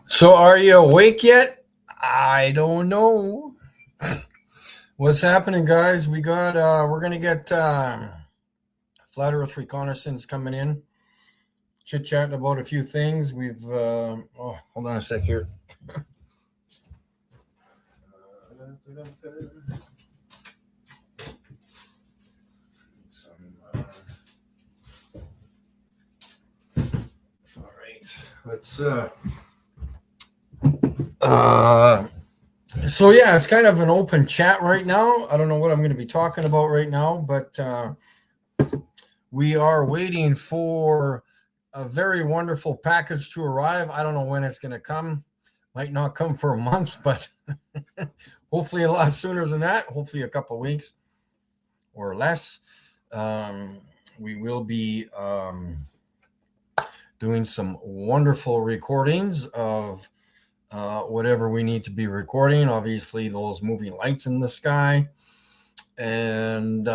So are you awake yet? I don't know. What's happening, guys? We're gonna get Flat Earth Reconnaissance coming in, chit chatting about a few things. Hold on a sec here. All right, let's so yeah, it's kind of an open chat right now. I don't know what I'm going to be talking about right now, but we are waiting for a very wonderful package to arrive. I don't know when it's going to come. Might not come for a month, but hopefully a lot sooner than that. Hopefully a couple of weeks or less. We will be doing some wonderful recordings of whatever we need to be recording. Obviously, those moving lights in the sky. And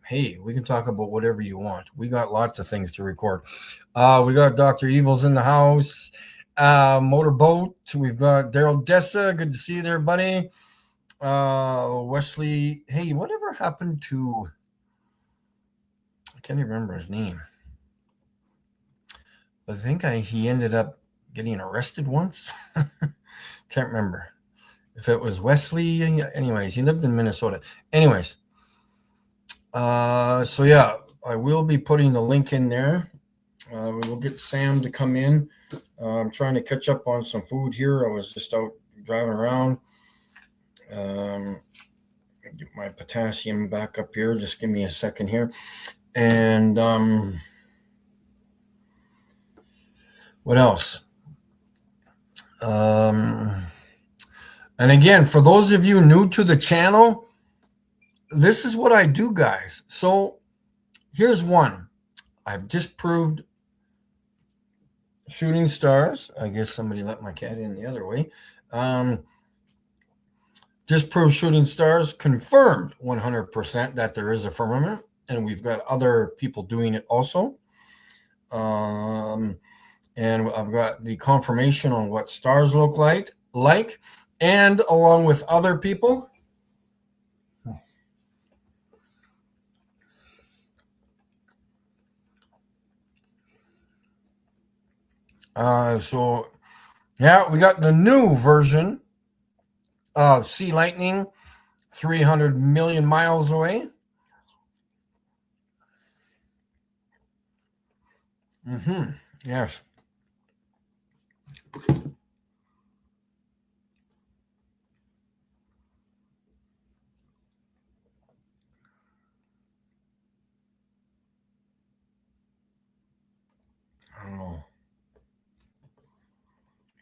hey, we can talk about whatever you want. We got lots of things to record. We got Dr. Evil's in the house. Motorboat. We've got Daryl Dessa. Good to see you there, buddy. Wesley. Hey, whatever happened to... I can't even remember his name. I think he ended up getting arrested once. Can't remember if it was Wesley. Anyways, he lived in Minnesota. Anyways, so yeah, I will be putting the link in there. We will get Sam to come in. I'm trying to catch up on some food here. I was just out driving around. Get my potassium back up here. Just give me a second here. And what else? And again, for those of you new to the channel, this is what I do, guys. So here's one. I've just proved shooting stars. I guess somebody let my cat in the other way. Just proved shooting stars, confirmed 100% that there is a firmament, and we've got other people doing it also. And I've got the confirmation on what stars look like, and along with other people. So yeah, we got the new version of Sea Lightning, 300 million miles away. Yes. I don't know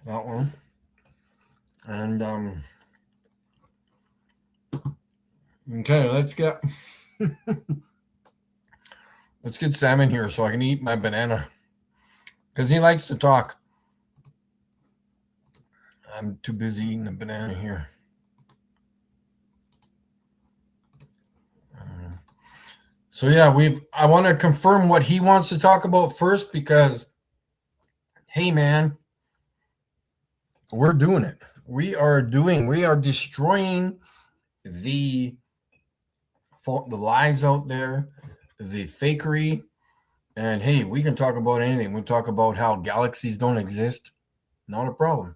that one. And okay, let's get Sam in here so I can eat my banana because he likes to talk. I'm too busy eating the banana here. So yeah, I want to confirm what he wants to talk about first because, hey man, we're doing it. We are destroying the lies out there, the fakery, and hey, we can talk about anything. We'll talk about how galaxies don't exist. Not a problem.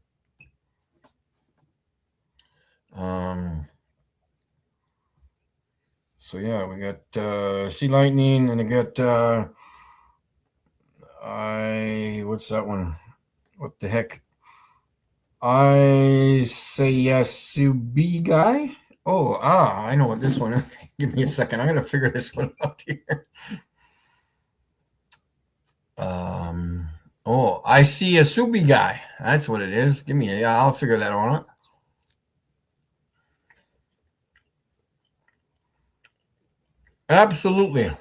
So yeah, we got Sea Lightning, and I got what's that one? What the heck? I say yes to be guy. Oh, I know what this one is. Give me a second. I'm gonna figure this one out here. Oh, I see a Subi guy. That's what it is. Yeah, I'll figure that out. Absolutely.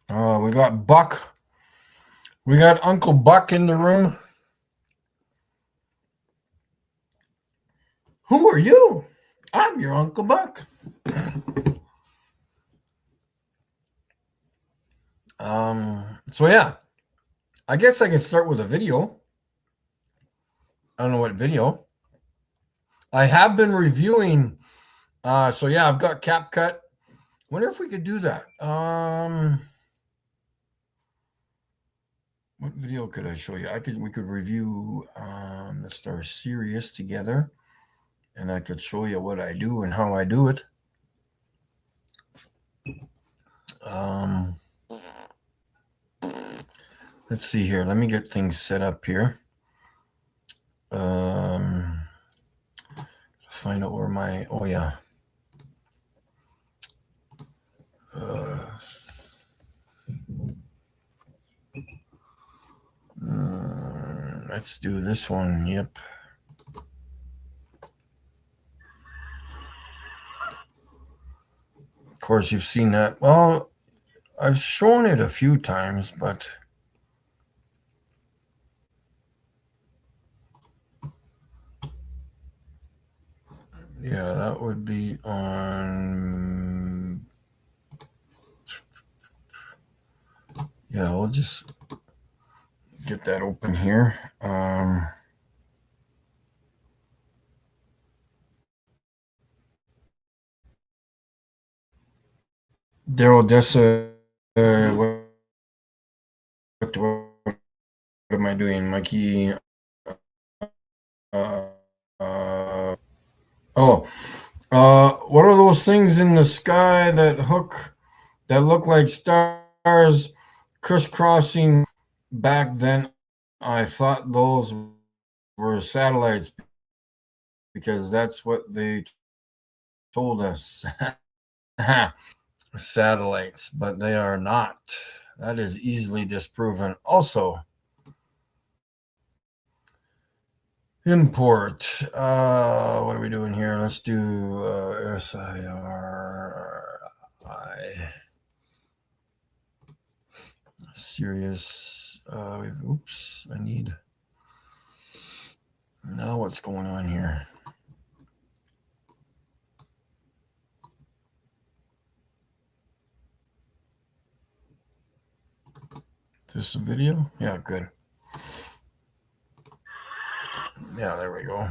We got Buck. We got Uncle Buck in the room. Who are you? I'm your Uncle Buck. So yeah, I guess I can start with a video. I don't know what video. I have been reviewing. So yeah, I've got CapCut. Wonder if we could do that. What video could I show you? We could review the Star Sirius together, and I could show you what I do and how I do it. Let's see here. Let me get things set up here. Find out where my let's do this one. Yep. Of course, you've seen that. Well, I've shown it a few times, but yeah, that would be on. Yeah, we'll just get that open here. Daryl Dessa, what am I doing, Mikey? What are those things in the sky that look like stars crisscrossing? Back then, I thought those were satellites because that's what they told us. Satellites, but they are not. That is easily disproven. Also, import. What are we doing here? Let's do SIRI. Sirius. Oops, I need. Now what's going on here? Is this a video? Yeah, good. Yeah, there we go.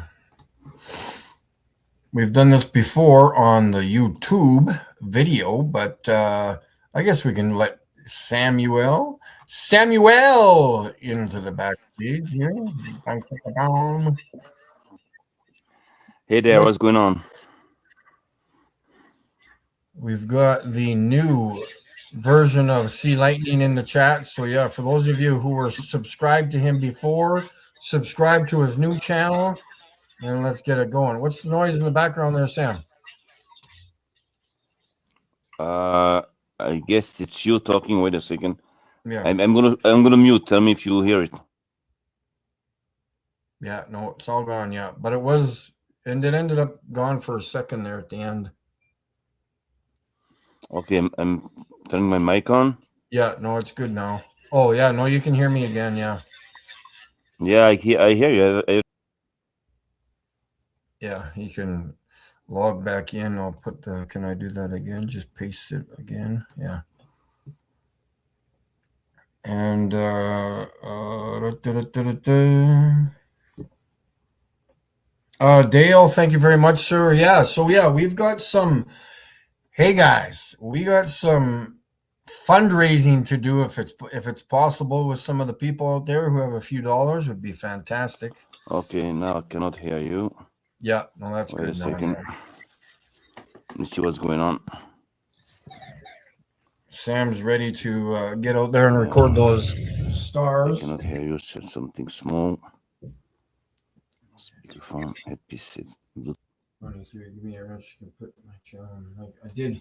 We've done this before on the YouTube video, but I guess we can let Samuel into the backstage here. Hey there, what's going on? We've got the new version of Sea Lightning in the chat. So yeah, for those of you who were subscribed to him before, subscribe to his new channel, and let's get it going. What's the noise in the background there, Sam? I guess it's you talking. Wait a second. Yeah. I'm gonna mute. Tell me if you hear it. Yeah, no, it's all gone. Yeah, but it was, and it ended up gone for a second there at the end. Okay, I'm turning my mic on. Yeah, no, it's good now. Oh yeah, no, you can hear me again. Yeah. Yeah, I hear you. Yeah, you can log back in. I'll put the. Can I do that again? Just paste it again. Yeah. And Dale, thank you very much, sir. Yeah, so yeah, we've got some. Hey guys, we got some fundraising to do if it's possible with some of the people out there who have a few dollars would be fantastic. Okay, now I cannot hear you. Yeah, no, that's Wait good. a second. Let me see what's going on. Sam's ready to get out there and record those stars. I cannot hear you. Set something small. Speakerphone, headpiece, Bluetooth. Give me a minute. You can put my channel. I did.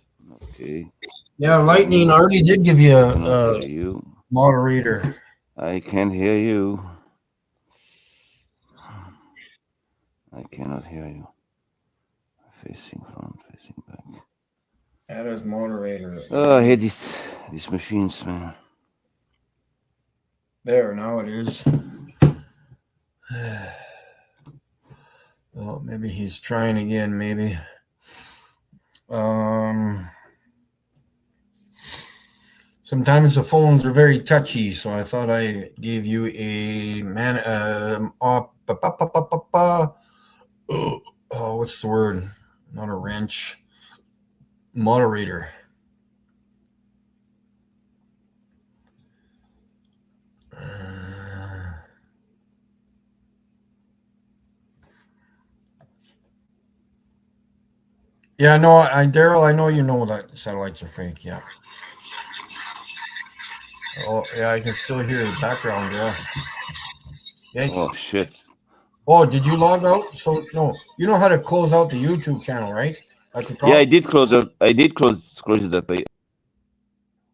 Okay. Yeah, Lightning already did give you a you. moderator. I can't hear you. I cannot hear you. Facing front, facing back. Add as moderator. Oh, I hate these machines, man. There, now it is. Well, maybe he's trying again, maybe. Sometimes the phones are very touchy, so I thought I gave you a what's the word? Not a wrench. Moderator. Yeah, no, Daryl, I know you know that satellites are fake. Yeah. Oh, yeah, I can still hear the background. Yeah. Yikes. Oh shit. Oh, did you log out? So no, you know how to close out the YouTube channel, right? At the top. Yeah, I did close it. I did close it up.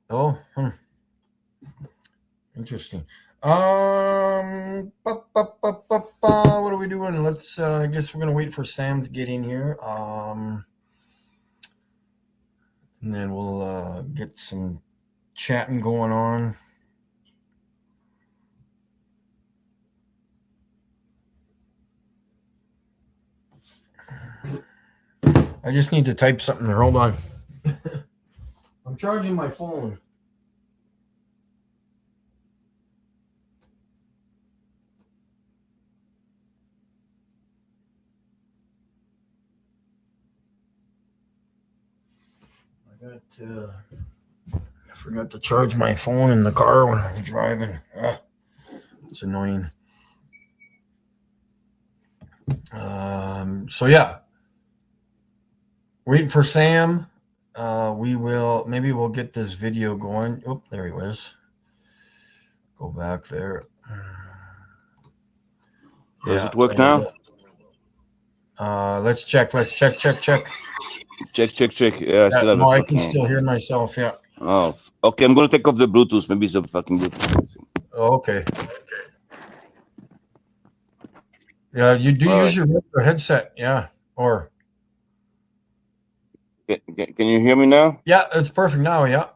Oh, interesting. What are we doing? Let's. I guess we're gonna wait for Sam to get in here. And then we'll get some chatting going on. I just need to type something there. Hold on. I'm charging my phone. I forgot to charge my phone in the car when I was driving. It's annoying. So yeah, waiting for Sam. Maybe we'll get this video going. Oh, there he was. Go back there. Does it work now? Let's check. Check. Yeah, I can still hear myself. Yeah. Oh, okay. I'm gonna take off the Bluetooth. Maybe it's a fucking Bluetooth. Oh, okay. Yeah, you do use your regular headset. Yeah, or. Can you hear me now? Yeah, it's perfect now. Yeah.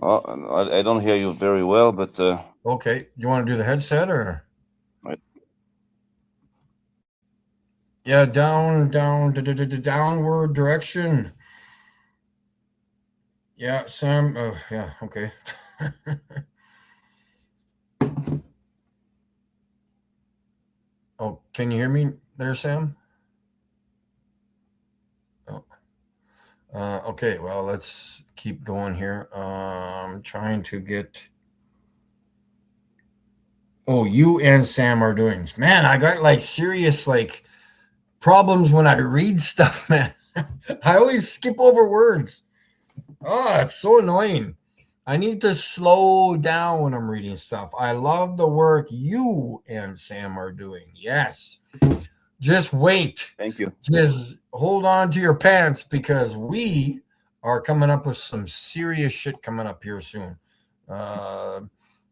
Oh, I don't hear you very well, but. Okay, you want to do the headset or? Right. Yeah, downward direction. Yeah, Sam. Oh, yeah. Okay. Oh, can you hear me there, Sam? Okay, well, let's keep going here. Trying to get. Oh, you and Sam are doing. Man, I got like serious like problems when I read stuff, man. I always skip over words. Oh, it's so annoying. I need to slow down when I'm reading stuff. I love the work you and Sam are doing. Yes. Just wait. Thank you. Just hold on to your pants because we are coming up with some serious shit coming up here soon.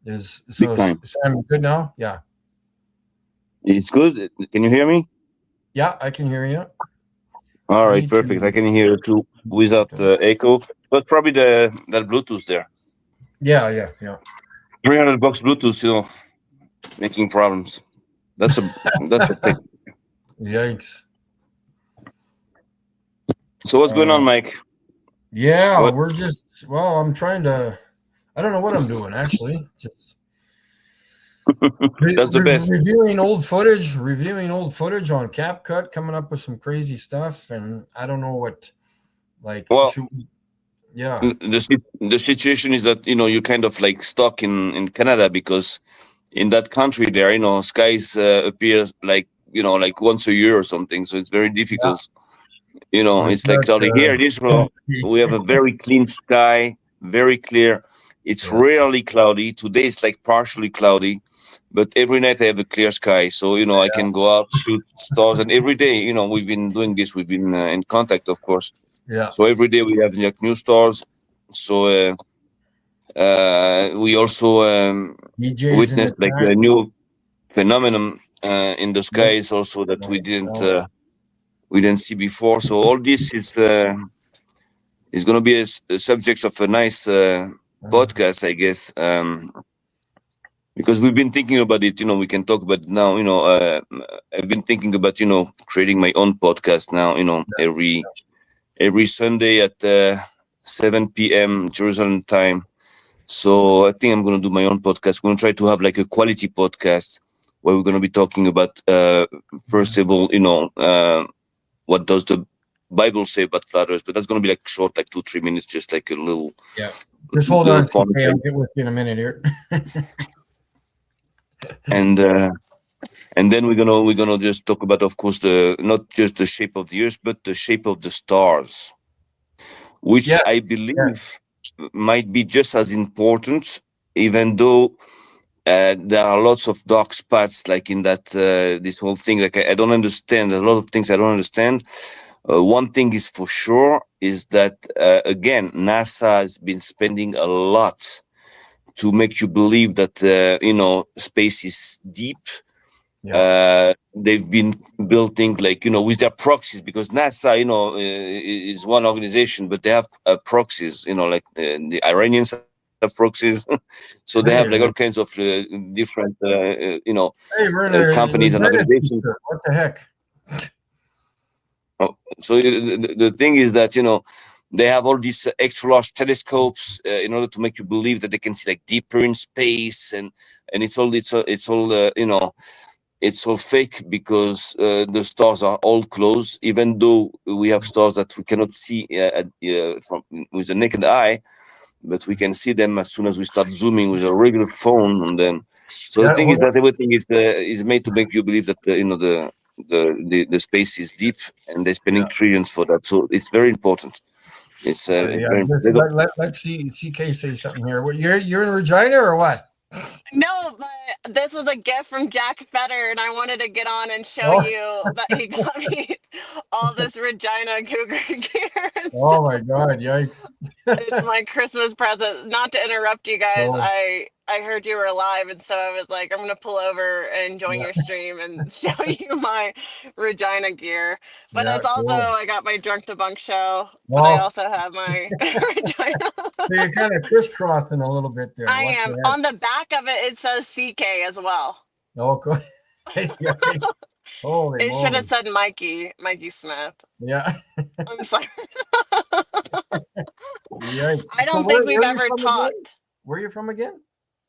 Is Big so time. Sam, you good now? Yeah. It's good. Can you hear me? Yeah, I can hear you. All right, Need perfect. I to. can hear you too without echo. But probably that Bluetooth there. Yeah. 300 bucks Bluetooth, making problems. That's a that's a thing. Yikes. So what's going on, Uh, Mike? yeah, What? we're just. Well, I'm trying to. I don't know what I'm doing actually. Just That's the best. reviewing old footage on CapCut, coming up with some crazy stuff, and I don't know what like Well, should. Yeah, the situation is that you're kind of like stuck in Canada because in that country there, skies appears like like once a year or something. So it's very yeah. difficult. We've It's like got. cloudy here in Israel. We have a very clean sky, very clear. It's Yeah, rarely cloudy. Today it's like partially cloudy, but every night I have a clear sky. So I can go out, shoot stars, and every day we've been doing this. We've been in contact, of course. yeah. So every day we have like new stars. So we also DJ's in the witnessed like chat. a new phenomenon in the Yep. skies also that we Nice. didn't see before. So all this is going to be a subject of a nice podcast, I guess, because we've been thinking about it. We can talk about it now. I've been thinking about creating my own podcast now. Every Sunday at 7 p.m. Jerusalem time. So I think I'm going to do my own podcast. We're going to try to have like a quality podcast where we're going to be talking about, first of all, what does the Bible say about flat Earth? But that's going to be like short, like 2-3 minutes, just like a little, Yeah. Just hold little on, fun CK. I'll thing. get with you in a minute here. And and then we're gonna just talk about, of course, the not just the shape of the Earth, but the shape of the stars, which Yes. I believe might be just as important, even though there are lots of dark spots like in that this whole thing. Like I don't understand a lot of things. I don't understand. One thing is for sure is that again, NASA has been spending a lot to make you believe that space is deep. They've been building like with their proxies, because NASA is one organization, but they have proxies, like the Iranians have proxies. So they Hey, have like all kinds of different hey, we're in a companies and Reddit organizations. feature. What the heck? So the thing is that they have all these extra large telescopes in order to make you believe that they can see like deeper in space, and it's all it's all fake, because the stars are all close. Even though we have stars that we cannot see from with the naked eye, but we can see them as soon as we start zooming with a regular phone on them. So the Yeah. thing is What, that everything is made to make you believe that the space is deep, and they're spending yeah. trillions for that. So it's very important. It's Yeah. very Just important. let's see CK say something here. What, you're in Regina or what? No, but this was a gift from Jack Fetter, and I wanted to get on and show Oh, you that he got me all this Regina Cougar gear. So oh my God! Yikes! it's my Christmas present. Not to interrupt you guys, So I heard you were live, and so I was like, I'm gonna pull over and join yeah, your stream and show you my Regina gear. But yeah, it's also, cool. I got my Drunk to Bunk show, but I Well, also have my Regina. so you're kind of crisscrossing a little bit there. I What the am. heck? On the back of it, it says CK as well. Oh, cool. Yikes. Holy It should have moly! said Mikey Smith. Yeah. I'm sorry. Yikes. I So don't think we've where are you ever from again? talked. Where are you from again?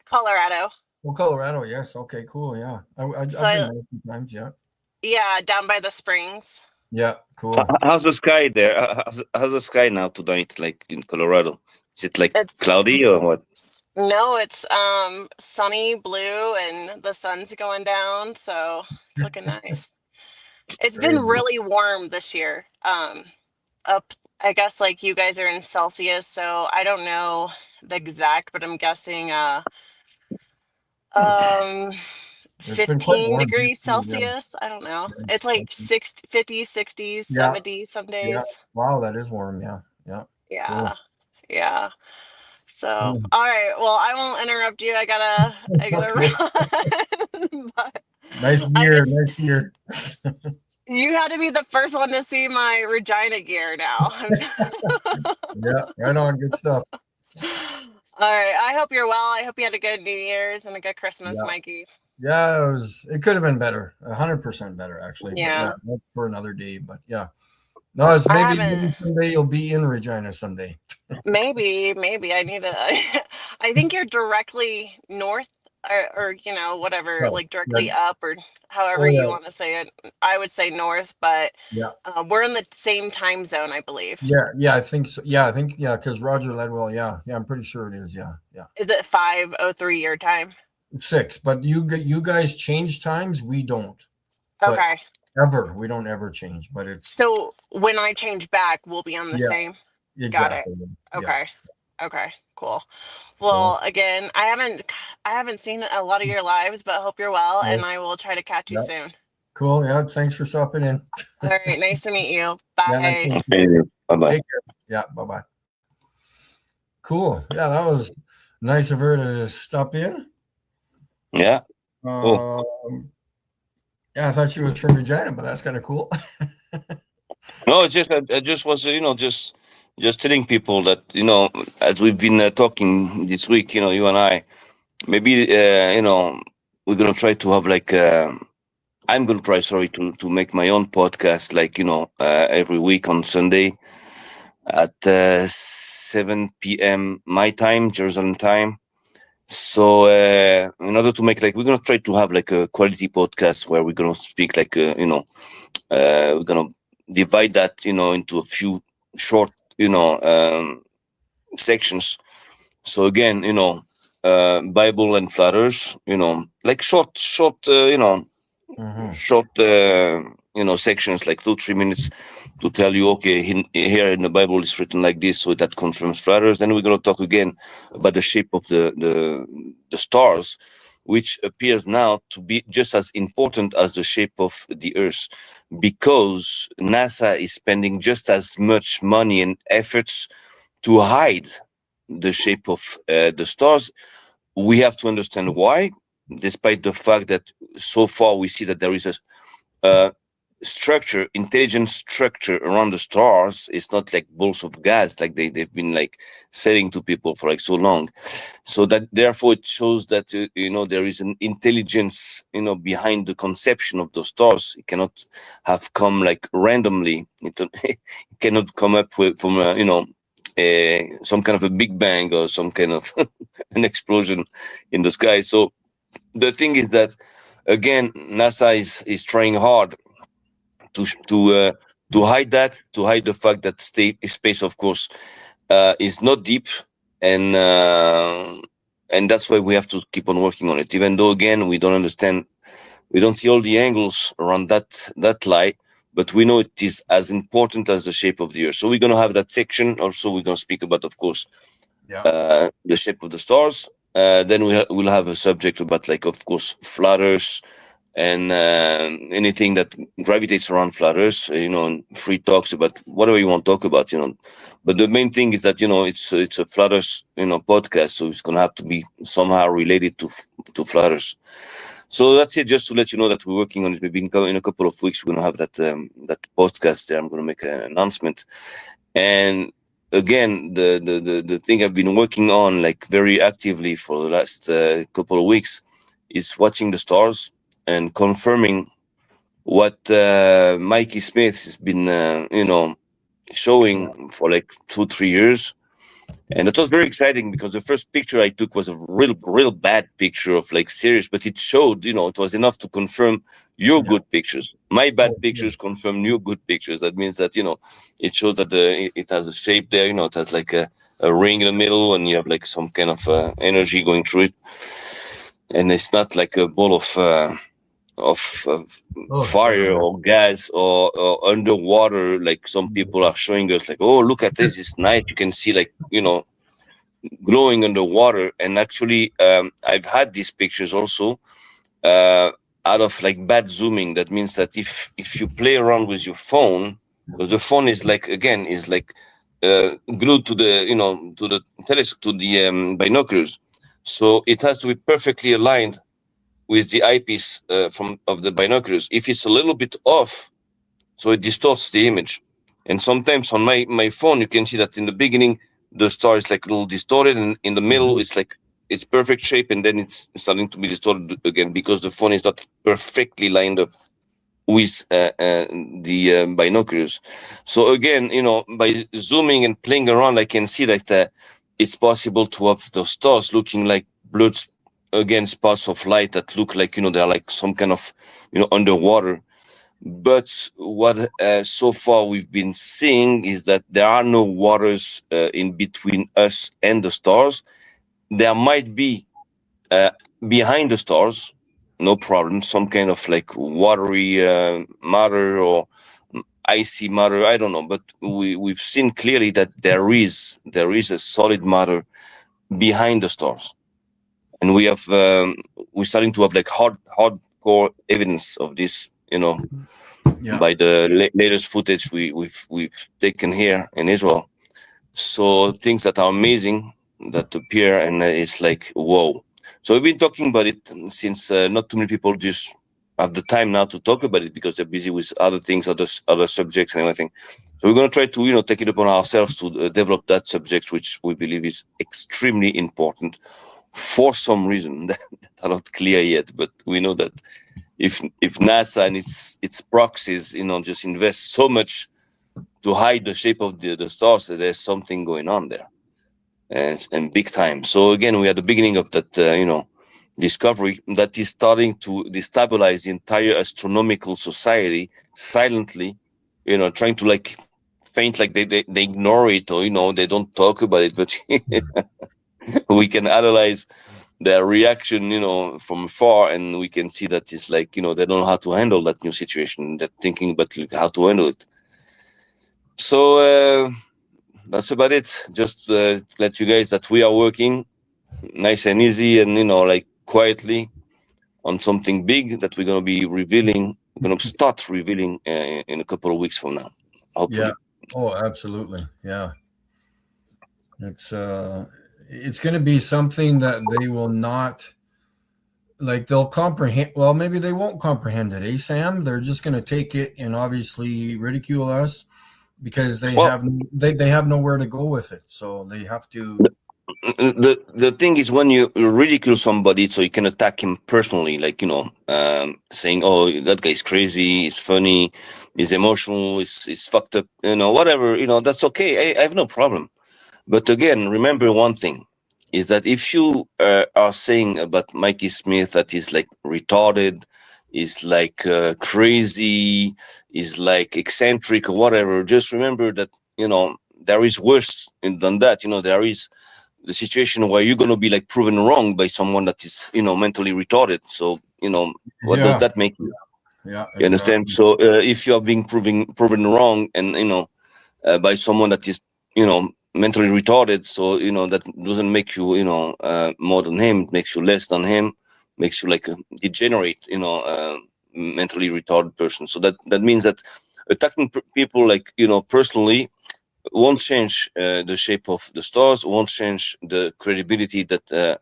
Colorado. Well, Colorado. Yes. Okay. Cool. Yeah. I've So been there a few times. Yeah. yeah, down by the springs. Yeah, cool. How's the sky there? How's the sky now tonight, like in Colorado? Is it like It's cloudy or what? no, it's sunny blue and the sun's going down, so it's looking nice. It's Very been good. really warm this year. Up, I guess like you guys are in Celsius, so I don't know the exact, but I'm guessing um It's been quite 15 warm here degrees too. Yeah. Celsius. I don't know. It's like 60, 50, 60s, Yeah. 70s some Yeah. days. Wow, that is warm. Yeah. Yeah. Yeah. Cool. Yeah. So, Mm. all right. Well, I won't interrupt you. I gotta Okay. run. But Nice I gear. just, Nice gear. you had to be the first one to see my Regina gear now. Yeah. Right on. Good stuff. All right. I hope you're well. I hope you had a good New Year's and a good Christmas, Yeah. Mikey. Yeah. It could have been better. 100% better, actually. But yeah, Yeah. that's for another day. But yeah. No, it's I maybe haven't, someday you'll be in Regina someday. maybe I need to, I think you're directly north or, whatever, So, like yeah. directly up or however Oh, you yeah. want to say it. I would say north, but Yeah. we're in the same time zone, I believe. Yeah. Yeah. I think so. Yeah. I think, yeah. Because Roger Ledwell. Yeah. Yeah. I'm pretty sure it is. Yeah. Yeah. Is it 5:03 your time? 6. But you guys change times. We don't. But Okay. ever. We don't ever change. But it's, So when I change back, we'll be on the yeah. same. Got it. Exactly. Yeah. Okay. Okay. Cool. Cool. Well, again, I haven't seen a lot of your lives, but hope you're well, Yeah. and I will try to catch you Yeah. soon. Cool. Yeah. Thanks for stopping in. All right. Nice to meet you. Yeah. Nice Bye. to meet you. Okay, bye bye. Take care. Yeah. Bye bye. Cool. Yeah. That was nice of her to stop in. Yeah. Cool. Yeah. I thought she was from Regina, but that's kind of cool. No, it's just I just was just telling people that as we've been talking this week, you and I, maybe we're gonna try to have like I'm gonna try, sorry, to make my own podcast, like every week on Sunday at 7 p.m. my time, Jerusalem time. So in order to make, like, we're gonna try to have like a quality podcast where we're gonna speak like we're gonna divide that into a few short sections. So again, Bible and flat earth, like short Mhm. short sections, like 2-3 minutes, to tell you, okay, here in the Bible it's written like this, so that confirms flat earth. Then we're going to talk again about the shape of the stars, which appears now to be just as important as the shape of the earth, because NASA is spending just as much money and efforts to hide the shape of the stars. We have to understand why, despite the fact that so far we see that there is a structure, intelligent structure around the stars. It's not like balls of gas like they've been like selling to people for like so long. So that therefore it shows that there is an intelligence behind the conception of those stars. It cannot have come like randomly. It cannot come up from some kind of a big bang or some kind of an explosion in the sky. So the thing is that, again, NASA is trying hard to hide that, to hide the fact that space, of course, is not deep, and that's why we have to keep on working on it. Even though, again, we don't understand, we don't see all the angles around that lie, but we know it is as important as the shape of the earth. So we're going to have that section. Also, we're going to speak about, of course, the shape of the stars. Then we'll have a subject about, like, of course, flat earth and anything that gravitates around flat earth, and free talks about whatever you want to talk about, but the main thing is that it's a flat earth podcast, so it's going to have to be somehow related to flat earth. So that's it, just to let you know that we're working on it. Maybe in a couple of weeks we're going to have that podcast there. I'm going to make an announcement. And again, the thing I've been working on, like, very actively for the last couple of weeks, is watching the stars and confirming what Mikey Smith has been showing for like 2-3 years. And that was very exciting because the first picture I took was a real bad picture of like serious, but it showed, it was enough to confirm your good pictures. My bad pictures confirm your good pictures. That means that, it shows that it has a shape there, it has like a ring in the middle, and you have like some kind of energy going through it. And it's not like a ball of fire or gas or underwater, like some people are showing us, like, oh, look at this, it's night, you can see like, glowing underwater. And actually I've had these pictures also out of like bad zooming. That means that if you play around with your phone, because the phone is like, again, is like glued to the to the telescope, to the binoculars, so it has to be perfectly aligned with the eyepiece of the binoculars. If it's a little bit off, so it distorts the image. And sometimes on my phone, you can see that in the beginning, the star is like a little distorted, and in the middle, it's like it's perfect shape, and then it's starting to be distorted again because the phone is not perfectly lined up with the binoculars. So again, by zooming and playing around, I can see that it's possible to have the stars looking like blood against spots of light that look like, they're like some kind of, underwater. But what so far we've been seeing is that there are no waters in between us and the stars. There might be behind the stars, no problem, some kind of like watery matter or icy matter, I don't know. But we've seen clearly that there is a solid matter behind the stars. And we're starting to have like hardcore evidence of this, by the latest footage we've taken here in Israel. So things that are amazing that appear, and it's like, whoa. So we've been talking about it since not too many people just have the time now to talk about it because they're busy with other things, other subjects and everything. So we're going to try to, take it upon ourselves to develop that subject, which we believe is extremely important for some reason that are not clear yet. But we know that if NASA and its proxies, just invest so much to hide the shape of the stars, there's something going on there, and big time. So again, we are at the beginning of that, discovery that is starting to destabilize the entire astronomical society silently, trying to like faint, like they ignore it, or they don't talk about it, but we can analyze their reaction, from far, and we can see that it's like, they don't know how to handle that new situation. They're thinking about how to handle it. So that's about it. Just let you guys that we are working nice and easy, and like quietly on something big that we're going to be revealing. We're going to start revealing in a couple of weeks from now, hopefully. Yeah. Oh, absolutely. Yeah. It's going to be something that they will not, like, they'll comprehend. Well, maybe they won't comprehend it, Sam? They're just going to take it and obviously ridicule us because they have nowhere to go with it. So they have to. The thing is, when you ridicule somebody, so you can attack him personally, like, saying, oh, that guy's crazy, he's funny, he's emotional, he's fucked up, whatever, that's okay. I have no problem. But again, remember one thing is that if you are saying about Mikey Smith that he's like retarded, is like crazy, is like eccentric or whatever, just remember that, there is worse than that. There is the situation where you're going to be like proven wrong by someone that is, mentally retarded. So, what does that make you? Yeah. You understand? So if you are being proven wrong and, by someone that is, mentally retarded, so that doesn't make you more than him, it makes you less than him, makes you like a degenerate, mentally retarded person. So that means that attacking people like personally won't change the shape of the stars, won't change the credibility that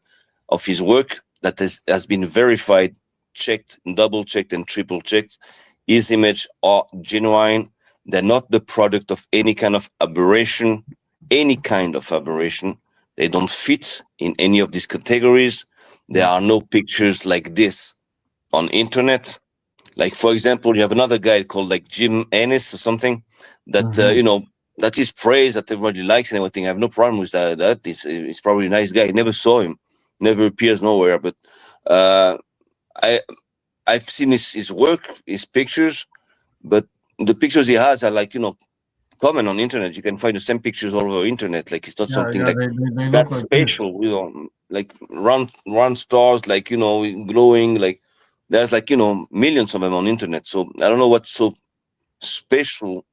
of his work that has been verified, checked, double checked, and triple checked. His image are genuine. They're not the product of any kind of aberration. Any kind of aberration. They don't fit in any of these categories. There are no pictures like this on internet. Like, for example, you have another guy called like Jim Ennis or something that, that is praise that everybody likes and everything. I have no problem with that. That is, he's probably a nice guy. I never saw him, never appears nowhere. But I've seen his work, his pictures, but the pictures he has are like, common on internet. You can find the same pictures all over internet. Like, it's not something like they look that like special, like round stars, like, glowing. Like, there's like, millions of them on internet. So I don't know what's so special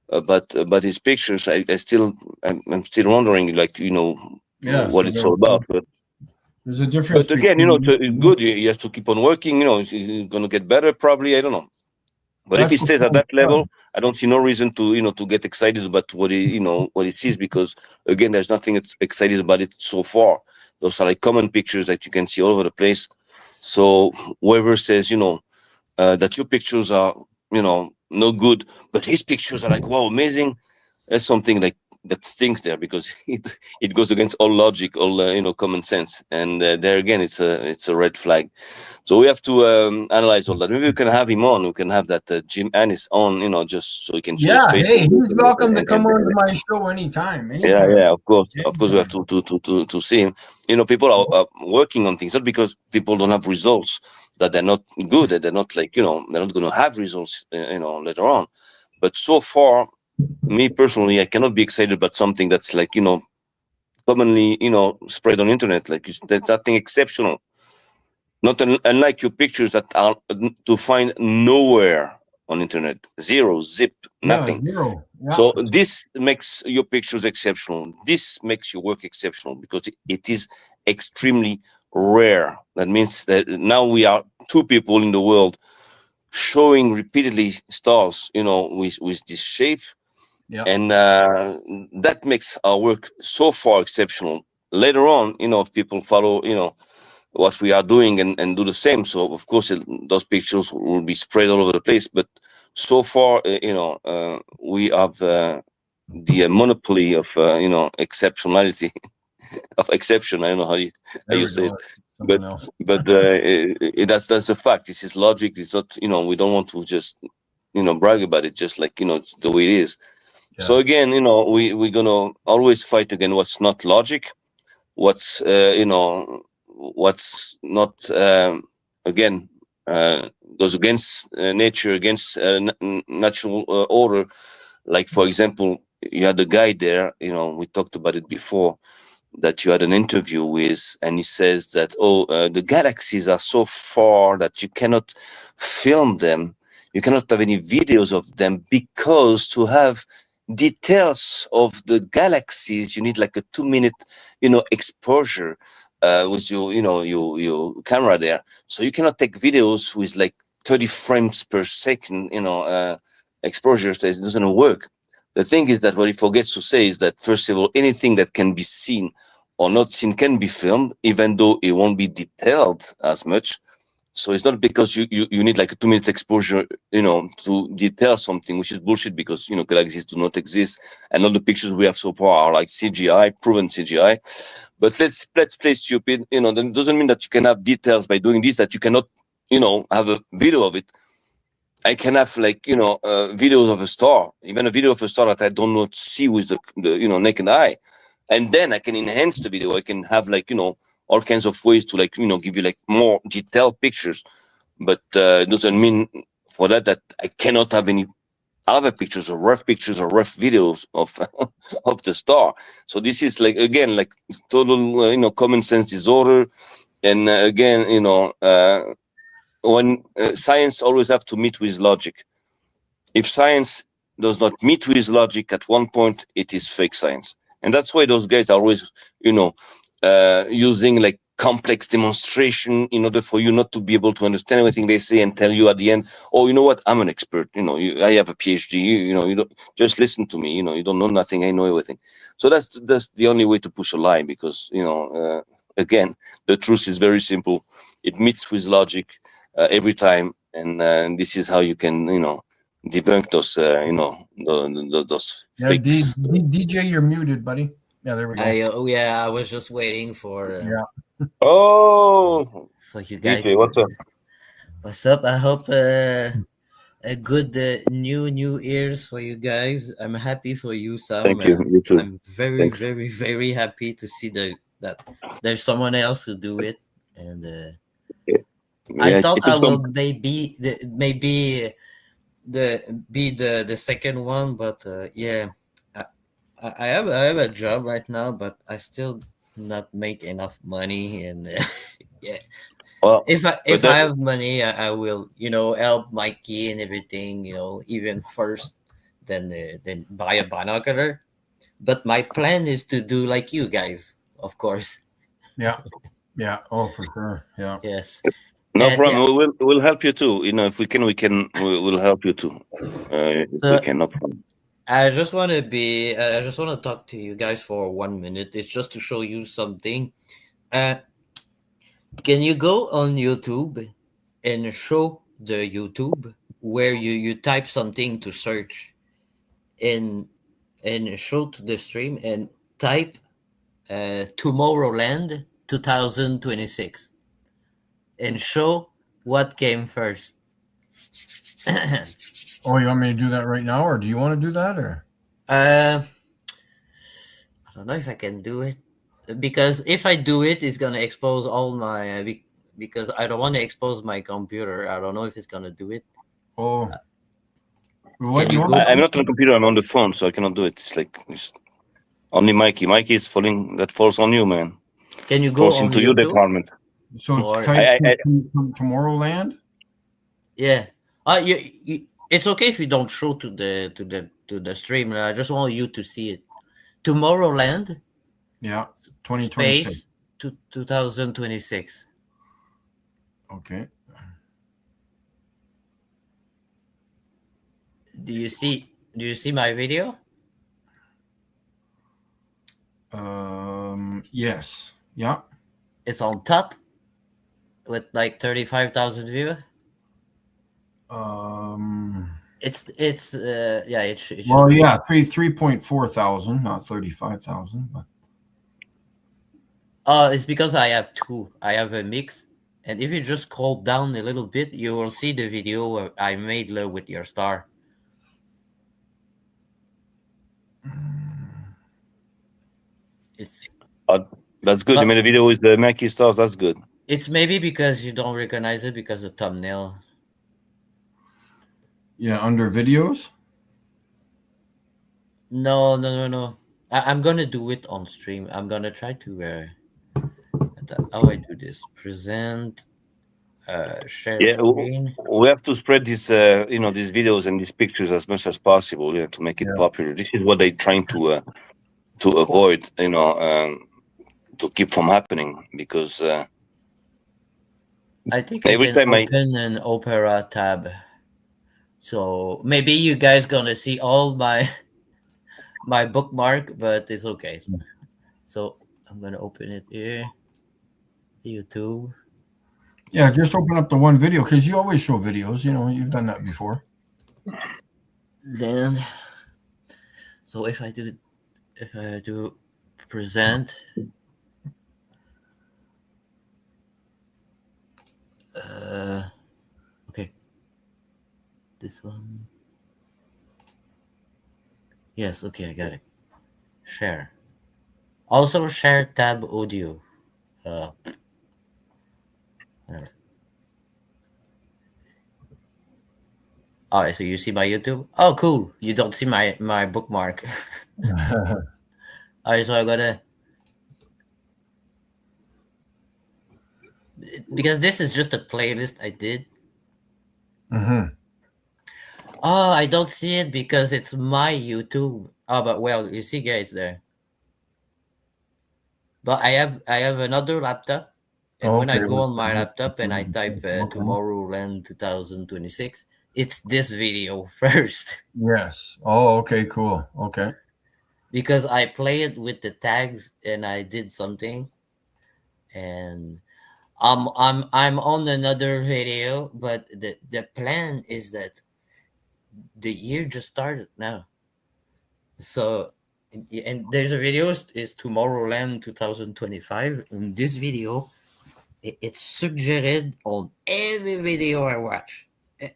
but his pictures. I'm still wondering, like, what so it's all about. But there's a difference. But again, it's good. He has to keep on working. He's going to get better, probably. I don't know. But if he stays at that level, I don't see no reason to get excited about what he sees, because again, there's nothing that's excited about it so far. Those are like common pictures that you can see all over the place. So whoever says, that your pictures are, no good, but his pictures are like, wow, amazing, that's something like that stinks there, because it goes against all logic, all common sense, and there again, it's a red flag. So we have to analyze all that. Maybe we can have him on. We can have that Jim Annis on, just so he can show his face. Hey, he's welcome to come on to my show anytime. Yeah, of course, we have to see him. People are working on things, not because people don't have results, that they're not good, that they're not like, they're not going to have results, later on. But so far, me personally, I cannot be excited about something that's like, commonly, spread on internet. Like, there's nothing exceptional. Not unlike your pictures that are to find nowhere on internet. Zero, zip, nothing. Zero. Yeah. So this makes your pictures exceptional. This makes your work exceptional, because it is extremely rare. That means that now we are two people in the world showing repeatedly stars, with this shape. Yeah. And that makes our work so far exceptional. Later on, if people follow, what we are doing and do the same. So of course, those pictures will be spread all over the place. But so far, we have the monopoly of, exceptionality, of exception. I don't know how you say it. But that's a fact. This is logic. It's not, we don't want to just, brag about it, just like, it's the way it is. Yeah. So again, we're gonna always fight against what's not logic, what's what's not again goes against nature, against natural order. Like, for example, you had a guy there, we talked about it before, that you had an interview with, and he says that the galaxies are so far that you cannot film them, you cannot have any videos of them, because to have details of the galaxies you need like a 2-minute exposure with your camera there. So you cannot take videos with like 30 frames per second exposure. So it doesn't work. The thing is that what he forgets to say is that, first of all, anything that can be seen or not seen can be filmed, even though it won't be detailed as much. So it's not because you need like a 2-minute exposure, to detail something, which is bullshit, because, galaxies do not exist. And all the pictures we have so far are like CGI, proven CGI. But let's play stupid, that doesn't mean that you can have details by doing this, that you cannot, have a video of it. I can have like, videos of a star, even a video of a star that I do not see with the naked eye. And then I can enhance the video. I can have like, all kinds of ways to like, give you like more detailed pictures. But it doesn't mean for that I cannot have any other pictures or rough videos of of the star. So this is like, again, like total, common sense disorder. And again, when science always have to meet with logic. If science does not meet with logic, at one point it is fake science. And that's why those guys are always, using like complex demonstration in order for you not to be able to understand everything they say, and tell you at the end, oh, you know what, I'm an expert, I have a PhD, you don't just listen to me, you don't know nothing, I know everything. So that's the only way to push a lie, because again, the truth is very simple. It meets with logic every time, and this is how you can debunk those those fakes. DJ, you're muted, buddy. Yeah, there we go. I was just waiting for Oh, for you guys. DJ, what's up? What's up? I hope a good new ears for you guys. I'm happy for you, Sam. Thank you. You too. I'm very Thanks. very very happy to see that there's someone else who do it, and I Yeah, thought it I took some. will maybe the second one, but yeah, I, I have a job right now, but I still not make enough money, and yeah, Well, but if I have money, I will help Mikey and everything, even first than buy a binocular. But my plan is to do like you guys, of course. Yeah. Yeah. Oh, for sure. Yeah. Yes, no and yeah. problem. We'll help you too. If we can, we'll help you too. If we So can, no problem. I just want to talk to you guys for 1 minute. It's just to show you something. Uh, can you go on YouTube and show the YouTube where you type something to search and show to the stream and type Tomorrowland 2026 and show what came first. Oh, you want me to do that right now, or do you want to do that, or? I don't know if I can do it because if I do it, it's gonna expose all my because I don't want to expose my computer. I don't know if it's gonna do it. Oh, what Can do you you want? go? I'm not on the computer. I'm on the phone, so I cannot do it. It's only Mikey. Mikey is falling. That falls on you, man. Can you go Falls on into your YouTube? department. So it's Or type I Tomorrowland. yeah, it's okay if you don't show to the stream. I just want you to see it. Tomorrowland Yeah. 2026. space to 2026. Okay. Do you see? Do you see my video? Yes. Yeah. It's on top with like 35,000 views. It's yeah. It should Well, be. yeah, 3.4 thousand, not 35,000, but It's because I have two. I have a mix, and if you just scroll down a little bit, you will see the video I made with your star. It's that's good. But- You made a video with the Mikey stars. That's good. it's maybe because you don't recognize it because of thumbnail. yeah, under videos. No. I'm gonna do it on stream. I'm gonna try to how I do this. Present, share Yeah, screen. we have to spread these, these videos and these pictures as much as possible, to make it Yeah. popular. This is what they're trying to avoid, to keep from happening because I think every I can time open an Opera tab. So maybe you guys gonna see all my bookmark, but it's okay. So I'm gonna open it here. YouTube. Yeah, just open up the one video because you always show videos. You've done that before. Then so if I do present okay. This one. Yes, okay, I got it. Share. Also share tab audio. Whatever. Alright, so you see my YouTube? Oh, cool. You don't see my bookmark. Alright, so I gotta because this is just a playlist I did. Mm-hmm. Oh, I don't see it because it's my YouTube. Oh, but well, you see, guys, there. But I have another laptop, and when I Okay. go on my laptop and I type Tomorrowland 2026, it's this video first Yes. Oh, okay. Cool. Okay. because I play it with the tags and I did something, and I'm on another video, but the plan is that the year just started now. So and there's a video is Tomorrowland 2025. In this video, it's suggested on every video I watch.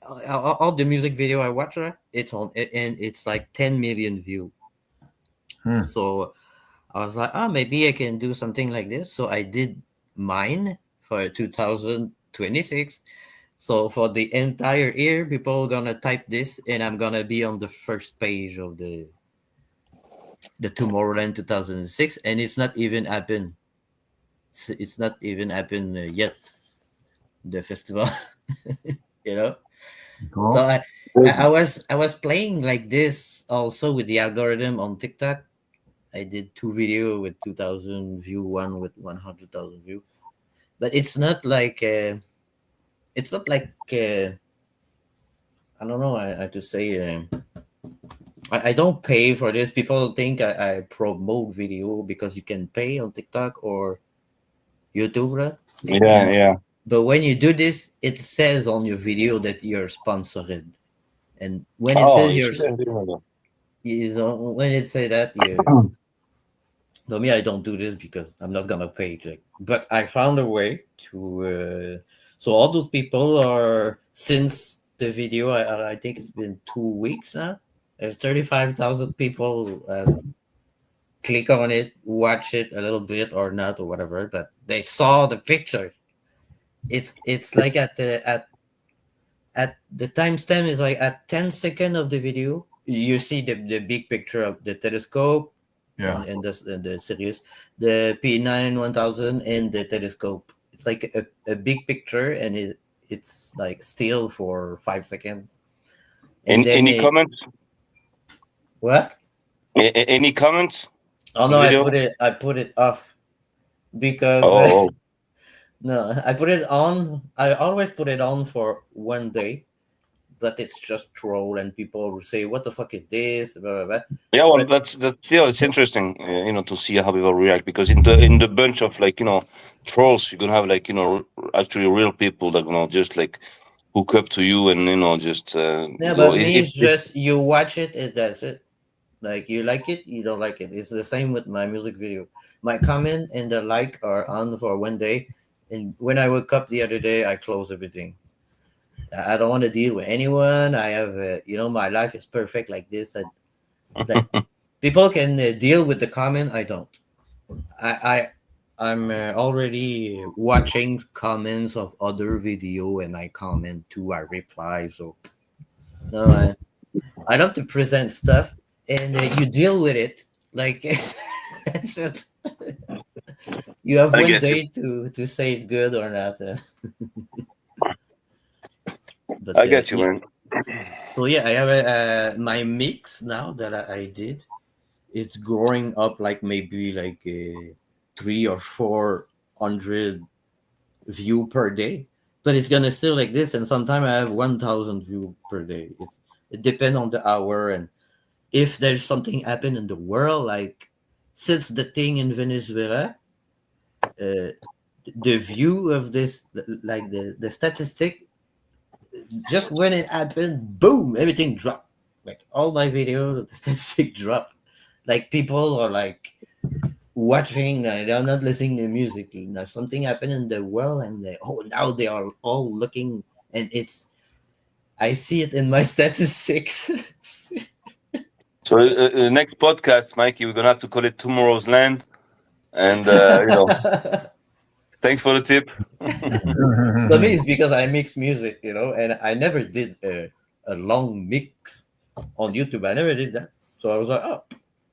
all the music video I watch, it's on, and it's like 10 million view. So I was like, maybe I can do something like this. So I did mine for 2026. So for the entire year, people are gonna type this, and I'm gonna be on the first page of the Tomorrowland 2006, and it's not even happened. It's not even happened yet. The festival, you know. So I was playing like this also with the algorithm on TikTok. I did 2 video with 2,000 view, one with 100,000 view, but it's not like I don't know how to say. I don't pay for this. People think I promote video because you can pay on TikTok or YouTube, right? Yeah. But when you do this, it says on your video that you're sponsored, and when it Oh, says you you're, see, I didn't know when it say that, you. that. For me, I don't do this because I'm not gonna pay. But I found a way to. So all those people are, since the video. I think it's been 2 weeks now. There's 35,000 people click on it, watch it a little bit or not or whatever, but they saw the picture. It's like at the timestamp is like at 10 seconds of the video, you see the big picture of the telescope. Yeah. And the Sirius, the P9 1000 and the telescope. It's like a big picture, and it's like still for 5 seconds. And then Any comments? What? Any comments? Oh no, Video? I put it off because Oh, no, I put it on. I always put it on for 1 day, but it's just troll, and people will say, "What the fuck is this?" Blah, blah, blah. yeah. Well, But that's it's interesting, to see how people react, because in the bunch of trolls, you're gonna have actually real people that just hook up to you and just yeah, go. but me, it's just you watch it, and that's it. Like, you like it, you don't like it. It's the same with my music video. My comment and the like are on for 1 day, and when I woke up the other day, I close everything. I don't want to deal with anyone. I have, my life is perfect like this. Like, people can deal with the comment. I don't. I'm already watching comments of other video, and I comment too. I reply. So no, I love to present stuff, and you deal with it. Like, that's it. You have I 1 get day to say it's good or not. But I get you, yeah. man. So yeah, I have my mix now that I did. It's growing up like maybe like 300 or 400 view per day, but it's gonna still like this. And sometimes I have 1,000 view per day. It depends on the hour, and if there's something happen in the world, like since the thing in Venezuela, the view of this, like the statistic, just when it happened, boom, everything dropped. Like all my videos, the statistic dropped. Like people are like watching, they're not listening to music. Something happened in the world, and now they are all looking, and I see it in my statistics. So next podcast, Mikey, we're gonna have to call it Tomorrow's Land, and thanks for the tip. For me, it's because I mix music, and I never did a long mix on YouTube. I never did that. So I was like, oh,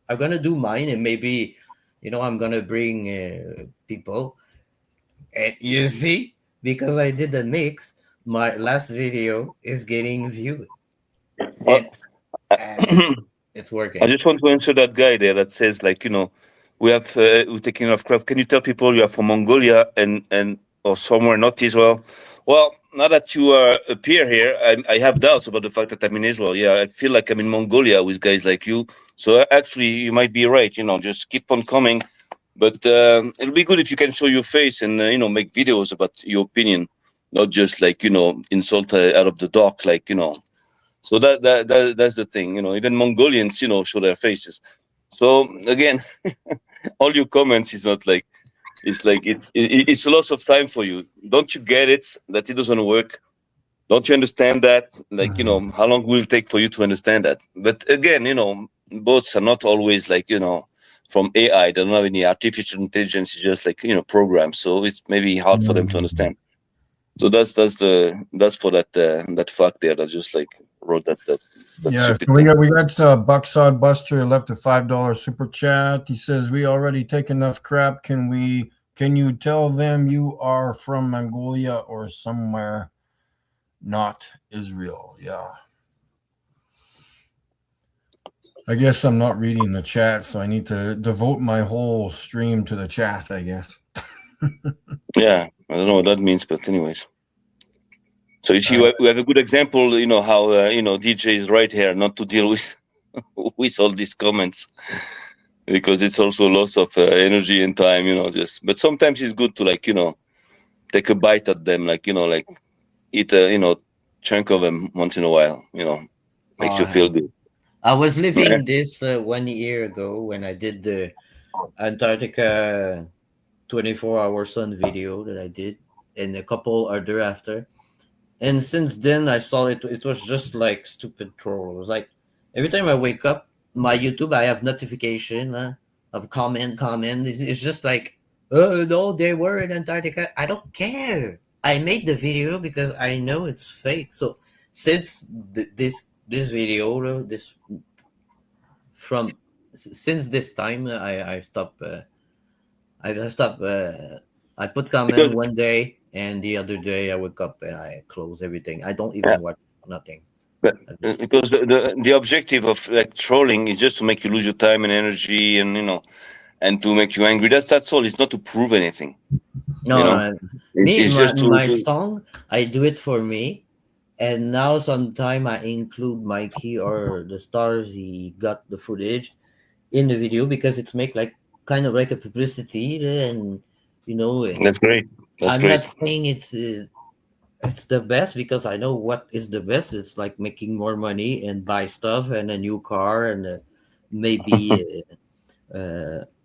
I'm gonna do mine, and maybe, I'm gonna bring people. And you see, because I did the mix, my last video is getting viewed, and it's working. I just want to answer that guy there that says we're taking off craft. Can you tell people you are from Mongolia and or somewhere not Israel? Well, now that you appear here, I have doubts about the fact that I'm in Israel. Yeah, I feel like I'm in Mongolia with guys like you. So actually, you might be right. Just keep on coming. But it'll be good if you can show your face and make videos about your opinion, not just insult out of the dark, So that's the thing. Even Mongolians show their faces. So again, all your comments is not it's a loss of time for you. Don't you get it that it doesn't work? Don't you understand that? Like, how long will it take for you to understand that? But again, boats are not always like, from AI. They don't have any artificial intelligence. It's just like, programs. So it's maybe hard for them to understand. So that's for that fact there that just like wrote that Yeah, stupid so thing. we got Bucksod Buster left a $5 super chat. He says, "We already take enough crap. Can you tell them you are from Mongolia or somewhere not Israel?" Yeah. I guess I'm not reading the chat, so I need to devote my whole stream to the chat, I guess. Yeah, I don't know what that means, but anyways. So you see, we have a good example, how DJ is right here not to deal with with all these comments, because it's also a loss of energy and time, just. But sometimes it's good to like take a bite at them, like like eat a chunk of them once in a while, makes you feel good. I was living this 1 year ago when I did the Antarctica 24-hour sun video that I did, and a couple other after. And since then, I saw it. It was just like stupid troll. It was like every time I wake up, my YouTube, I have notification of comment. It's just like, oh no, they were in Antarctica. I don't care. I made the video because I know it's fake. So since this video, since this time, I stopped. I stopped. I put comment Because- one day, and the other day I wake up and I close everything. I don't even watch nothing. But because the objective of like trolling is just to make you lose your time and energy, and and to make you angry. That's all. It's not to prove anything. No, It's just to my song, I do it for me. And now sometime I include Mikey or the stars he got the footage in the video because it's make like kind of like a publicity, and That's great. That's I'm great. not saying it's the best because I know what is the best. It's like making more money and buy stuff and a new car and maybe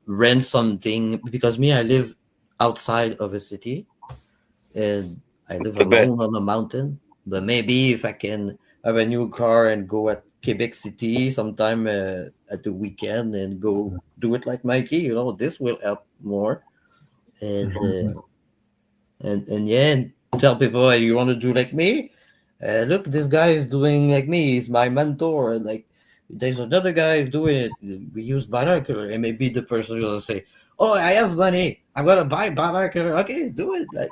rent something, because me, I live outside of a city and I live The best. alone on a mountain. But maybe if I can have a new car and go at Quebec City sometime at the weekend and go do it like Mikey, this will help more. And and yeah, and tell people, hey, you want to do like me? Look, this guy is doing like me. He's my mentor. And like, there's another guy who's doing it. We use binocular, and maybe the person will say, "Oh, I have money. I'm gonna buy binocular." Okay, do it. Like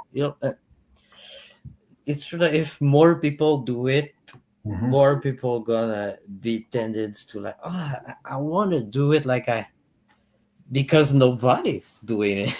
it's true that if more people do it, more people gonna be tended to like, oh, I want to do it like because nobody's doing it.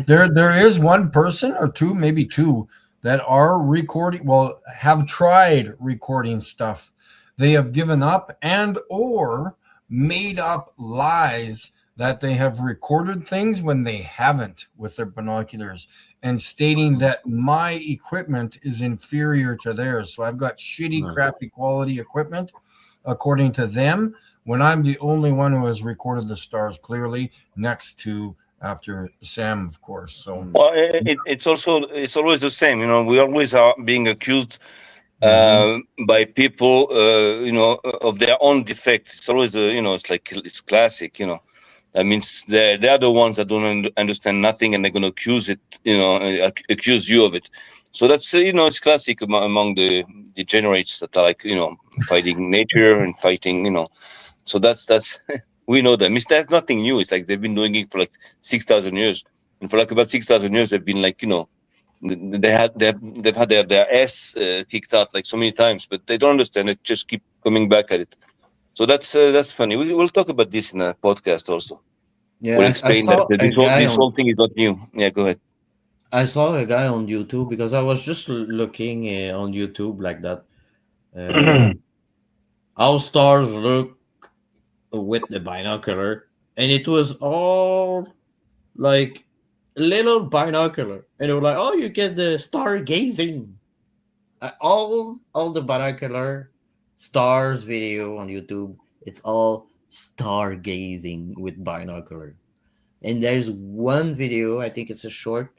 There is one person or two, maybe two, that are recording, well, have tried recording stuff. They have given up and or made up lies that they have recorded things when they haven't with their binoculars, and stating that my equipment is inferior to theirs. So I've got shitty, crappy quality equipment according to them, when I'm the only one who has recorded the stars clearly, next to after Sam, of course. So Well, it's always the same. We always are being accused by people, of their own defects. It's always, it's classic. That means they're the ones that don't understand nothing, and they're going to accuse it. Accuse you of it. So that's it's classic among the degenerates that are like fighting nature and fighting. So that's we know them. That's nothing new. It's like they've been doing it for like 6,000 years, and for like about 6,000 years, they've been like they've had their ass kicked out like so many times, but they don't understand it. Just keep coming back at it. So that's funny. We'll talk about this in a podcast also. Yeah, We'll explain that this whole thing is not new. Yeah, go ahead. I saw a guy on YouTube because I was just looking on YouTube like that. How stars look with the binocular, and it was all like little binocular, and it was like, oh, you get the stargazing. All the binocular stars video on YouTube, it's all stargazing with binocular. And there's one video, I think it's a short.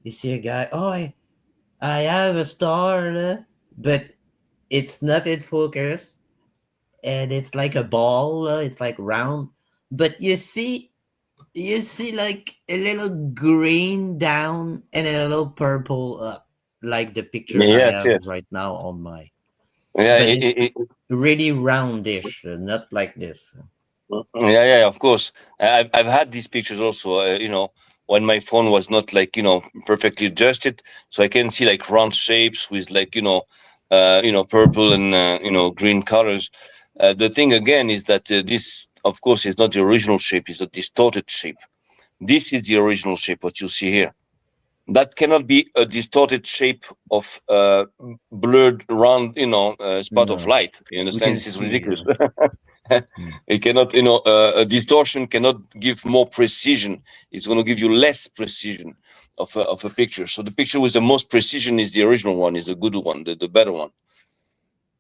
You see a guy, oh, I have a star but it's not in focus, and it's like a ball. It's like round, but you see like a little green down and a little purple up, like the picture I Yes, have yes. right now on my. Yeah, But it's really roundish, not like this. yeah, of course. I've had these pictures also. When my phone was not like perfectly adjusted, so I can see like round shapes with like purple and green colors. The thing again is that this, of course, is not the original shape; it's a distorted shape. This is the original shape. What you see here, that cannot be a distorted shape of blurred round, spot of No, light. You we understand? can This is see. ridiculous. Mm. It cannot, a distortion cannot give more precision. It's going to give you less precision of a picture. So the picture with the most precision is the original one, is the good one, the better one.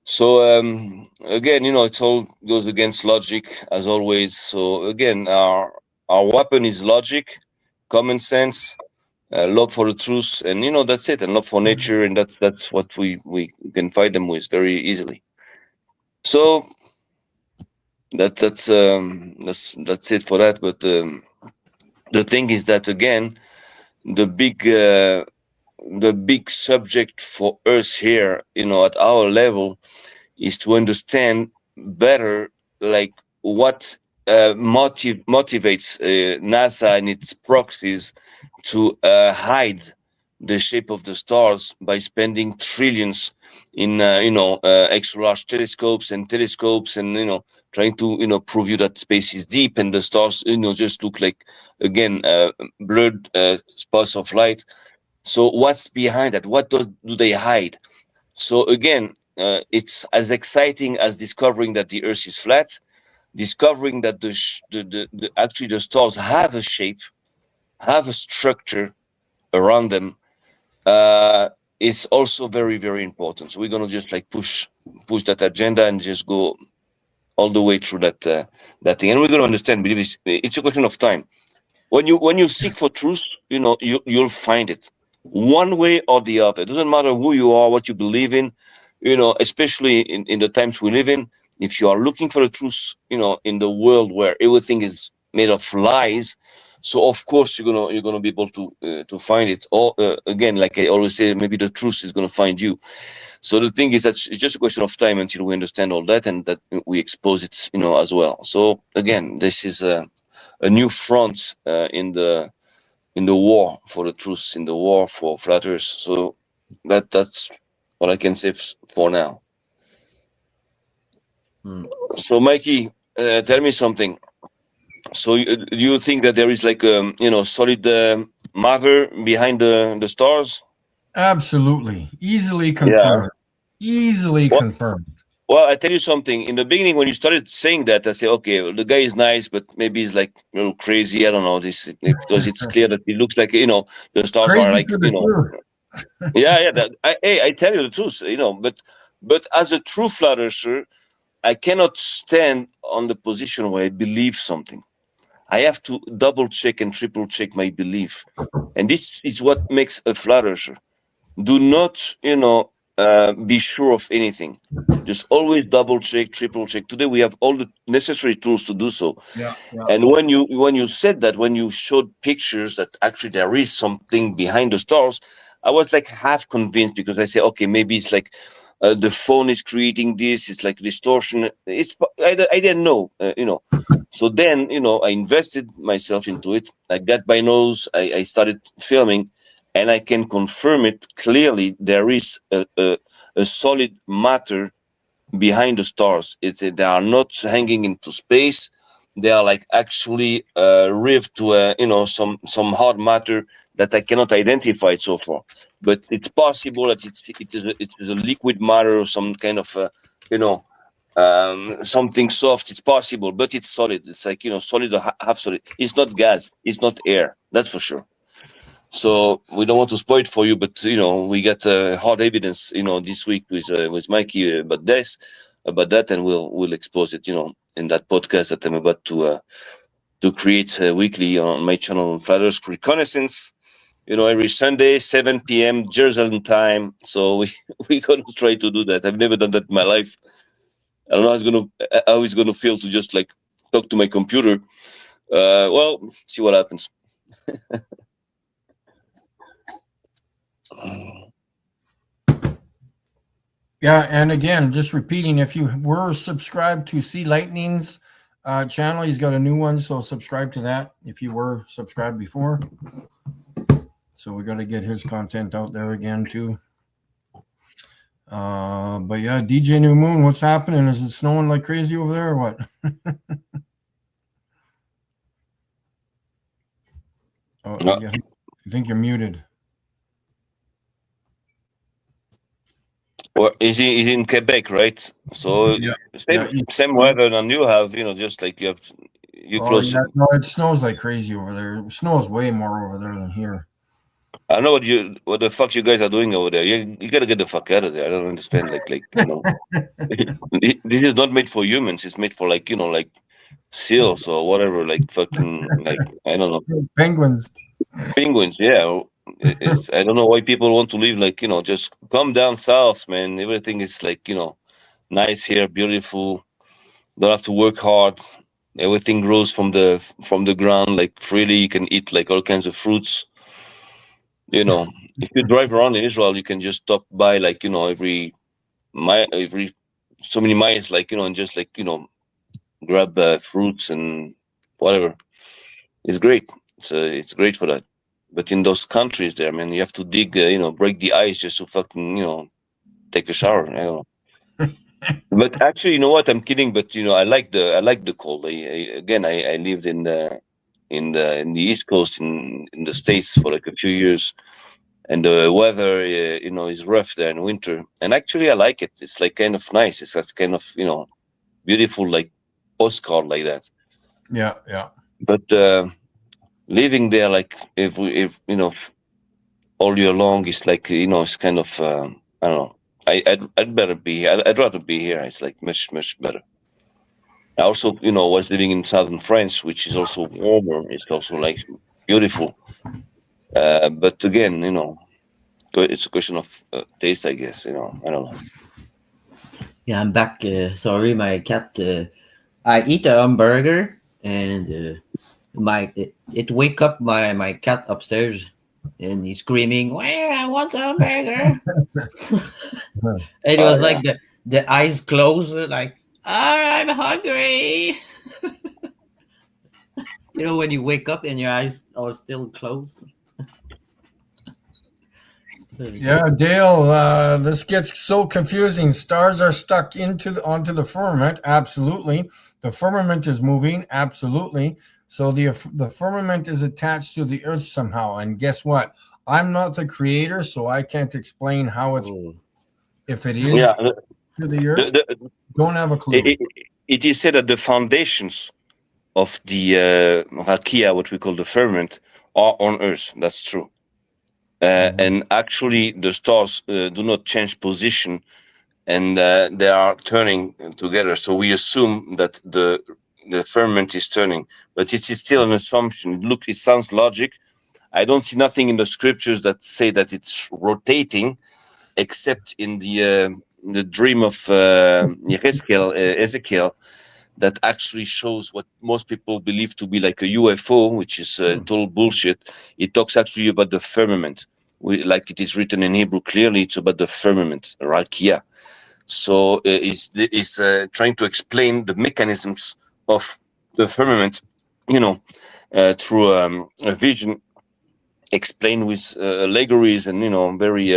So again, it all goes against logic as always. So again, our weapon is logic, common sense, love for the truth, and that's it, and love for nature, and that's what we can fight them with very easily. So that's it for that. But the thing is that again, the big uh, the big subject for us here, at our level, is to understand better, like what motivates NASA and its proxies to hide the shape of the stars by spending trillions in extra large telescopes and trying to prove you that space is deep and the stars just look like, again, blurred spots of light. So what's behind that? What do they hide? So again, it's as exciting as discovering that the Earth is flat, discovering that actually the stars have a shape, have a structure around them, uh, is also very, very important. So we're gonna just like push that agenda and just go all the way through that thing, and we're gonna understand. Believe it's a question of time. When you seek for truth, you'll find it one way or the other. It doesn't matter who you are, what you believe in, especially in the times we live in. If you are looking for the truth, in the world where everything is made of lies, so of course you're gonna be able to find it. Or again, like I always say, maybe the truth is gonna find you. So the thing is that it's just a question of time until we understand all that and that we expose it, as well. So again, this is a new front in the war for the truth, in the war for flat Earth. So that's what I can say for now. Mm. So Mikey, tell me something. So do you think that there is like solid matter behind the stars? Absolutely. Easily Yeah. confirmed. Easily Well, confirmed. well, I tell you something. In the beginning, when you started saying that, I say, okay, well, the guy is nice, but maybe he's like a little crazy. I don't know this because it's clear that it looks like the stars are Crazy like for the truth. yeah. I tell you the truth, but as a true flat earther, I cannot stand on the position where I believe something. I have to double check and triple check my belief, and this is what makes a flat earther. Do not be sure of anything. Just always double check, triple check. Today we have all the necessary tools to do so. Yeah, yeah. And when you said that, when you showed pictures that actually there is something behind the stars, I was like half convinced, because I say, okay, maybe it's like the phone is creating this. It's like distortion. I didn't know, So then I invested myself into it. I got my nose. I started filming, and I can confirm it clearly. There is a solid matter behind the stars. They are not hanging into space. They are like actually rift to some hard matter that I cannot identify so far. But it's possible that it is a liquid matter or some kind of something soft. It's possible, but it's solid. It's like solid or half solid. It's not gas. It's not air. That's for sure. So we don't want to spoil it for you, but we got hard evidence, this week with Mikey about that, and we'll expose it, in that podcast that I'm about to create weekly on my channel on Flat Earth Reconnaissance. every Sunday, 7 p.m. Jerusalem time. So we're gonna try to do that. I've never done that in my life. I don't know how it's gonna feel to just like talk to my computer. Well, see what happens. Yeah, and again, just repeating, if you were subscribed to C Lightning's channel, he's got a new one, so subscribe to that if you were subscribed before. So we got to get his content out there again too. But yeah, DJ New Moon, what's happening? Is it snowing like crazy over there or what? Oh, No. yeah, I think you're muted. Well, he's in Quebec, right? So Yeah. same weather than you have, just like you close. Yeah, no, it snows like crazy over there. It snows way more over there than here. I don't know what the fuck you guys are doing over there. You gotta get the fuck out of there. I don't understand. This is not made for humans. It's made for like seals or whatever. Like fucking I don't know, Penguins. penguins. Yeah, I don't know why people want to live just come down south, man. Everything is nice here, beautiful. Don't have to work hard. Everything grows from the ground like freely. You can eat like all kinds of fruits. If you drive around in Israel, you can just stop by every so many miles, and just grab fruits and whatever. It's great. It's great for that. But in those countries there, man, you have to dig, break the ice just to fucking, take a shower. I don't know. But actually, you know what? I'm kidding. But I like the cold. I lived in the East Coast in the States for like a few years, and the weather is rough there in winter. And actually, I like it. It's like kind of nice. It's that kind of beautiful like postcard like that. Yeah. But living there like if all year long is like it's kind of I don't know. I'd better be here. I'd rather be here. It's like much better. I also was living in southern France, which is also warmer. It's also like beautiful. But again, it's a question of taste, I guess. I don't know. Yeah, I'm back. Sorry, my cat. I eat a hamburger and it wake up my cat upstairs and he's screaming, "Where I want a hamburger!" It was yeah. like the eyes closed, like, I'm hungry. When you wake up and your eyes are still closed. Yeah, Dale, this gets so confusing. Stars are stuck onto the firmament. Absolutely. The firmament is moving. Absolutely. So the firmament is attached to the earth somehow. And guess what? I'm not the creator, so I can't explain how it's, if it is to the earth. Don't have a clue. It is said that the foundations of the rakia, what we call the firmament, are on Earth. That's true. And actually, the stars do not change position, and they are turning together. So we assume that the firmament is turning, but it is still an assumption. Look, it sounds logic. I don't see nothing in the scriptures that say that it's rotating, except in the dream of Ezekiel, that actually shows what most people believe to be like a UFO, which is total bullshit. It talks actually about the firmament. Like it is written in Hebrew clearly, it's about the firmament, rakia. So it's trying to explain the mechanisms of the firmament, through a vision, explained with allegories and very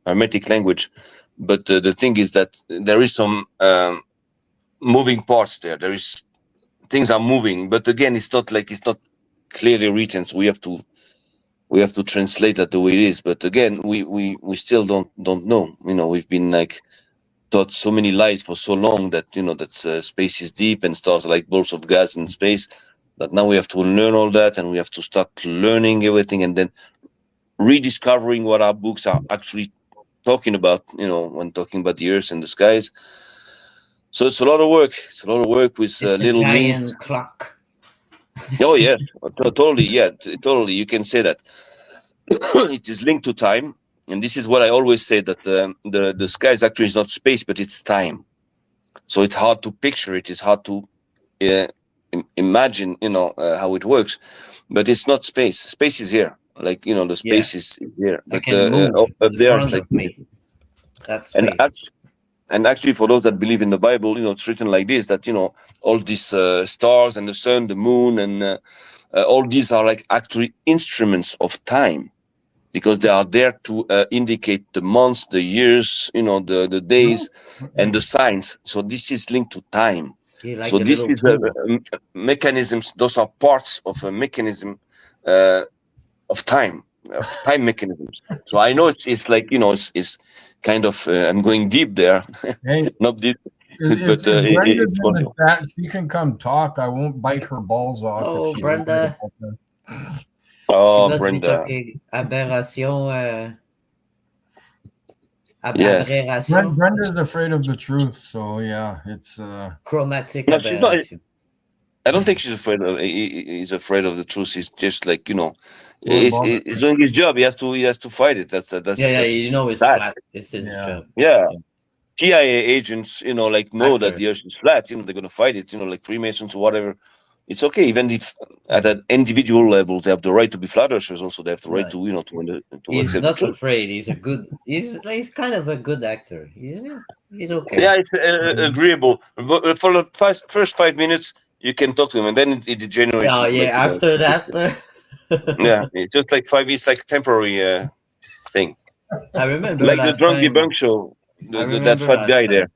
hermetic language. But the thing is that there is some moving parts there. Things are moving, but again, it's not clearly written. So we have to translate that the way it is. But again, we still don't know. We've been like taught so many lies for so long that that space is deep and stars are like balls of gas in space. But now we have to learn all that, and we have to start learning everything, and then rediscovering what our books are actually talking about. When talking about the Earth and the skies. So it's a lot of work. It's a lot of work with little means. Clock. Oh yes, totally. Yeah, totally. You can say that. it is linked to time, and this is what I always say, that the sky is actually not space, but it's time. So it's hard to picture it. It's hard to imagine, how it works, but it's not space. Space is here, like the space is here. I But can move up in there, front it's like of me. That's and space. and actually, for those that believe in the Bible, it's written like this, that all these stars and the sun, the moon, and all these are like actually instruments of time, because they are there to indicate the months, the years, the days, and the signs. So this is linked to time. You like So the this little is tool. mechanisms. Those are parts of a mechanism of time mechanisms. So I know it's like it's kind of I'm going deep there, Hey, not deep, if but Brenda's it's in the possible. chat, she can come talk. I won't bite her balls off Oh, if she's Brenda. worried about that. She Oh, must be Brenda, talking aberration. yes. Aberration. Brenda's afraid of the truth, so yeah, it's Chromatic No, she's not. aberration. I don't think she's afraid of. He's afraid of the truth. He's just like won't he's, bother. he's doing his job. He has to fight it. That's Yeah, you know it's that. flat. It's his Yeah. job. Yeah. Yeah. CIA agents, like know that Actor. the earth is flat. They're gonna fight it. Like Freemasons or whatever. It's okay, even if at an individual level they have the right to be flat earthers. Also, they have the right Right. to He's accept the not truth. afraid. He's kind of a good actor. He's okay. Yeah, it's agreeable. But for the first 5 minutes, you can talk to him, and then it degenerates Oh into yeah. like After that, yeah, it's just like 5 years, like temporary thing, I remember like the last drunk time. debunk show. I That remember fat last guy time. there,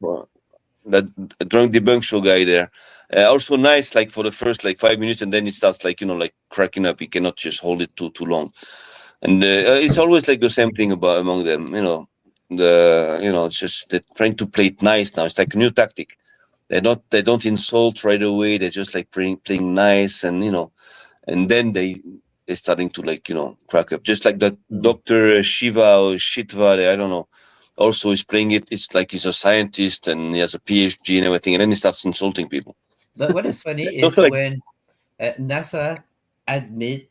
that drunk debunk show guy there. Also nice, like for the first like 5 minutes, and then it starts like like cracking up. You cannot just hold it too long, and it's always like the same thing about among them. It's just they're trying to play it nice now. It's like a new tactic. They don't insult right away. They're just like playing nice, and and then they're starting to like crack up. Just like that Dr. Shiva or Shitva, I don't know. Also, he's playing it. It's like he's a scientist and he has a PhD and everything, and then he starts insulting people. But what is funny is Also, like, when NASA admit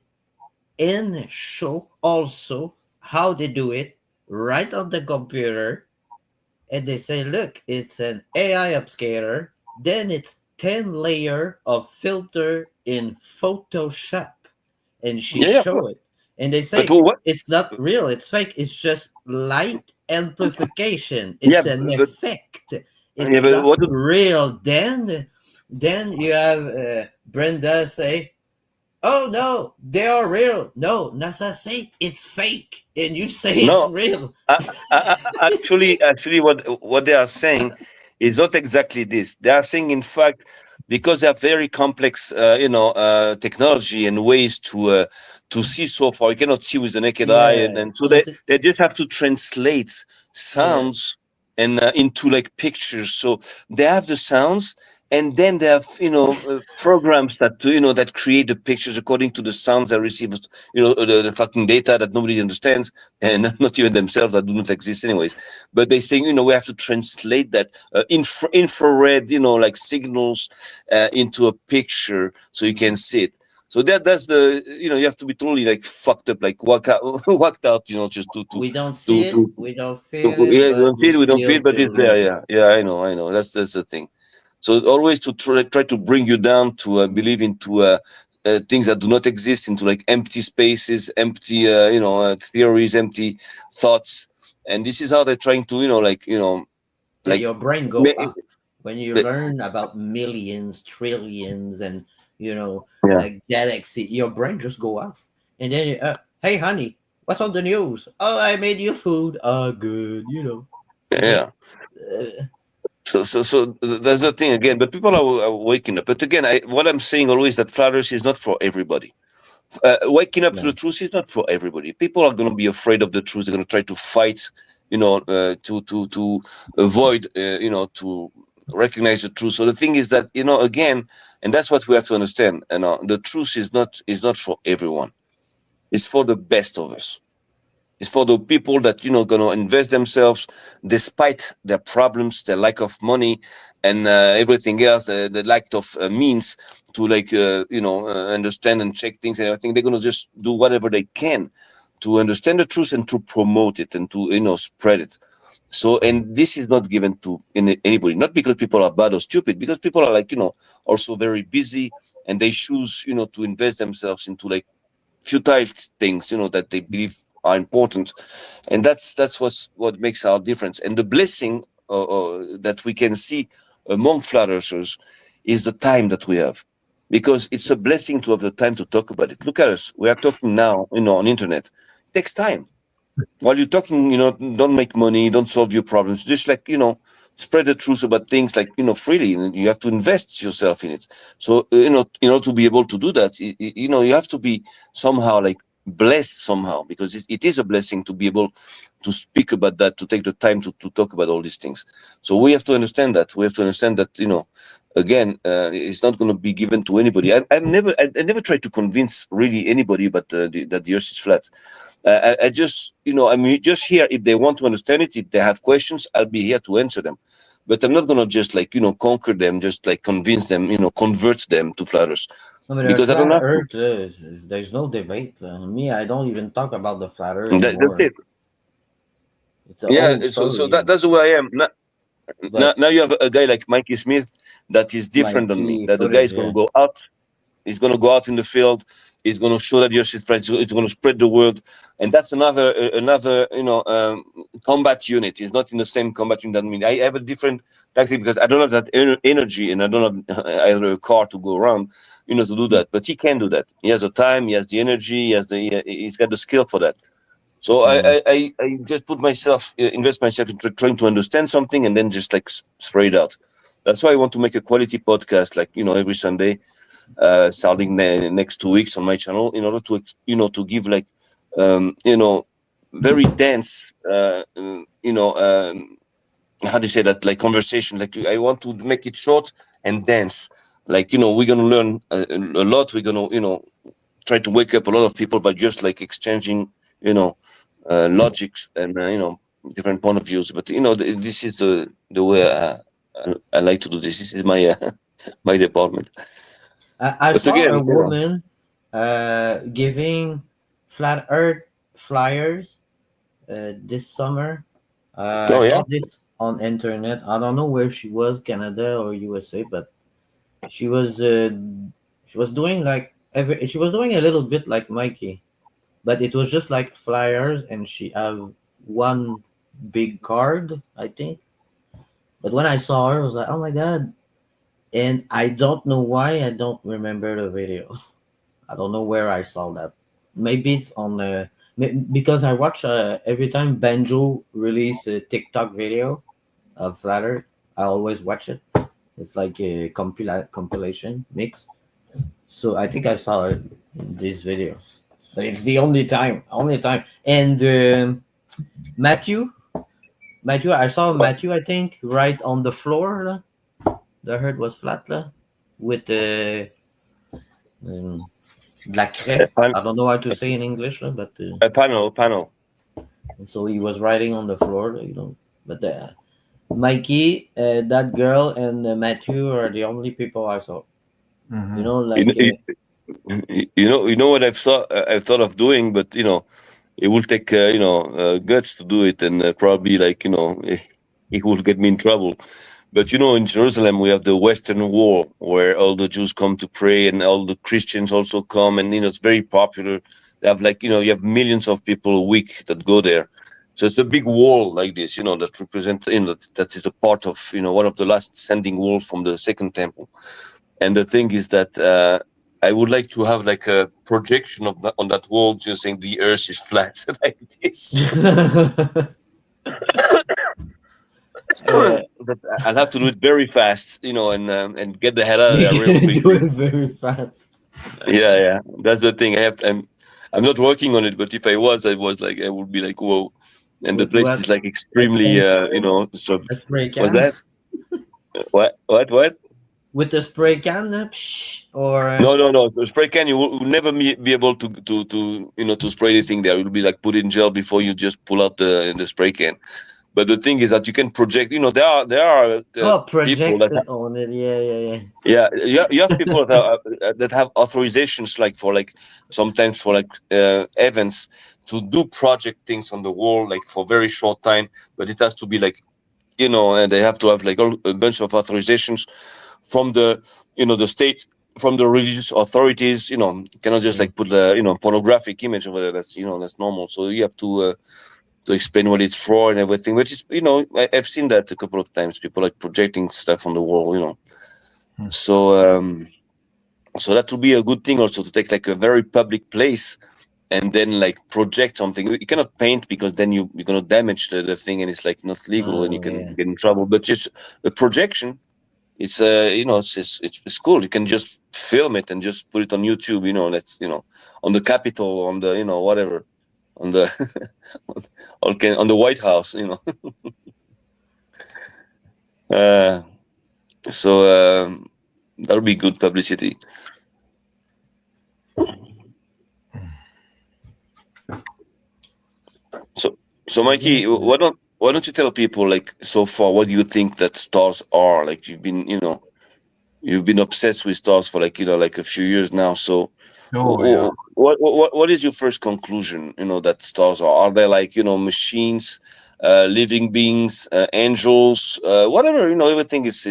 in show also how they do it right on the computer, and they say, "Look, it's an AI upscaler. Then it's 10 layer of filter in Photoshop," and she Yeah, show it, and they say but what? it's not real. It's fake. It's just light amplification. Yeah, It's an but effect. yeah, It's but not what? real. Then you have Brenda say, "Oh no, they are real." No, NASA say it's fake, and you say it's No, real. actually, what they are saying is not exactly this. They are saying, in fact, because they have very complex, technology and ways to see so far. You cannot see with the naked eye, and so they just have to translate sounds and into like pictures. So they have the sounds, and then they have programs that that create the pictures according to the sounds they receive. The fucking data that nobody understands, and not even themselves, that do not exist anyways. But they saying we have to translate that infrared like signals into a picture so you can see it. So that's the you have to be totally like fucked up, like whacked out, just to We don't see it, we don't feel it, yeah, we but don't see it, we don't feel it, but it's there. believe it. Yeah, I know. That's the thing. So always to try to bring you down to believe into things that do not exist, into like empty spaces, empty theories, empty thoughts, and this is how they're trying to Then like your brain go ma- up when you the- learn about millions, trillions, and Yeah. like galaxy. Your brain just go off, and then hey honey, what's on the news? Oh, I made you food. Good. yeah. Uh, So that's the thing again. But people are waking up. But again, what I'm saying always, that flat earth is not for everybody. Waking up to the truth is not for everybody. People are going to be afraid of the truth. They're going to try to fight, to avoid, to recognize the truth. So the thing is that again, and that's what we have to understand. The truth is not for everyone. It's for the best of us. It's for the people that going to invest themselves despite their problems, their lack of money, and everything else, the lack of means to understand and check things and everything. They're going to just do whatever they can to understand the truth and to promote it and to spread it. So, and this is not given to anybody, not because people are bad or stupid, because people are like also very busy, and they choose to invest themselves into like futile things that they believe are important, and that's what makes our difference. And the blessing that we can see among flat earthers is the time that we have, because it's a blessing to have the time to talk about it. Look at us, we are talking now on internet. It takes time. While you're talking, don't make money, don't solve your problems, just like spread the truth about things like freely. And you have to invest yourself in it. So in order to be able to do that, you have to be somehow like blessed somehow, because it is a blessing to be able to speak about that, to take the time to talk about all these things. So we have to understand that. Again, it's not going to be given to anybody. I never tried to convince really anybody that the earth is flat. I just I'm just here if they want to understand it. If they have questions, I'll be here to answer them. But I'm not going to just like conquer them, just like convince them, convert them to flat earth. No, but Because I don't have Earth, there's no debate. Me, I don't even talk about the flat Earth to. anymore. That's it. It's an Yeah. old So story. that's the way I am. But Now you have a guy like Mikey Smith that is different than me. Mikey That the guy is footage, going to yeah. go out. He's going to go out in the field. He's going to show that the earth is flat. It's going to spread the word, and that's another combat unit. He's not in the same combat unit that me. I have a different tactic because I don't have that energy, and I don't have either a car to go around, to do that. But he can do that. He has the time. He has the energy. He's got the skill for that. So I just invest myself into trying to understand something, and then just like spray it out. That's why I want to make a quality podcast, like every Sunday, starting next 2 weeks on my channel, in order to to give like very dense how do you say that, like conversation. Like I want to make it short and dense. Like we're gonna learn a lot. We're gonna try to wake up a lot of people by just like exchanging logics and different point of views. But this is the way I like to do this. This is my my department. I But saw again, a woman giving flat Earth flyers this summer. Oh, I yeah? saw this on internet. I don't know where she was, Canada or USA, but she was doing like she was doing a little bit like Mikey, but it was just like flyers, and she have one big card, I think. But when I saw her, I was like, oh my god. And I don't know why I don't remember the video. I don't know where I saw that. Maybe it's on because I watch every time Banjo release a TikTok video of Flat Earth. I always watch it. It's like a compilation mix. So I think I saw it in this video. But it's the only time. And Matthew, I saw Matthew. I think right on the floor. The Earth was flat, with the la craie. I don't know how to say in English, but A panel. so he was writing on the floor, But Mikey, that girl, and Matthew are the only people I saw. Mhm. You know what I've thought of doing, but it will take guts to do it, and probably like it will get me in trouble. But in Jerusalem we have the Western Wall, where all the Jews come to pray, and all the Christians also come, and it's very popular. They have like you have millions of people a week that go there. So it's a big wall like this, that represents that is a part of one of the last standing walls from the Second Temple. And the thing is that I would like to have like a projection on that wall, just saying the Earth is flat like this. But I'll have to do it very fast, and get the hell out of there real quick. Do it very fast. Yeah, that's the thing. I'm not working on it, but if I was like, I would be like, whoa. And the place is like extremely, so A spray can. what's that? What? With the spray can, or No. So spray can, you will never be able to spray anything there. You'll be like put in jail before you just pull out the spray can. But the thing is that you can project. There are project people that on it. Yeah. Yeah, you have people that have authorizations, like for like sometimes for like events to do project things on the wall, like for very short time, but it has to be like, and they have to have like a bunch of authorizations from the, the state, from the religious authorities. You cannot just like put a, pornographic image over there. That's, that's normal. So you have to explain what it's for and everything, which is, I've seen that a couple of times, people like projecting stuff on the wall, So, so that would be a good thing also, to take like a very public place and then like project something. You cannot paint, because then you're going to damage the thing, and it's like not legal, and you can get in trouble. But just a projection, it's it's cool. You can just film it and just put it on YouTube, that's, on the Capitol, on the, whatever, on the on the White House, so that would be good publicity. So Mikey, why don't you tell people, like, so far, what do you think that stars are? Like, you've been obsessed with stars for like a few years now. So what is your first conclusion, that stars are? Are they like, machines, living beings, angels, whatever, everything is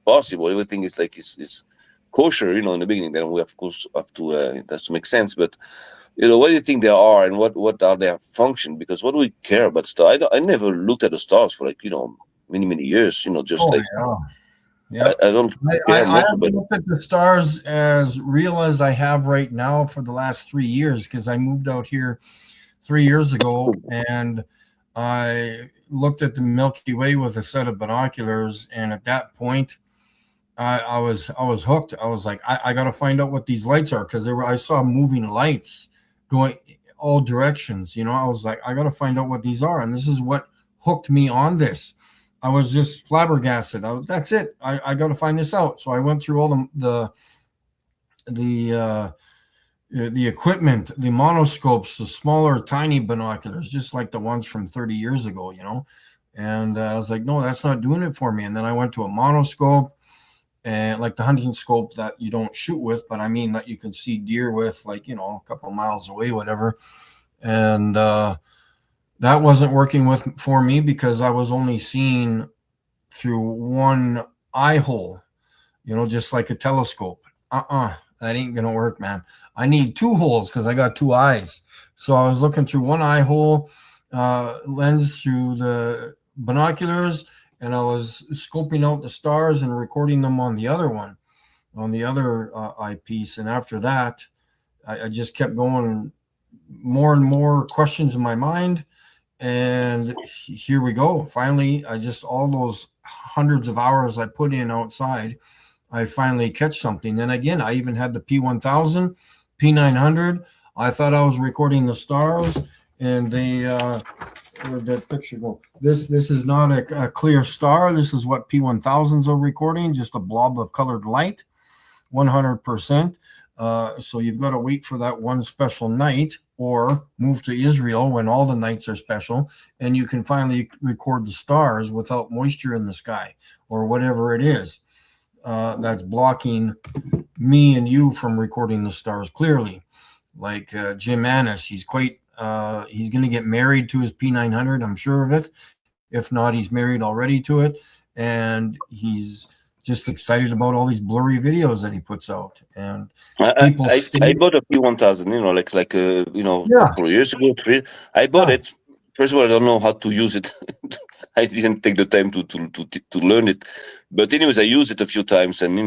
possible. Everything is like is kosher, in the beginning. Then we of course have to it has to make sense. But what do you think they are, and what are their function? Because what do we care about stars? I never looked at the stars for like many years. Just Yeah. I don't I haven't looked at the stars as real as I have right now for the last 3 years, because I moved out here 3 years ago, and I looked at the Milky Way with a set of binoculars, and at that point, I was hooked. I was like, I got to find out what these lights are, because I saw moving lights going all directions. I was like, I got to find out what these are, and this is what hooked me on this. I was just flabbergasted. That's it. I got to find this out. So I went through all the equipment, the monoscopes, the smaller, tiny binoculars, just like the ones from 30 years ago, And I was like, no, that's not doing it for me. And then I went to a monoscope, and like the hunting scope that you don't shoot with, but I mean that you can see deer with, like, a couple of miles away, whatever. And that wasn't working for me, because I was only seeing through one eye hole, just like a telescope. That ain't gonna work, man. I need 2 holes, because I got 2 eyes. So I was looking through one eye hole lens through the binoculars, and I was scoping out the stars and recording them on the other one, on the other eyepiece. And after that, I just kept going, more and more questions in my mind. And here we go. Finally, all those hundreds of hours I put in outside, I finally catch something. And again, I even had the P1000, P900. I thought I was recording the stars, and where'd that picture go? This is not a clear star. This is what P1000s are recording, just a blob of colored light, 100%. So you've got to wait for that one special night, or move to Israel when all the nights are special, and you can finally record the stars without moisture in the sky, or whatever it is that's blocking me and you from recording the stars clearly. Like Jim Annis, he's going to get married to his P900, I'm sure of it. If not, he's married already to it, and he's just excited about all these blurry videos that he puts out. And I bought a P1000, a couple of years ago. I bought it. First of all, I don't know how to use it. I didn't take the time to learn it. But anyways, I used it a few times, and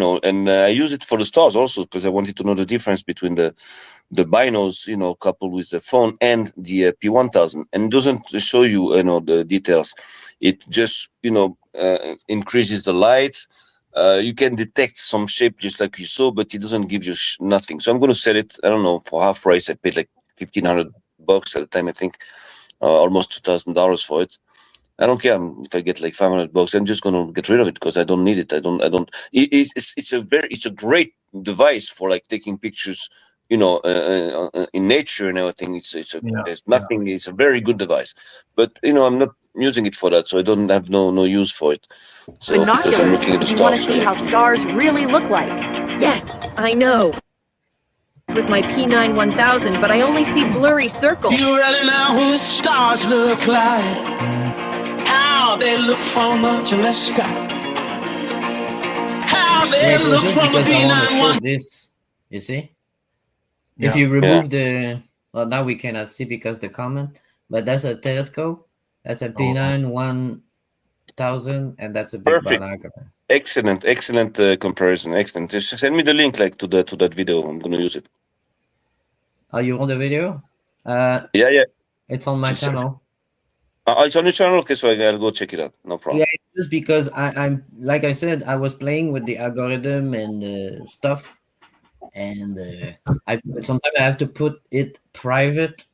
I use it for the stars also, because I wanted to know the difference between the binos, coupled with the phone, and the P1000. And it doesn't show you, the details. It just, increases the light. You can detect some shape just like you saw, but it doesn't give you nothing. So I'm going to sell it. I don't know, for half price. I paid like $1,500 at the time, I think, almost $2,000 for it. I don't care if I get like $500. I'm just going to get rid of it, because I don't need it. It's a great device for like taking pictures, in nature and everything. There's nothing. It's a very good device, but I'm not using it for that, so I don't have no use for it. So because I'm looking at the stars. You want to see how stars really look like? Yes, I know. with my P9 1000, but I only see blurry circles. You really know who the stars look like, how they look from up in the sky, how they Yeah, it was look just from the because I want to show P91. this. You see? Yeah. If you remove the, well, now we cannot see because the comment, but that's a telescope. That's a P9 1000, and that's a big Perfect. binocular. Excellent comparison. Excellent. Just send me the link like to that video. I'm gonna use it. Oh, you want the video? Yeah. It's on my Just- channel. It's on your channel. Okay, so I'll go check it out. No problem. Yeah, it's just because I'm like I said, I was playing with the algorithm and stuff, and I sometimes I have to put it private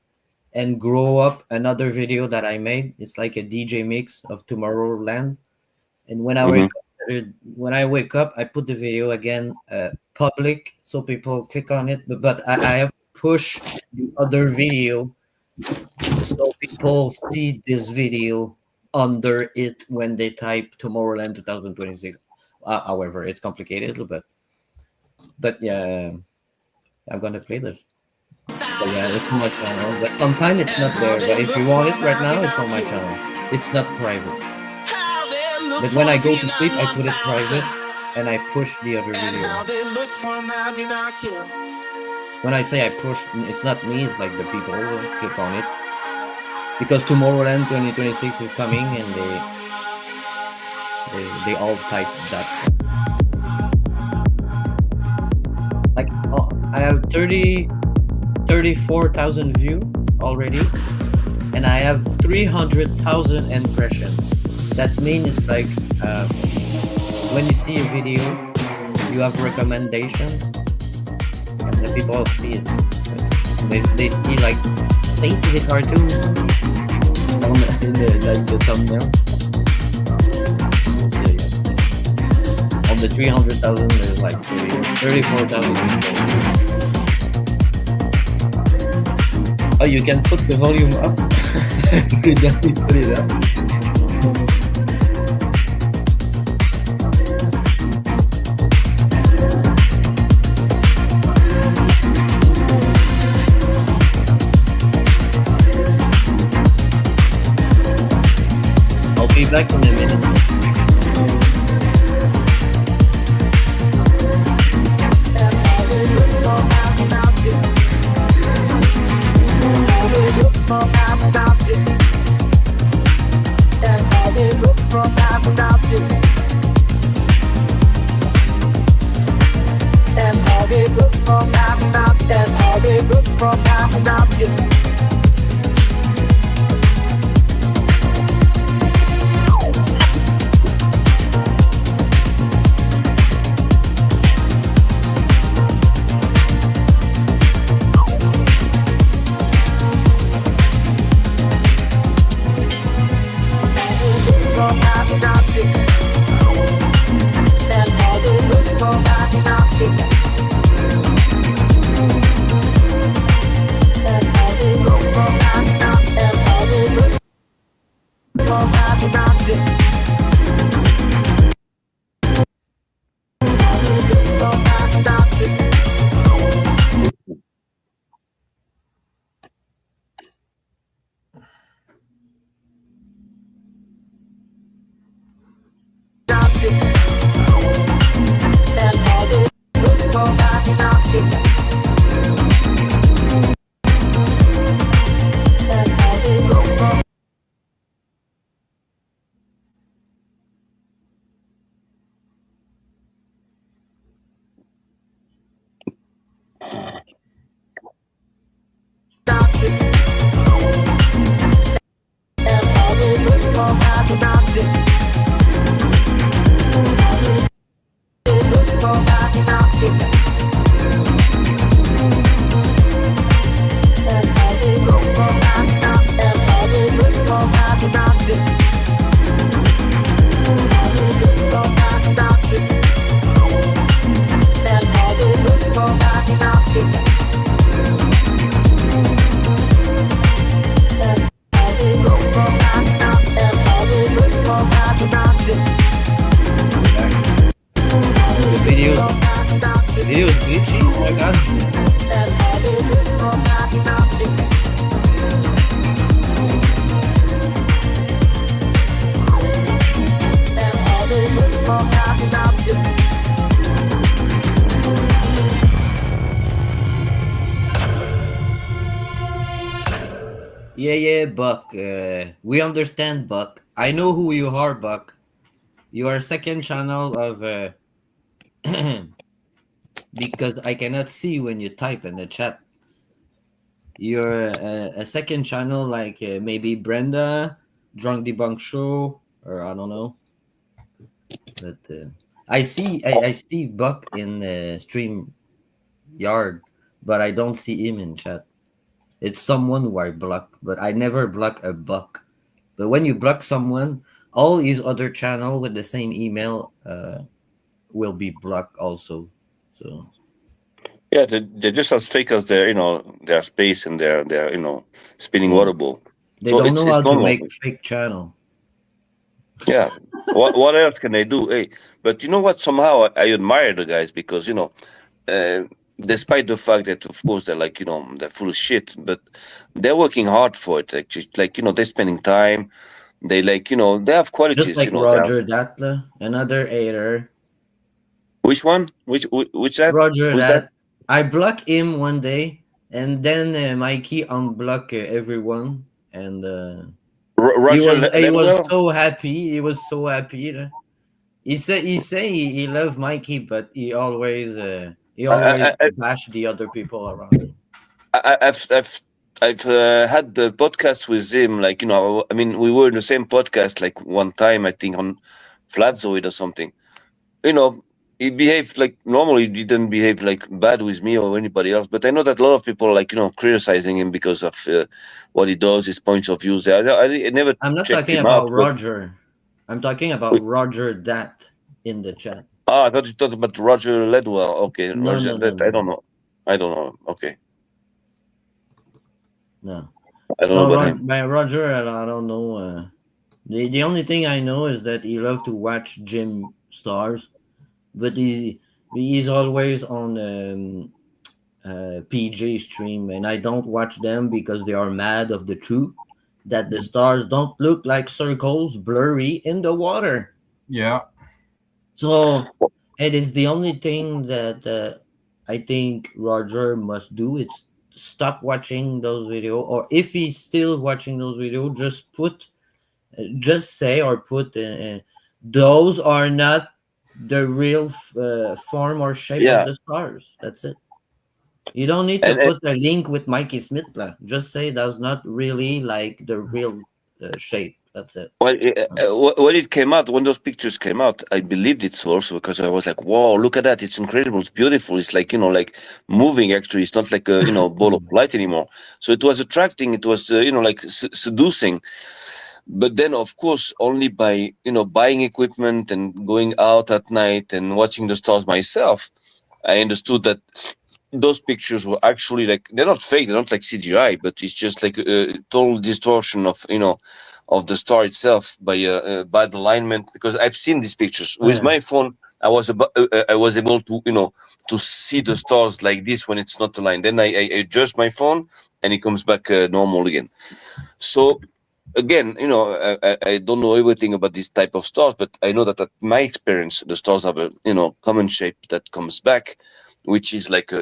and grow up another video that I made. It's like a DJ mix of Tomorrowland, and when I wake up, I put the video again public so people click on it. But I have to push the other video so people see this video under it when they type Tomorrowland 2026. However, it's complicated, but yeah, I'm gonna play this. But yeah, it's on my channel. But sometimes it's not there. But if you want it right now, it's on my channel. It's not private. But when I go to sleep, I put it private and I push the other video. When I say I push, it's not me, it's like the people who click on it. Because Tomorrowland 2026 is coming and they all type that. Like, oh, I have 34,000 views already, and I have 300,000 impressions. That means it's like when you see a video, you have recommendation, and the people see it. They see like they see the cartoon on the thumbnail. Yeah. On the 300,000, there's like 34,000. Oh, you can put the volume up. You can put it up. I'll be back in a minute. The video is Itchy? Oh my god. Yeah, Buck. We understand, Buck. I know who you are, Buck. You are second channel of because I cannot see when you type in the chat. You're a second channel like maybe Brenda, Drunk Debunk Show, or I don't know. But I see Buck in Stream Yard, but I don't see him in chat. It's someone who I block, but I never block a Buck. But when you block someone, all his other channel with the same email will be blocked also. So Yeah, they just as fake as their, their space and their, spinning Yeah. water ball. they So don't it's know how to normal. make fake channel. Yeah. What else can they do? Hey, but you know what? Somehow I admire the guys because despite the fact that of course they're like they're full of shit, but they're working hard for it. Like they're spending time. They they have qualities. Just like they have- Roger Datla, another hater. which one? Which that? Roger Who's that. I block him one day, and then Mikey unblock everyone, and Roger he was Lemuel? so happy. He was so happy. He say he loved Mikey, but he always bash the other people around him. I've had the podcast with him. Like I mean, we were in the same podcast like one time. I think on Flatzoid or something. He behaved like normal. He didn't behave like bad with me or anybody else. But I know that a lot of people like criticizing him because of what he does, his points of views. I never. I'm not checked talking him about out, but- Roger. I'm talking about Roger Dat in the chat. I thought you talked about Roger Ledwell. Okay, No, Roger. no, that, no, I don't know. I don't know. Okay, No. I don't know No, about him. by Roger, I don't know. The only thing I know is that he loved to watch Jim Stars, but he's always on PJ stream, and I don't watch them because they are mad of the truth that the stars don't look like circles blurry in the water. Yeah. So it is the only thing that I think Roger must do. It's stop watching those videos, or if he's still watching those videos, just say or put those are not the real form or shape Yeah. of the stars. That's it. You don't need to And- put a link with Mikey Smithla. Just say that's not really like the real shape. That's it. Well, when it came out, when those pictures came out, I believed it also because I was like, "Wow, look at that! It's incredible! It's beautiful! It's like like moving. Actually, it's not like a ball of light anymore." So it was attracting. It was like seducing. But then, of course, only by buying equipment and going out at night and watching the stars myself, I understood that those pictures were actually like they're not fake. They're not like CGI, but it's just like a total distortion of of the star itself by bad alignment. Because I've seen these pictures with Yeah. my phone. I was able to to see the stars like this when it's not aligned. Then I adjust my phone and it comes back normal again. So again, I don't know everything about this type of stars, but I know that at my experience, the stars have a common shape that comes back, which is like a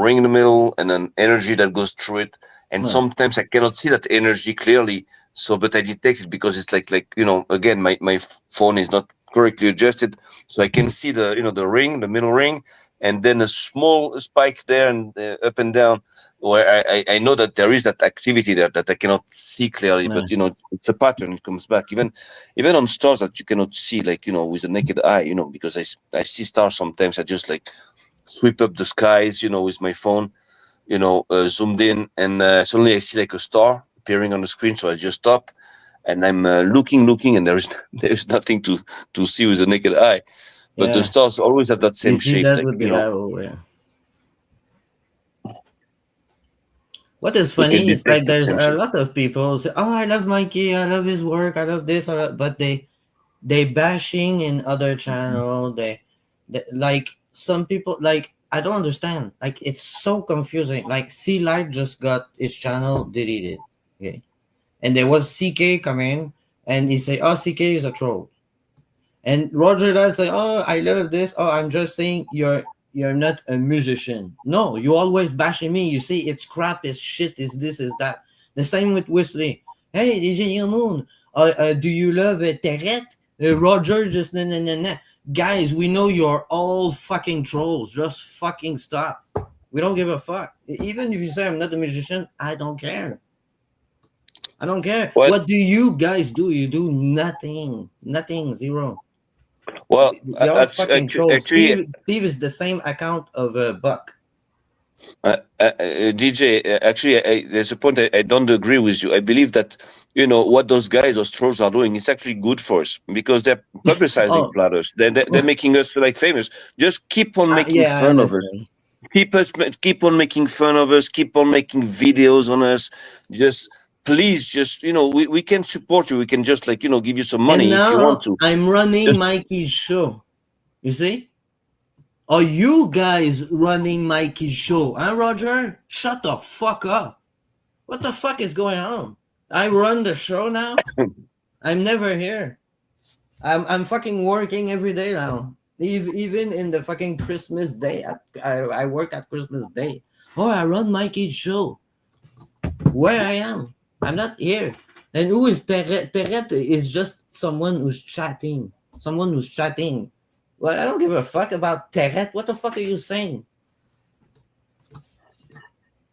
ring in the middle and an energy that goes through it. And Right. sometimes I cannot see that energy clearly, so but I detect it because it's like again my phone is not correctly adjusted, so I can see the the ring, the middle ring, and then a small spike there and up and down, where I know that there is that activity there that I cannot see clearly, but it's a pattern. It comes back even on stars that you cannot see, like with the naked eye, because I see stars sometimes. I just like sweep up the skies, with my phone, zoomed in, and suddenly I see like a star appearing on the screen. So I just stop, and I'm looking, and there's nothing to see with the naked eye. But Yeah. the stars always have that same You see shape. that Like, with the arrow, yeah. What is funny is detect like the there's same a shape. lot of people say, "Oh, I love Mikey, I love his work, I love this," but they bashing in other channel. They like some people like I don't understand. Like, it's so confusing. Like, C Light just got his channel deleted. Okay. And there was CK come in and he say, oh, CK is a troll. And Roger Dad say, oh, I love this. Oh, I'm just saying you're not a musician. No, you always bashing me. You see, it's crap, it's shit, it's this, is that. The same with Wesley. Hey, DJ Moon, do you love Terret? Roger just nah. Guys, we know you're all fucking trolls. Just fucking stop. We don't give a fuck. Even if you say I'm not a musician, I don't care. I don't care. What do you guys do? You do nothing. Nothing. Zero. Well, You're all fucking trolls. actually, Steve is the same account of Buck. DJ, actually, there's a point I don't agree with you. I believe that, you know, what those guys, those trolls are doing, it's actually good for us because they're publicizing Flatters. They're making us like famous. Just keep on making fun of us. Keep on making fun of us. Keep on making videos on us. Please, you know, we can support you. We can just, like, you know, give you some money if you want to. I'm running Mikey's show. You see? Are you guys running Mikey's show? Huh, Roger? Shut the fuck up. What the fuck is going on? I run the show now? I'm never here. I'm fucking working every day now. Even in the fucking Christmas day. I work at Christmas day. Oh, I run Mikey's show. Where I am. I'm not here. And who is Terret? Terret is just someone who's chatting. Someone who's chatting. Well, I don't give a fuck about Terret. What the fuck are you saying?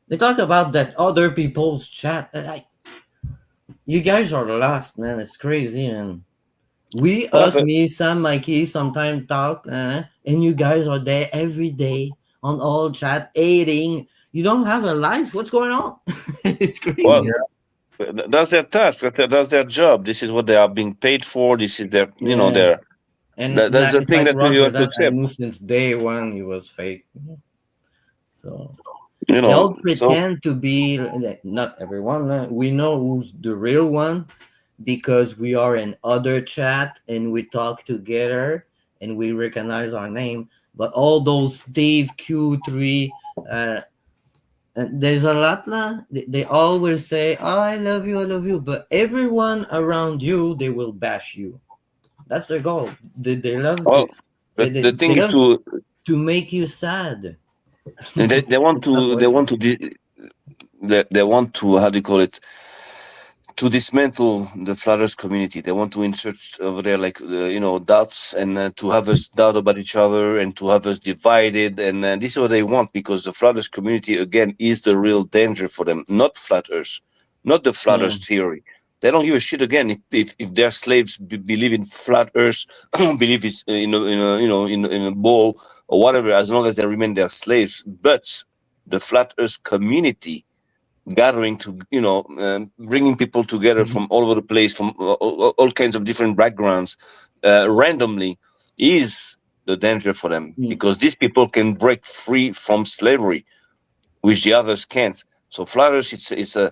They talk about that other people's chat. You guys are lost, man. It's crazy, man. Me, Sam, Mikey, sometimes talk, and you guys are there every day on all chat, hating. You don't have a life. What's going on? It's crazy. Well, that's their task. That's their job. This is what they are being paid for. This is their, you know, their. And that's the thing that you have to accept. I knew since day one he was fake. So, you know, they all pretend to be, not everyone. We know who's the real one because we are in other chat and we talk together and we recognize our name. But all those Steve Q3, there's a lot. They always say, oh, I love you. But everyone around you, they will bash you. That's their goal. They love the thing they love to make you sad. They want to how do you call it, to dismantle the Flatters community. They want to insert over there, like, you know, doubts, and to have us doubt about each other and to have us divided. And this is what they want, because the Flatters community, again, is the real danger for them, not Flat Earth, not the Flat Earth theory. They don't give a shit, again, if their slaves believe in Flat Earth, believe it's in a ball or whatever, as long as they remain their slaves. But the Flat Earth community gathering to, you know, bringing people together from all over the place, from all kinds of different backgrounds, randomly, is the danger for them, because these people can break free from slavery, which the others can't. So Flat Earth, the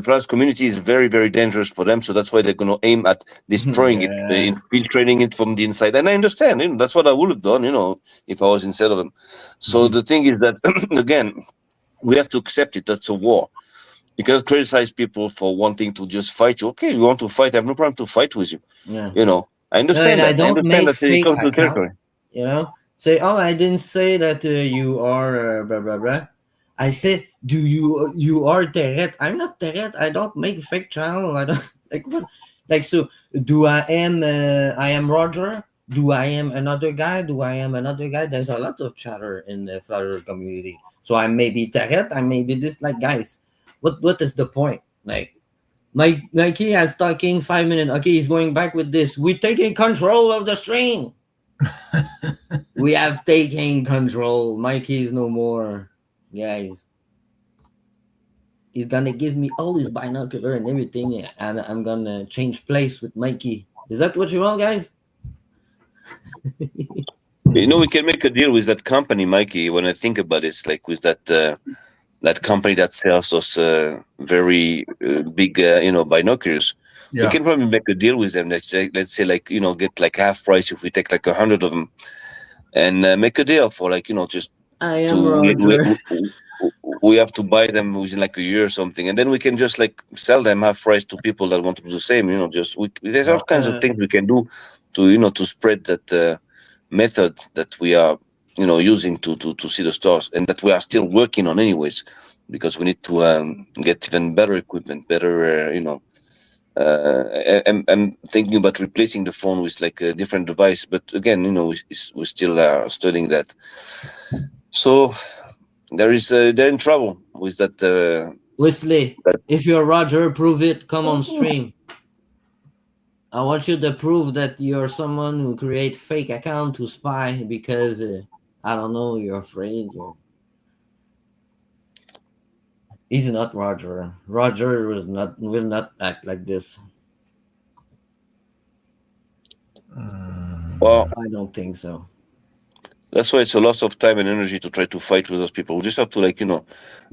Flat Earth community is very, very dangerous for them. So that's why they're going to aim at destroying it, infiltrating it from the inside. And I understand, you know, that's what I would have done, you know, if I was inside of them. So the thing is that, again, we have to accept it. That's a war. You cannot criticize people for wanting to just fight you. Okay, you want to fight? I have no problem to fight with you. Yeah. You know, I understand that. I don't make that fake it comes to territory. You know, say, oh, I didn't say that you are blah blah blah. I said, you are Terret? I'm not Terret. I don't make fake channel. I don't like what. Like, so do I am Roger? Do I am another guy? Do I am another guy? There's a lot of chatter in the Flat Earth community. So I may be Terret. I may be this. Like, guys, what is the point? Like, Mikey has talking 5 minutes. Okay, he's going back with this. We're taking control of the stream. We have taken control. Mikey is no more. Guys, he's gonna give me all his binocular and everything, and I'm gonna change place with Mikey. Is that what you want, guys? You know, we can make a deal with that company, Mikey. When I think about it, it's like with that company that sells those very big, you know, binoculars. Yeah. We can probably make a deal with them. Let's say, like, you know, get like half price if we take like 100 of them. and make a deal for like just I am to Roger. we have to buy them within like a year or something, and then we can just like sell them half price to people that want to do the same. Just there's all kinds of things we can do to to spread that method that we are using to see the stars, and that we are still working on anyways, because we need to get even better equipment, better I'm thinking about replacing the phone with like a different device, but again, we're still studying that. So they're in trouble with that. Wesley, if you're Roger, prove it. Come on stream. I want you to prove that you're someone who create fake account to spy because I don't know, you're afraid. He's not Roger. Roger will not act like this. Well, I don't think so. that's why it's a loss of time and energy to try to fight with those people. We just have to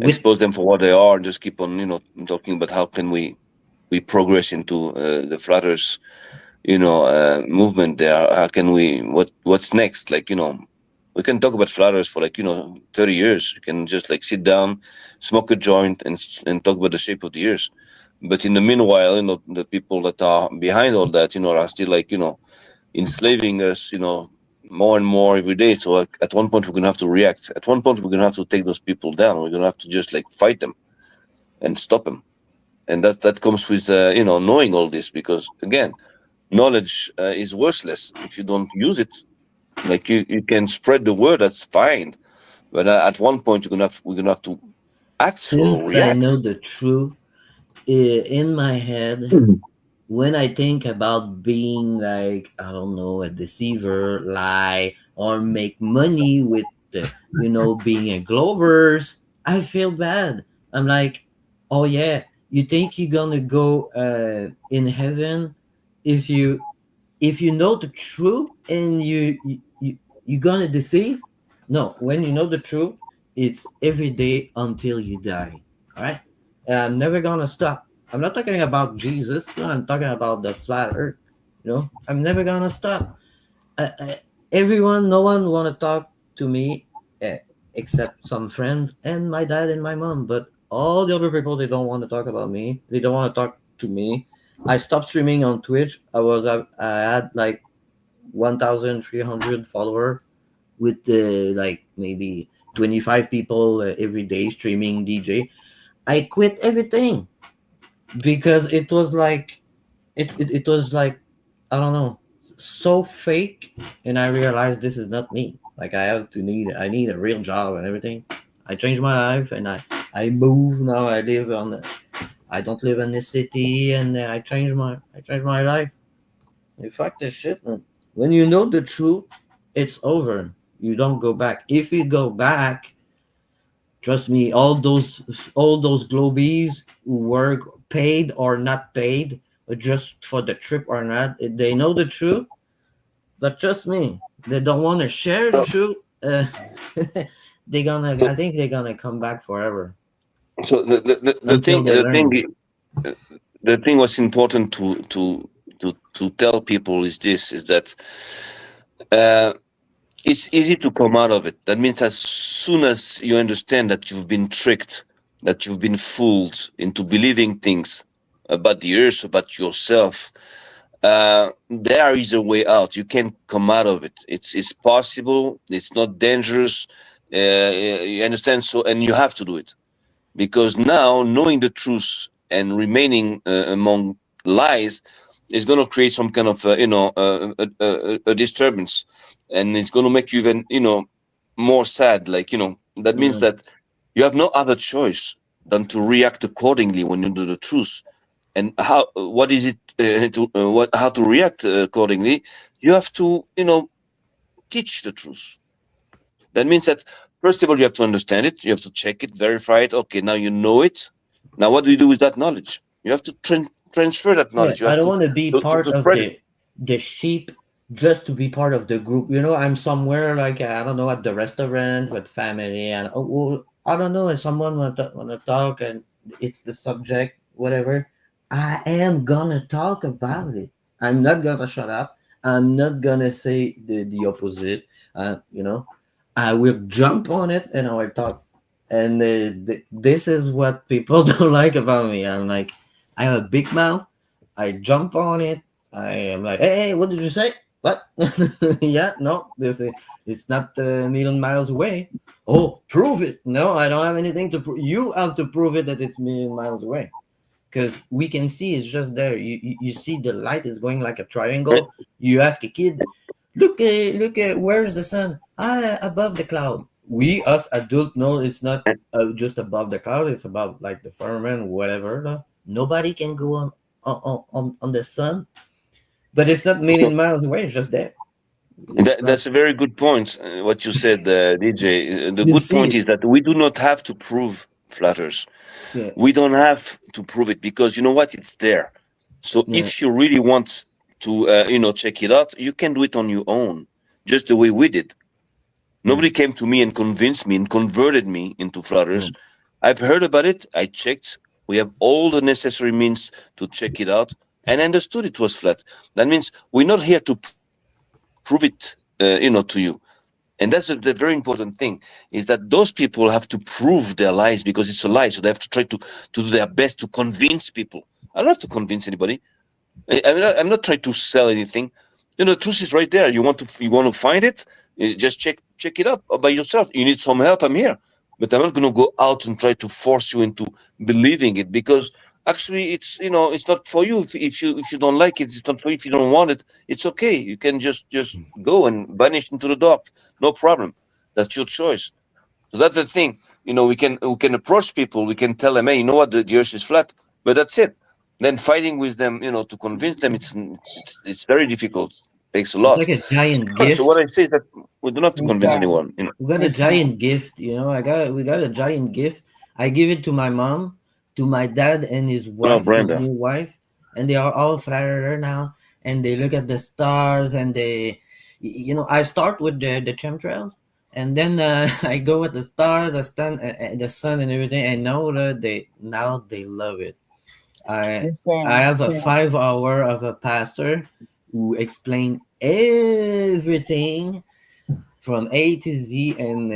expose them for what they are and just keep on talking about how can we progress into the flat earth movement there. How can we what's next? We can talk about flat earth for 30 years. You can just sit down, smoke a joint, and talk about the shape of the earth. But in the meanwhile, the people that are behind all that are still enslaving us more and more every day. So at one point we're gonna have to react. At one point we're gonna have to take those people down. We're gonna have to just fight them and stop them. And that comes with knowing all this, because again, knowledge is worthless if you don't use it. You can spread the word, that's fine, but at one point we're gonna have to act or Since I react. know the truth, in my head, when I think about being I don't know, a deceiver, lie, or make money with being a globers, I feel bad. I'm like, oh yeah, you think you're gonna go in heaven if you know the truth and you're gonna deceive? No, when you know the truth, it's every day until you die. All right, and I'm never gonna stop. I'm not talking about Jesus. No, I'm talking about the flat earth. I'm never gonna stop. Everyone, no one want to talk to me except some friends and my dad and my mom. But all the other people, they don't want to talk about me. They don't want to talk to me. I stopped streaming on Twitch. I had 1,300 followers with maybe 25 people every day streaming DJ. I quit everything because it was it was I don't know, so fake, and I realized this is not me. I need a real job and everything. I changed my life and I moved. Now I don't live in this city, and I changed my life. Fuck this shit, man. When you know the truth, it's over. You don't go back. If you go back, trust me, all those globies who work paid or not paid, just for the trip or not, they know the truth. But trust me, they don't want to share the truth. I think they're gonna come back forever So until they learn. the thing what's important to tell people is this, is that it's easy to come out of it. That means as soon as you understand that you've been tricked, that you've been fooled into believing things about the earth, about yourself, there is a way out. You can come out of it. It's possible. It's not dangerous. You understand? So, and you have to do it, because now knowing the truth and remaining among lies is going to create some kind of a disturbance, and it's going to make you even more sad. That means that you have no other choice than to react accordingly when you know the truth. And what is it how to react accordingly? You have to teach the truth. That means that first of all, you have to understand it, you have to check it, verify it. Okay, now you know it. Now what do you do with that knowledge? You have to transfer that Yeah, knowledge. You I have don't to want to be part of spread it. the sheep just to be part of the group. I'm somewhere I don't know, at the restaurant with family, and I don't know if someone want to talk and it's the subject, whatever. I am gonna talk about it. I'm not gonna shut up. I'm not gonna say the opposite. you know, I will jump on it and I will talk. And this is what people don't like about me. I'm like, I have a big mouth. I jump on it. I am like, hey, what did you say? What? Yeah, no, this is, it's not a million miles away. Oh, prove it. No, I don't have anything to prove. You have to prove it that it's a million miles away. Because we can see it's just there. You see the light is going like a triangle. You ask a kid, look at where's the sun? Above the cloud. We us adults know it's not just above the cloud. It's above like the firmament, whatever. No? Nobody can go on the sun, but it's not million miles away. It's just there. That's a very good point. What you said, DJ. The You good see point it. is that we do not have to prove flat Earth. Yeah. We don't have to prove it because you know what? It's there. So Yeah. if you really want to, check it out, you can do it on your own, just the way we did. Nobody came to me and convinced me and converted me into flat Earth. I've heard about it. I checked. We have all the necessary means to check it out and understood it was flat. That means we're not here to prove it, to you. And that's the very important thing, is that those people have to prove their lies because it's a lie. So they have to try to do their best to convince people. I don't have to convince anybody. I'm not trying to sell anything. The truth is right there. You want to find it, just check it out by yourself. You need some help, I'm here. But I'm not going to go out and try to force you into believing it because actually it's not for you. If you don't like it, it's not for you. If you don't want it, it's okay. You can just go and vanish into the dark. No problem. That's your choice. So that's the thing. We can approach people. We can tell them, hey, you know what, the Earth is flat, but that's it. Then fighting with them, to convince them, it's very difficult. Takes a lot. It's like a giant gift. So what I say is that we don't have to convince anyone. We got a giant gift, we got a giant gift. I give it to my mom, to my dad and his wife, his Brenda. new wife, and they are all flat earther now. And they look at the stars, and they, I start with the chemtrails, and then I go with the stars, the sun, and everything. And now they love it. I have a 5 hour of a pastor who explained everything from A to Z, and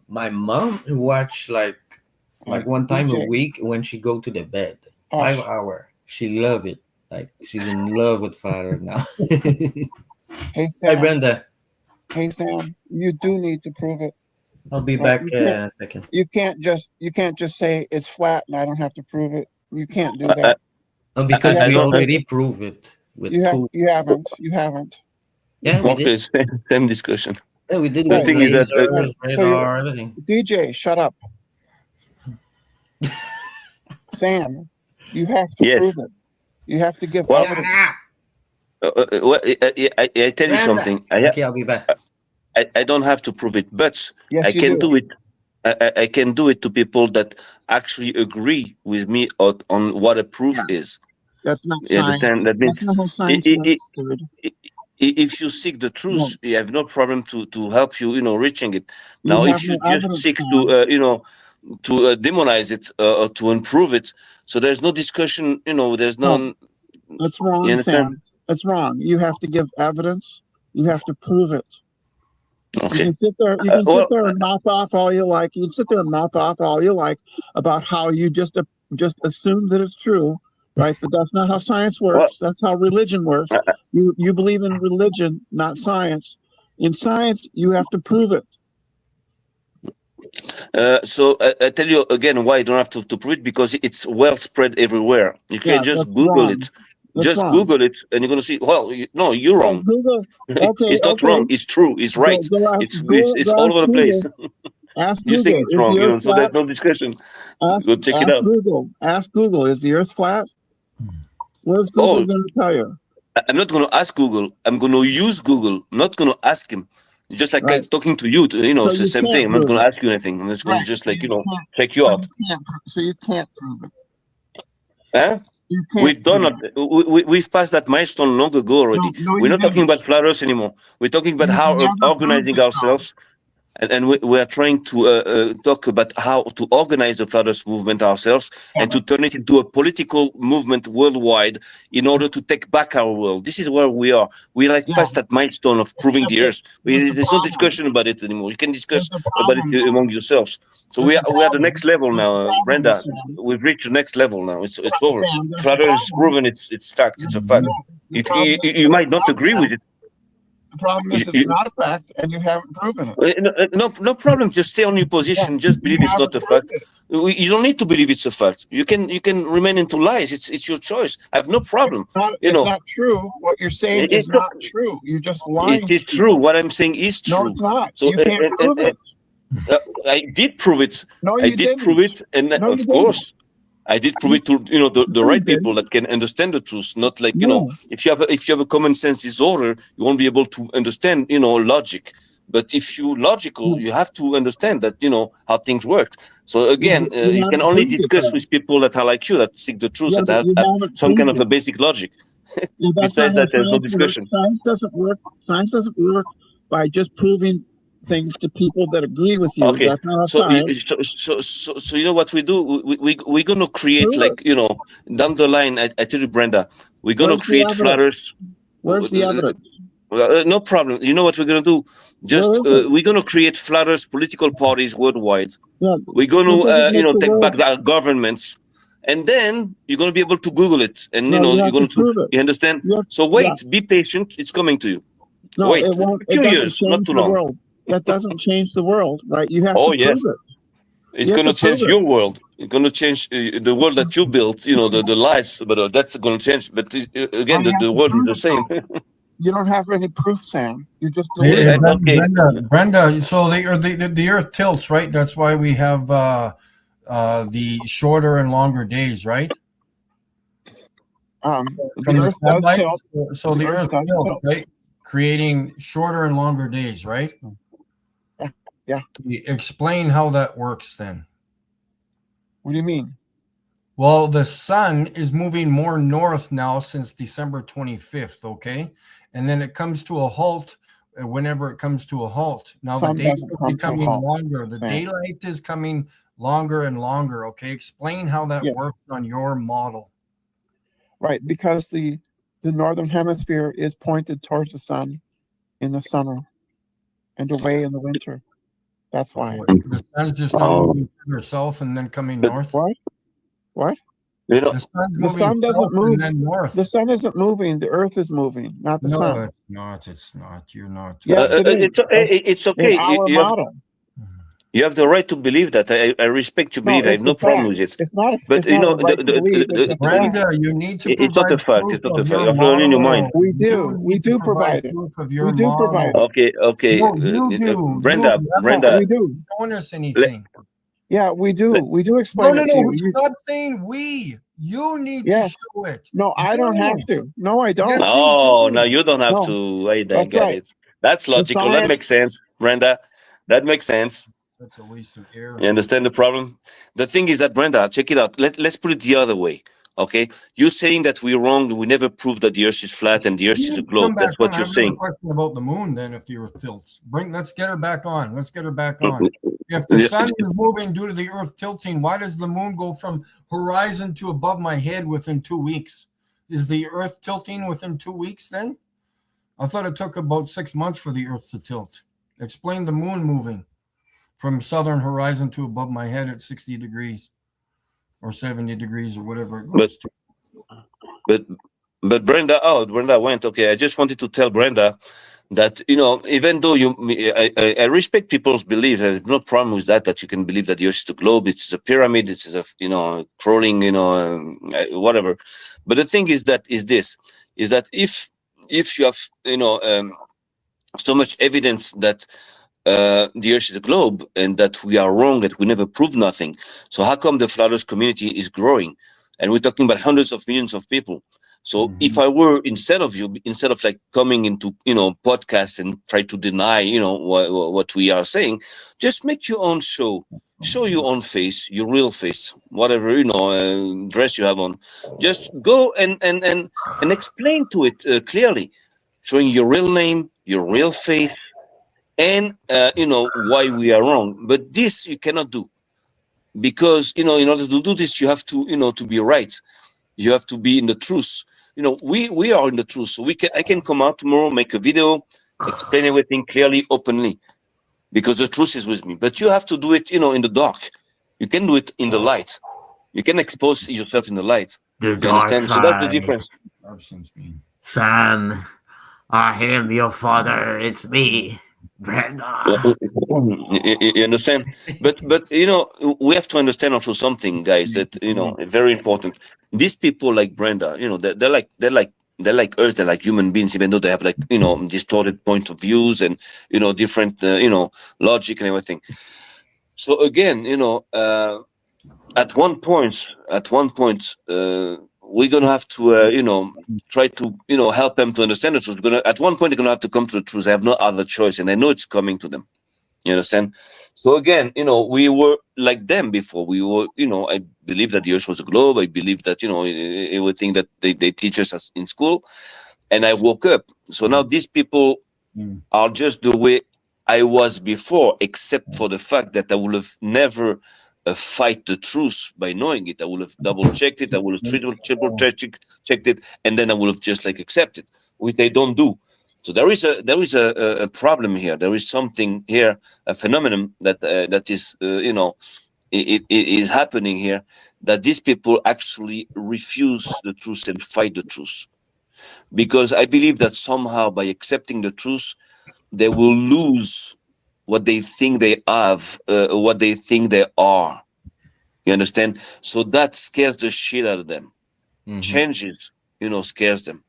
my mom watch like one time a week when she go to the bed. 5 hour. She love it. Like she's in love with Father now. Hey Hi Sam, Brenda. you do need to prove it. I'll be Right, back you in can't- a second. You can't just say it's flat and I don't have to prove it. You can't do that. Oh, because I we don't- already prove it with You proof. haven't. Yeah, we Okay, did. same discussion. Yeah, we did The with thing is that, lasers, so you- radar, everything. DJ, shut up. Sam, you have to Yes. prove it. You have to give Well- evidence. I tell you something. Okay, I'll be back. I don't have to prove it, but Yes, I you can do. do it. I can do it to people that actually agree with me on what a proof is. That's not You science. understand? That means That's not how science it- works, dude. if you seek the truth, you have no problem to help you, reaching it. You Now, have if you no just evidence, seek Sam. to demonize it or to improve it, so there's no discussion. There's no. That's wrong, You understand? Sam. That's wrong. You have to give evidence. You have to prove it. You Okay. can sit there. You can sit there and mouth off all you like. You can sit there and mouth off all you like about how you just assume that it's true, right? But that's not how science works. That's how religion works. You believe in religion, not science. In science, you have to prove it. So I tell you again why I don't have to prove it, because it's well spread everywhere. You can Yeah, just that's Google wrong. it. That's Just wrong. Google it, and you're gonna see. Well, no, you're Okay, wrong. Google. Okay, It's not okay. wrong. It's true. It's right. Go ask, It's go all ask over the place. Google. Ask You Google. think it's Is wrong, the Earth so there's flat? no discussion. Ask, Go check it ask out. Google. Ask Google. Is the Earth flat? What is Google Oh. going to tell you? I'm not going to ask Google. I'm going to use Google. I'm not going to ask him. Just like Right. talking to you. So It's the you same can't thing. I'm not prove going it. to ask you anything. I'm just going to check you so out. You can't prove it. Huh? You can't. We've done prove it. We've passed that milestone long ago already. No, We're you not talking haven't. about flat Earth anymore. We're talking about You how haven't proved organizing it, though. ourselves. and we are trying to talk about how to organize the Flat Earth movement ourselves and to turn it into a political movement worldwide in order to take back our world. This is where we are. We're like past that milestone of proving the Earth. There's no discussion about it anymore. You can discuss about it among yourselves. So we are the next level now, Brenda. We've reached the next level now. It's over. Flat Earth is proven. It's fact. It's a fact. You might not agree with it. The problem is it's not a fact, and you haven't proven it. No problem. Just stay on your position. Just believe it's not a fact. You don't need to believe it's a fact. You can remain into lies. It's your choice. I have no problem. It's not true. What you're saying is not true. You're just lying. It is true. What I'm saying is true. No, it's not. So You can't prove it. I did prove it. No, I you did didn't. prove it, and No, you of course, I did prove it to the right people that can understand the truth. Not like if you have a common sense disorder, you won't be able to understand logic. But if you logical, you have to understand that how things work. So again, you can only discuss with people that are like you, that seek the truth, that have some kind of a basic logic. Besides that, there's no discussion. Science doesn't work. Science doesn't work by just proving things to people that agree with you. Okay, That's not so science. you know what we do? We're gonna create down the line. I tell you, Brenda, we're gonna create Flat Earth. Where's the evidence? No problem. You know what we're gonna do? Just we're gonna create Flat Earth political parties worldwide. Yeah, we're gonna take back our governments, and then you're gonna be able to Google it, and you're gonna you understand. So wait, be patient. It's coming to you. No, wait, it won't. a few years, not too long. World. That doesn't change the world, right? You have to prove it. It's going to change your world. It's going to change the world that you built, the lives, but that's going to change. But again, the world is the same. You don't have any proof, Sam. You just Brenda, so the Earth tilts, right? That's why we have the shorter and longer days, right? The Earth does tilt. So the Earth tilts, right? Creating shorter and longer days, right? Yeah. Explain how that works then. What do you mean? Well, the sun is moving more north now since December 25th, okay? And then it comes to a halt whenever it comes to a halt. Now the days are becoming longer. The daylight is coming longer and longer, okay? Explain how that works on your model. Right, because the northern hemisphere is pointed towards the sun in the summer and away in the winter. That's why. The sun's just now moving further south and then coming north. What? The sun doesn't move. And then north. The sun isn't moving. The Earth is moving, not the sun. No, it's not. You're not. Yes, it's okay. In our model. You have the right to believe that. I respect your belief. I have no problem with it. It's not. But Brenda, you need to. It's not a fact. It's not a fact. You have to in your mind. We do. We do provide it. We do provide it. Okay. Brenda. We do. Showing us anything? Yeah, we do. We do explain it to you. Stop saying we. You need to show it. No, I don't have to. No, I don't. No, you don't have to. Wait, I get it. That's logical. That makes sense, Brenda. That makes sense. That's a waste of air. You understand the problem? The thing is that, Brenda, check it out. Let's put it the other way. Okay, you're saying that we're wrong. We never proved that the Earth is flat and the Earth is a globe. That's what you're saying. Question about the moon, then, if the Earth tilts, let's get her back on. Let's get her back on. If the sun is moving due to the Earth tilting, why does the moon go from horizon to above my head within 2 weeks? Is the Earth tilting within 2 weeks? Then I thought it took about 6 months for the Earth to tilt. Explain the moon moving from southern horizon to above my head at 60 degrees or 70 degrees or whatever it goes to. But Brenda went. Okay, I just wanted to tell Brenda that, even though I respect people's beliefs, there's no problem with that you can believe that the Earth is a globe, it's a pyramid, it's a, crawling, whatever. But the thing is that if you have, so much evidence that the Earth is a globe and that we are wrong, that we never proved nothing. So how come the Flat Earth community is growing? And we're talking about hundreds of millions of people. So if I were, instead of like coming into, podcasts and try to deny, what we are saying, just make your own show, show your own face, your real face, whatever, dress you have on. Just go and explain to it clearly, showing your real name, your real face, and why we are wrong. But this you cannot do, because in order to do this, you have to to be right. You have to be in the truth. We are in the truth, so I can come out tomorrow, make a video, explain everything clearly, openly, because the truth is with me. But you have to do it in the dark. You can do it in the light. You can expose yourself in the light. The You dark understand? So that's the side. difference. Sam, I am your father. It's me, Brenda. You understand? But we have to understand also something, guys, that very important. These people like Brenda, they're like us, they're like human beings, even though they have distorted point of views and different logic and everything. So again, at one point, we're gonna have to try to help them to understand the truth. At one point they're gonna have to come to the truth. They have no other choice, and I know it's coming to them. You understand? So again, we were like them before. We were, I believe that the earth was a globe. I believe that everything that they teach us in school, and I woke up. So now these people are just the way I was before, except for the fact that I would have never fight the truth by knowing it. I would have double checked it. I would have triple checked it, and then I would have just accepted, which they don't do. So there is a problem here. There is something here, a phenomenon that is it is happening here, that these people actually refuse the truth and fight the truth, because I believe that somehow by accepting the truth, they will lose what they think they have, what they think they are. You understand? So that scares the shit out of them. Changes, scares them.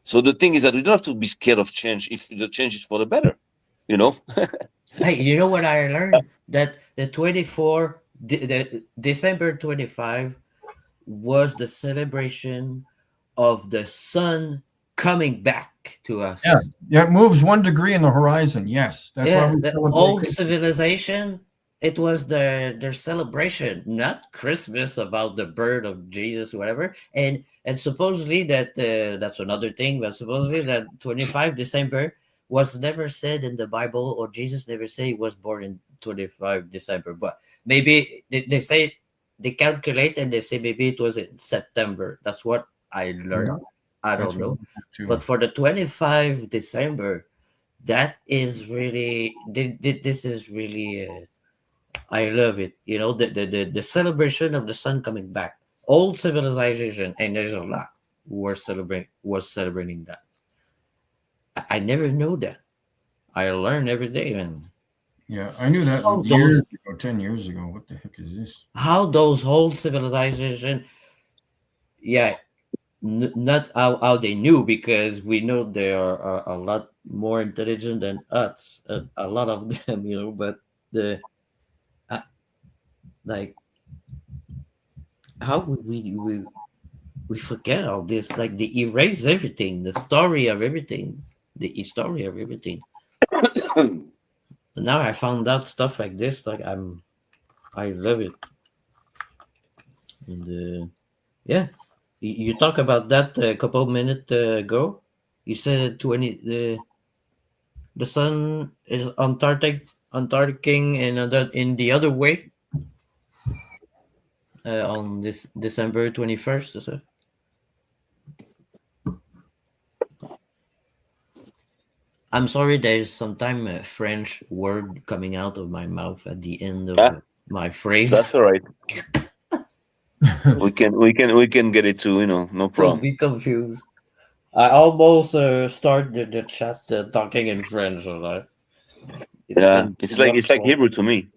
So the thing is that we don't have to be scared of change if the change is for the better. Hey, you know what I learned? That the December 25 was the celebration of the sun coming back to us. Yeah, it moves 1 degree in the horizon. Yes, that's why we the celebrate old Christmas. civilization, it was their celebration, not Christmas about the birth of Jesus, whatever. And supposedly that's another thing, but supposedly that 25 December was never said in the Bible, or Jesus never said he was born in 25 December. But maybe they say, they calculate and they say maybe it was in September. That's what I learned. I don't know. But for the 25 December, that is really, this is really, I love it. The celebration of the sun coming back. Old civilization, and there's a lot was celebrating that. I never knew that. I learn every day, man. Yeah, I knew that years ago, 10 years ago. What the heck is this? How those whole civilization, not how they knew, because we know they are a lot more intelligent than us, a lot of them, but how would we forget all this? They erase everything, the story of everything, the history of everything. Now I found out stuff like this, I love it. And you talk about that a couple minutes ago. You said the sun is Antarctic and in the other way on this December 21st. Is it? I'm sorry, there's sometimes a French word coming out of my mouth at the end of my phrase. That's all right. we can get it too, no problem. Don't be confused. I almost start the chat talking in French, alright? It's like Hebrew to me.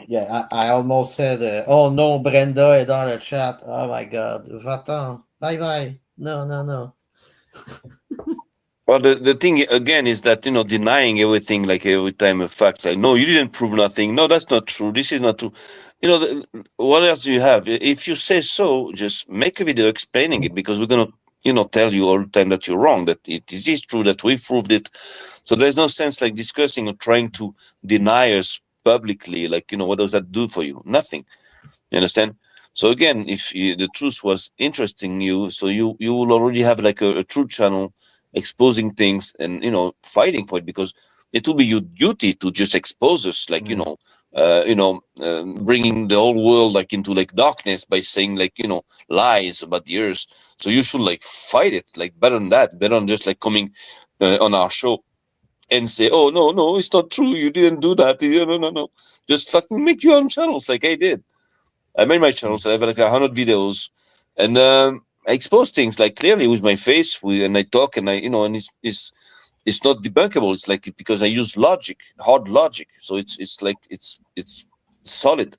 Yeah, I almost said, oh no, Brenda est dans le chat. Oh my God. Va-t'en. Bye. No. Well, the thing again is that, denying everything every time a fact. No, you didn't prove nothing. No, that's not true. This is not true. What else do you have? If you say so, just make a video explaining it, because we're going to, tell you all the time that you're wrong, that it is true, that we proved it. So there's no sense discussing or trying to deny us publicly. What does that do for you? Nothing. You understand? So again, if the truth was interesting you, so you will already have like a truth channel exposing things and fighting for it, because it will be your duty to just expose us, like bringing the whole world like into like darkness by saying like lies about the earth. So you should like fight it like better than that, better than just like coming on our show and say, oh no, it's not true, you didn't do that. No, just fucking make your own channels like I did. I made my channels. I have like 100 videos, and I expose things like clearly with my face, and I talk, and and it's not debunkable. It's like because I use logic, hard logic, so it's like it's solid.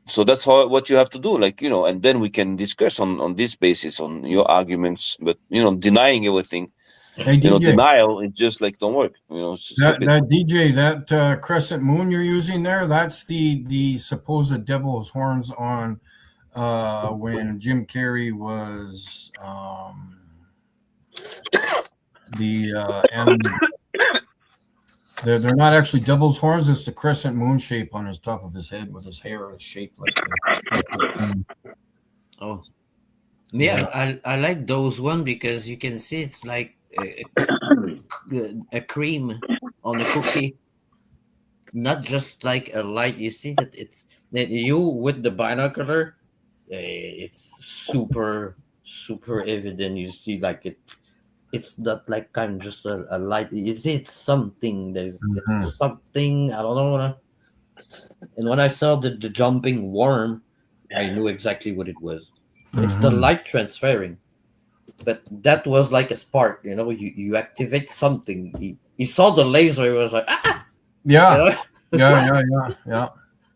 So that's what you have to do, like and then we can discuss on this basis, on your arguments. But denying everything. Hey, DJ, denial, it just like don't work. It's that DJ, that crescent moon you're using there, that's the supposed devil's horns on when Jim Carrey was the animal. They're not actually devil's horns. It's the crescent moon shape on his top of his head with his hair shaped like the Oh, yeah, I like those one because you can see it's like a cream on a cookie, not just like a light. You see that it's that you with the binocular, it's super evident. You see like it's not like kind of just a light. You see it's something. It's something, I don't know. And when I saw the jumping worm, I knew exactly what it was. It's the light transferring. But that was like a spark, you activate something. He saw the laser, he was like, ah! Yeah. Yeah.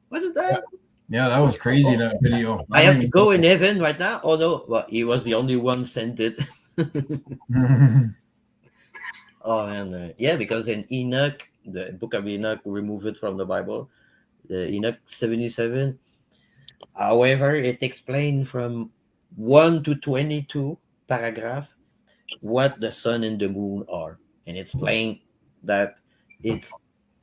What is that? Yeah, that was crazy, that video. I have to go in heaven right now? Oh no, well, he was the only one sent it. Oh man, yeah, because in Enoch, the book of Enoch, remove it from the Bible, the Enoch 77. However, it explained from 1 to 22 paragraph what the sun and the moon are, and it's plain that it's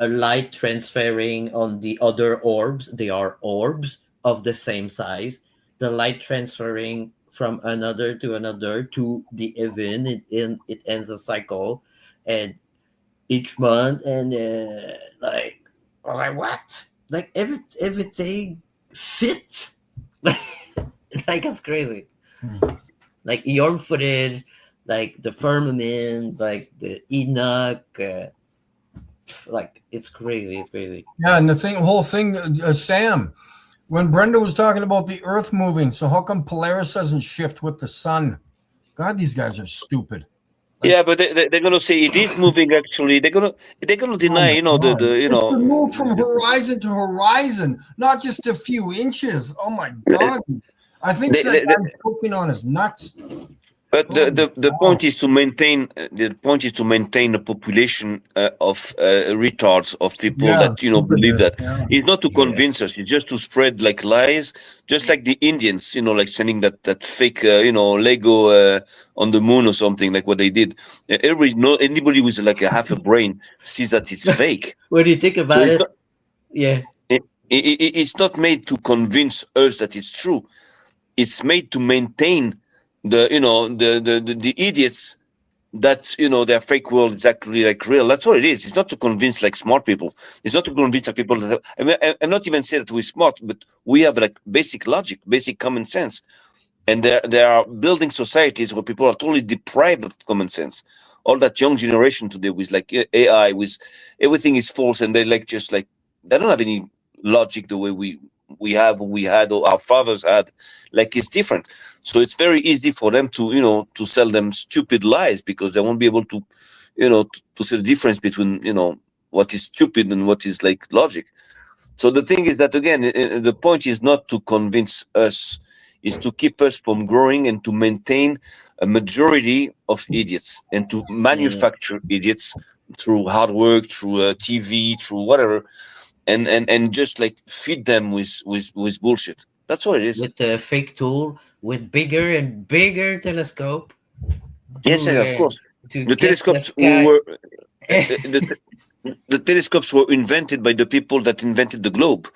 a light transferring on the other orbs. They are orbs of the same size. The light transferring from another to the heaven. It ends a cycle, and each month, and like what? Like everything fits. Like it's crazy. Like your footage, like the firmament, like the Enoch, like it's crazy. Yeah, and the whole thing, Sam, when Brenda was talking about the Earth moving, so how come Polaris doesn't shift with the sun? God, these guys are stupid. Yeah, but they're gonna say it is moving. Actually, they're gonna deny. It's move from horizon to horizon, not just a few inches. Oh my God. I think that guy's poking on his nuts. But the point is to maintain a population of retards, of people that believe that. It's not to convince us. It's just to spread like lies, just like the Indians, like sending that fake Lego on the moon or something, like what they did. Anybody with like a half a brain sees that it's fake. What do you think about it? It's not made to convince us that it's true. It's made to maintain the idiots that their fake world is actually like real. That's all it is. It's not to convince like smart people. It's not to convince like people that I'm not even saying that we're smart, but we have like basic logic, basic common sense. And there are building societies where people are totally deprived of common sense. All that young generation today with like AI, with everything is false, and they like just like they don't have any logic the way we had, or our fathers had. Like it's different. So it's very easy for them to to sell them stupid lies, because they won't be able to to see the difference between what is stupid and what is like logic. So the thing is that again, the point is not to convince us, is to keep us from growing and to maintain a majority of idiots, and to manufacture idiots through hard work, through TV, through whatever, and just like feed them with bullshit. That's what it is. With a fake tool, with bigger and bigger telescope. Yes, of course. The telescopes were the telescopes were invented by the people that invented the globe.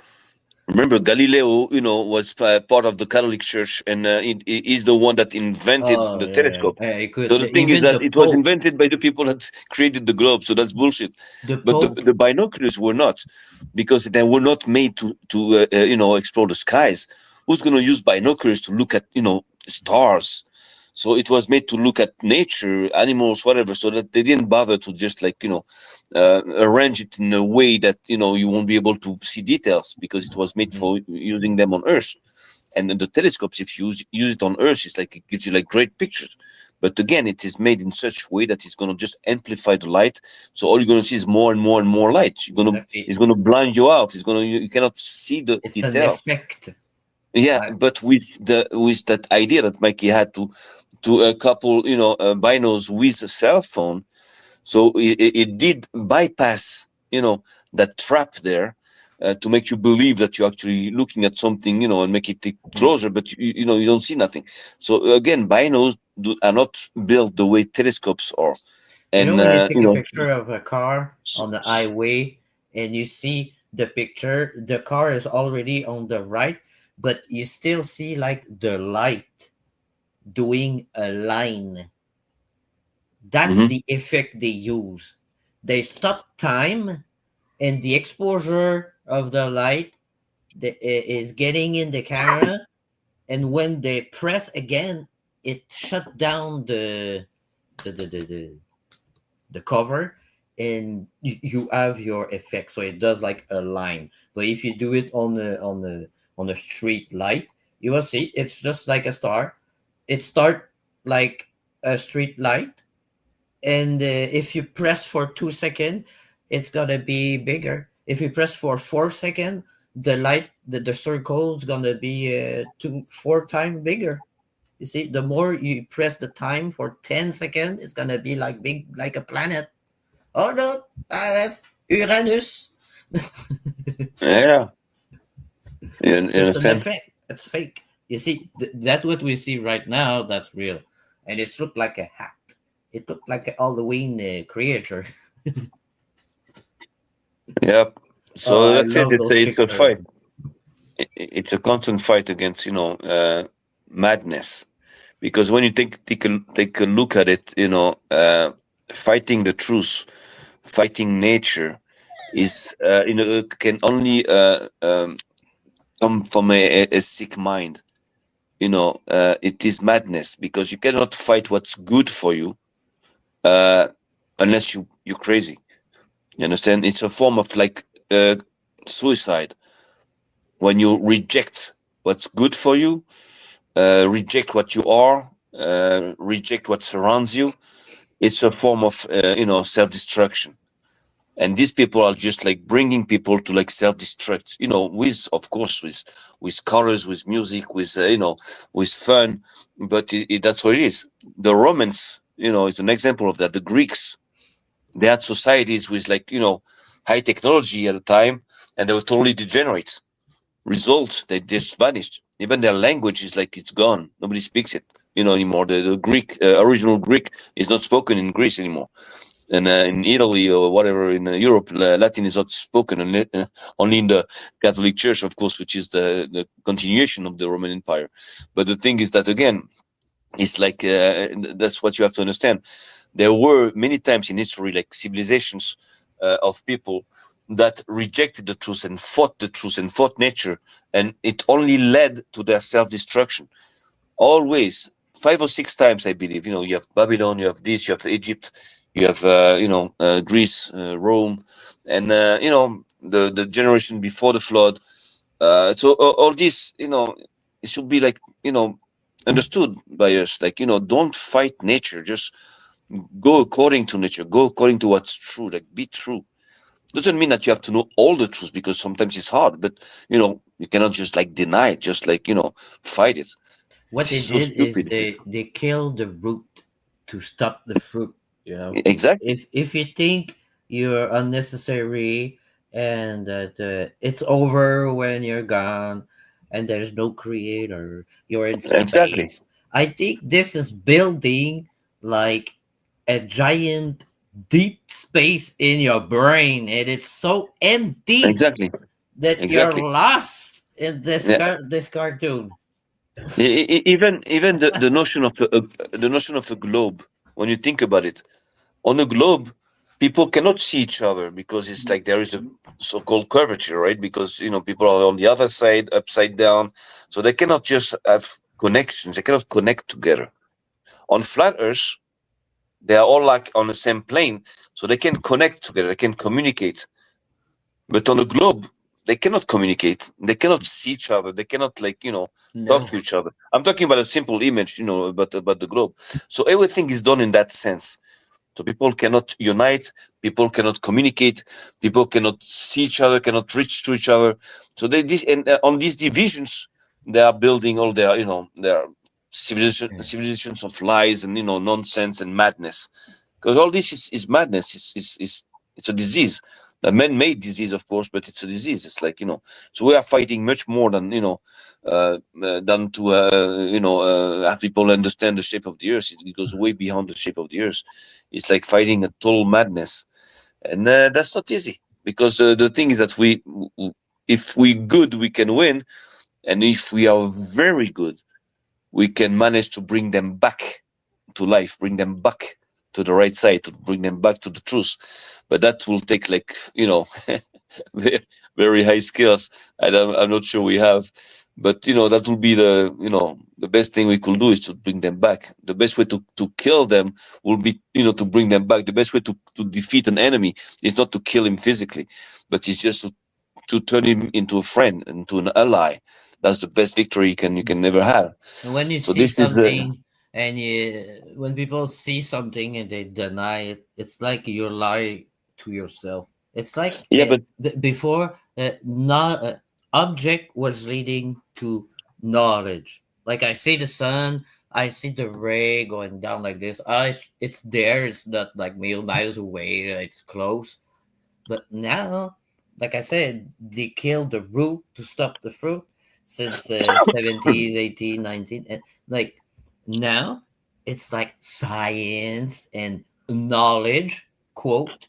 remember Galileo, was part of the Catholic Church, and he's the one that invented Oh, the yeah, telescope. it could So the thing is even that the it was Pope. invented by the people that created the globe. So that's bullshit. The But Pope. the binoculars were not, because they were not made to explore the skies. Who's going to use binoculars to look at stars? So it was made to look at nature, animals, whatever. So that they didn't bother to just arrange it in a way that you won't be able to see details, because it was made for using them on Earth. And then the telescopes, if you use it on Earth, it's like it gives you like great pictures. But again, it is made in such a way that it's going to just amplify the light. So all you're going to see is more and more and more light. It's going to blind you out. You cannot see the It's an details. effect. Yeah, Right. but with that idea that Mikey had to couple binos with a cell phone, so it did bypass that trap there, to make you believe that you're actually looking at something, and make it closer, but you don't see nothing. So again, binos are not built the way telescopes are. And When you take a picture of a car on the highway and you see the picture, the car is already on the right, but you still see like the light doing a line. That's Mhm. the effect they use. They stop time, and the exposure of the light is getting in the camera, and when they press again, it shut down the cover, and you have your effect. So it does like a line. But if you do it on the street light, you will see it's just like a star. It start like a street light, and if you press for 2 seconds, it's gonna be bigger. If you press for 4 seconds, the light, the circle is gonna be 4 times bigger. You see, the more you press the time for 10 seconds, it's gonna be like big, like a planet. Oh no, that's Uranus. Yeah, you It's an understand? effect. It's fake. You see, that's what we see right now. That's real, and it looked like a hat. It looked like an Halloween creature. Yeah. So Oh, I that's it. love those It's a pictures. fight. It's a constant fight against madness, because when you take a look at it, fighting the truth, fighting nature, is can only come from a sick mind. It is madness, because you cannot fight what's good for you, unless you're crazy. You understand? It's a form of suicide, when you reject what's good for you, reject what you are, reject what surrounds you. It's a form of self-destruction. And these people are just like bringing people to like self-destruct, with, of course, with colors, with music, with fun. But that's what it is. The Romans, is an example of that. The Greeks, they had societies with high technology at the time, and they were totally degenerate. Result, they just vanished. Even their language is like it's gone. Nobody speaks it anymore. The Greek, original Greek, is not spoken in Greece anymore. And in Italy or whatever in Europe, Latin is not spoken, only in the Catholic Church, of course, which is the continuation of the Roman Empire. But the thing is that, again, it's like that's what you have to understand. There were many times in history like civilizations of people that rejected the truth and fought the truth and fought nature, and it only led to their self-destruction. Always, 5 or 6 times, I believe. You have Babylon, you have this, you have Egypt, you have Greece, Rome, and the generation before the flood. So all this, it should be understood by us. Don't fight nature. Just go according to nature. Go according to what's true. Be true. Doesn't mean that you have to know all the truth, because sometimes it's hard. But you cannot just deny it. Just fight it. What they It's so did is stupid. they killed the root to stop the fruit. Exactly. If you think you're unnecessary and that it's over when you're gone and there's no creator, you're in Exactly. space. I think this is building like a giant deep space in your brain, and it's so empty Exactly. that you're Exactly. lost. in this Yeah. this cartoon. Even the notion of the notion of a globe. When you think about it, on a globe, people cannot see each other because it's like there is a so-called curvature, right? Because people are on the other side, upside down, so they cannot just have connections. They cannot connect together. On flat Earth, they are all like on the same plane, so they can connect together. They can communicate. But on a globe, they cannot communicate. They cannot see each other. They cannot No. talk to each other. I'm talking about a simple image, about the globe. So everything is done in that sense. So people cannot unite, people cannot communicate, people cannot see each other, cannot reach to each other. So on these divisions, they are building all their civilizations of lies and nonsense and madness. Because all this is madness. It's a disease, a man-made disease, of course, but it's a disease. It's like So we are fighting much more than than to have people understand the shape of the earth. It goes way beyond the shape of the earth. It's like fighting a total madness, and that's not easy because the thing is that if we good, we can win, and if we are very good, we can manage to bring them back to life, bring them back to the right side, to bring them back to the truth. But that will take very, very high skills. I'm not sure we have. But that will be the best thing we could do is to bring them back. The best way to kill them will be to bring them back. The best way to defeat an enemy is not to kill him physically, but it's just to turn him into a friend, into an ally. That's the best victory you can never have. And when you So see this is something when people see something and they deny it, it's like you lie to yourself. It's like but before object was leading to knowledge. Like I see the sun, I see the ray going down like this. It's there. It's not like miles away. It's close. But now, like I said, they killed the root to stop the fruit since 70s, 18, 19. And like now, it's like science and knowledge, quote.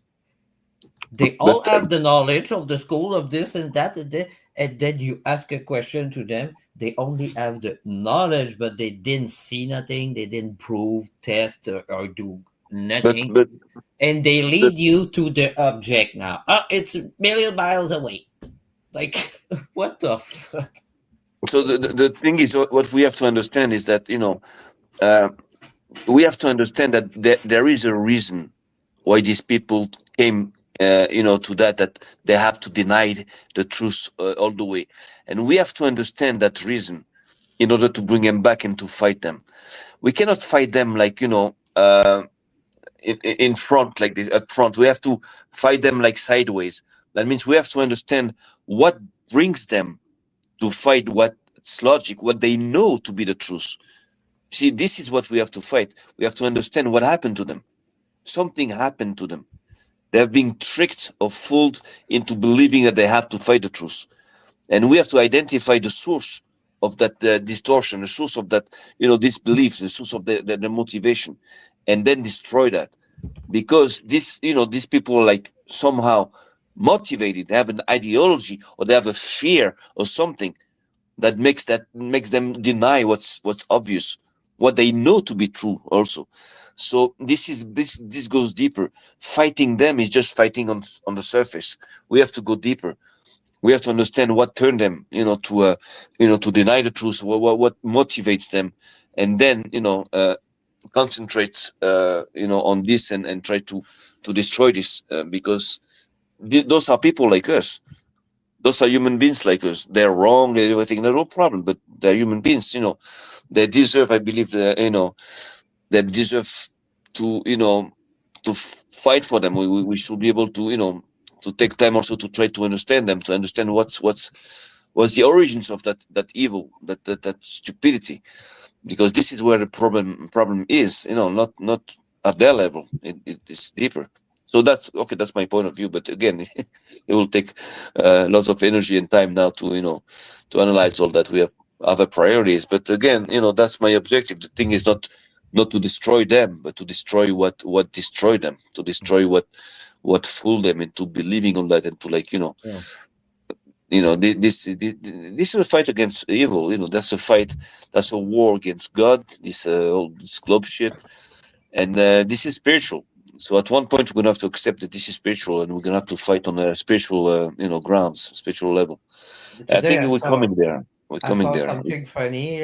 They all have the knowledge of the school of this and that, and then you ask a question to them. They only have the knowledge, but they didn't see nothing. They didn't prove, test, or do nothing. but And they lead you to the object now. It's a million miles away. Like, what the fuck? So the thing is, what we have to understand is that we have to understand that there is a reason why these people came to that they have to deny the truth all the way, and we have to understand that reason in order to bring them back and to fight them. We cannot fight them like in front, like this up front. We have to fight them like sideways. That means we have to understand what brings them to fight what's logic, what they know to be the truth. See, this is what we have to fight. We have to understand what happened to them. Something happened to them. They have been tricked or fooled into believing that they have to fight the truth. And we have to identify the source of that distortion, the source of that, these beliefs, the source of the motivation, and then destroy that. Because these people are like somehow motivated. They have an ideology or they have a fear or something that makes them deny what's obvious, what they know to be true also. So this goes deeper. Fighting them is just fighting on the surface. We have to go deeper. We have to understand what turned them, to deny the truth, what motivates them, and then concentrate, on this and try to destroy this, because those are people like us. Those are human beings like us. They're wrong and everything. No problem, but they're human beings. They deserve, I believe, they deserve to to fight for them. We should be able to to take time also to try to understand them, to understand what's the origins of that evil, that stupidity, because this is where the problem is. Not at their level. It's deeper. So that's okay. That's my point of view. But again, it will take lots of energy and time now to to analyze all that. We have other priorities. But again, that's my objective. The thing is not to destroy them, but to destroy what destroyed them, to destroy what fooled them into believing on that, and to this is a fight against evil. That's a fight. That's a war against God. All this globe shit, and this is spiritual. So at one point we're gonna have to accept that this is spiritual, and we're gonna have to fight on a spiritual, grounds, spiritual level. I Today think we're coming there. We're I coming saw there. something funny.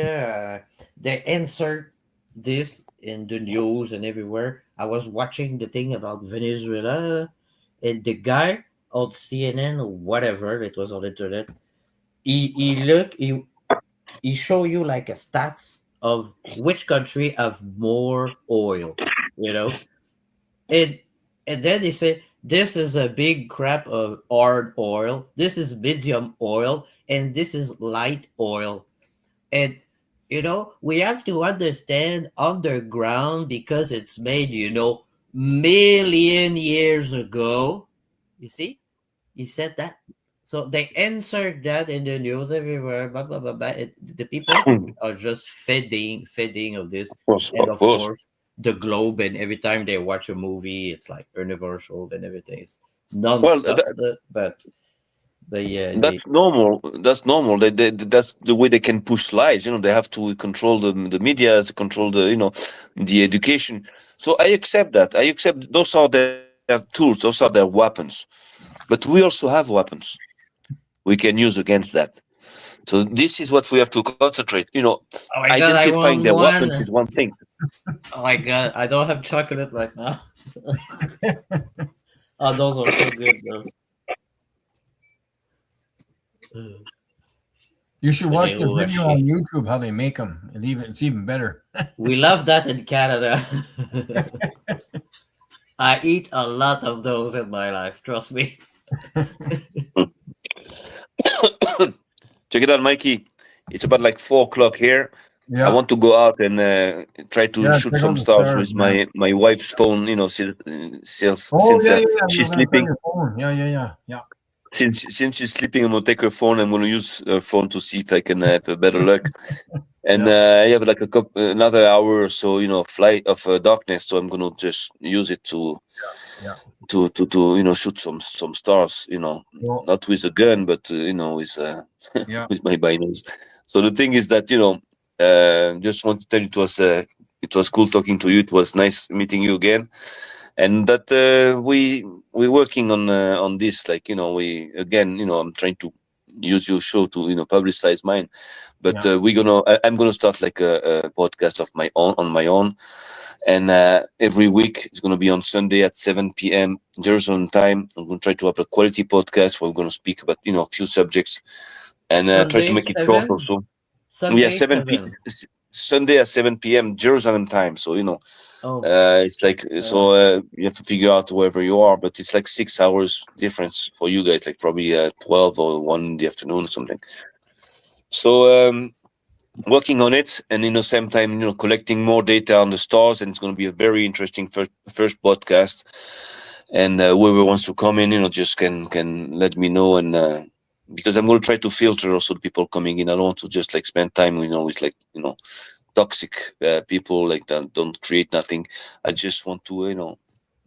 They insert this in the news and everywhere. I was watching the thing about Venezuela, and the guy on CNN or whatever it was on the internet, he show you like a stats of which country have more oil, you know, and then they say this is a big crap of hard oil, this is medium oil, and this is light oil. And we have to understand underground because it's made million years ago. You see, he said that. So they insert that in the news everywhere, blah blah blah blah. The people are just feeding of this, and Of of course. course the globe, and every time they watch a movie it's like universal and everything. It's Well, non-stop, but yeah, that's normal. That's normal. That's the way they can push lies. They have to control the media, to control the education. So I accept that. I accept those are their tools. Those are their weapons. But we also have weapons we can use against that. So this is what we have to concentrate. oh my god, I Identifying want their one. weapons is one thing. Oh my god, I don't have chocolate right now. Oh, those are so good, bro. You should watch They this will video on actually- YouTube how they make them. It's even better. We love that in Canada. I eat a lot of those in my life, trust me. Check it out, Mikey. It's about like 4 o'clock here. Yeah. I want to go out and try to Yeah, shoot check some out the stars stars, with man. my wife's phone. Since Oh yeah, yeah, yeah. she's You're gonna sleeping. turn your phone. Yeah. Since she's sleeping, I'm gonna take her phone. I'm gonna use her phone to see if I can have a better luck. And I have like another hour or so, flight of darkness. So I'm gonna just use it to shoot some stars. Well, Not with a gun, but with yeah. with my binos. So the thing is that just want to tell you it was cool talking to you. It was nice meeting you again, and that we're working on this. Like I'm trying to use your show to publicize mine, but I'm gonna start like a podcast of my own on my own, and every week it's gonna be on Sunday at 7 p.m. Jerusalem time. I'm gonna try to have a quality podcast where we're gonna speak about a few subjects and try to Sunday, make it short 7? also. Sunday, Yeah, 7 7. Sunday at 7 p.m. Jerusalem time. So Oh, it's like you have to figure out wherever you are, but it's like 6 hours difference for you guys, like probably 12 or 1 in the afternoon or something. So working on it, and same time collecting more data on the stars, and it's going to be a very interesting first podcast. And whoever wants to come in, just can let me know, and because I'm going to try to filter also the people coming in. I don't want to just like spend time with like toxic people like that don't create nothing. I just want to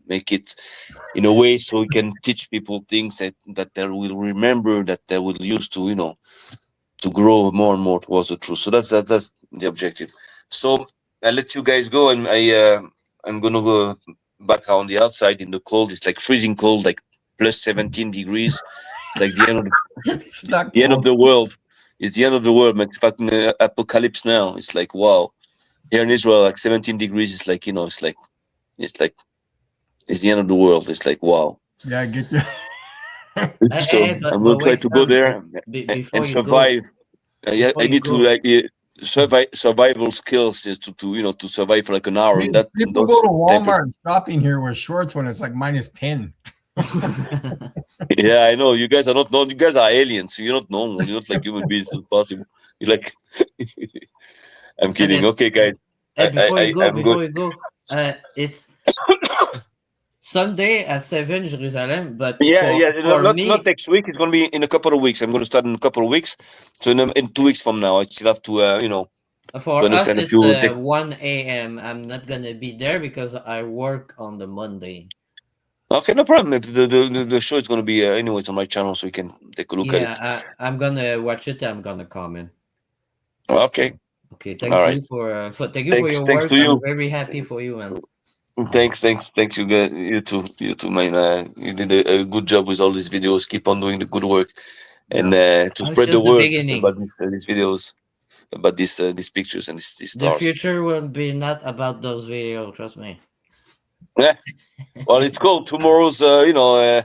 make it in a way so we can teach people things that they will remember, that they will use to to grow more and more towards the truth. So that's the objective. So I let you guys go, and I'm gonna go back on the outside in the cold. It's like freezing cold, like plus 17 degrees. It's like the end of It's not the end of cold. the world. It's the end of the world, man. It's fucking apocalypse now. It's like wow. Here in Israel, like 17 degrees. It's like it's the end of the world. It's like wow. Yeah, I get you. So but I'm gonna try wait, to go Sam, there before and you go, survive. I before you need to go, like survival skills is to survive for like an hour. And that People those go to type of- Walmart shopping here with shorts when it's like minus 10. yeah, I know you guys are not normal. You guys are aliens. You're not normal. You're not like human beings. It's impossible. You're like, I'm kidding. then- Okay, guys. and before you go, I'm good. it's Sunday at 7 Jerusalem, but Yeah. for Not me, not next week. It's gonna be in a couple of weeks. I'm gonna start in a couple of weeks. So in 2 weeks from now, I still have to for to us understand if it's you take- 1 a.m. I'm not gonna be there because I work on the Monday. Okay, no problem. If the show is going to be anyways on my channel, so you can take a look at it. I'm gonna watch it. I'm gonna comment. Okay. Okay, All right. thank you for your Thanks work. to you. I'm very happy for you, man. Thanks. You guys, you too, man. You did a good job with all these videos. Keep on doing the good work, and to It's spread the just the word beginning. about these videos, about these pictures and these The stars. future will be not about those videos. Trust me. Yeah. Well, it's called tomorrow's. What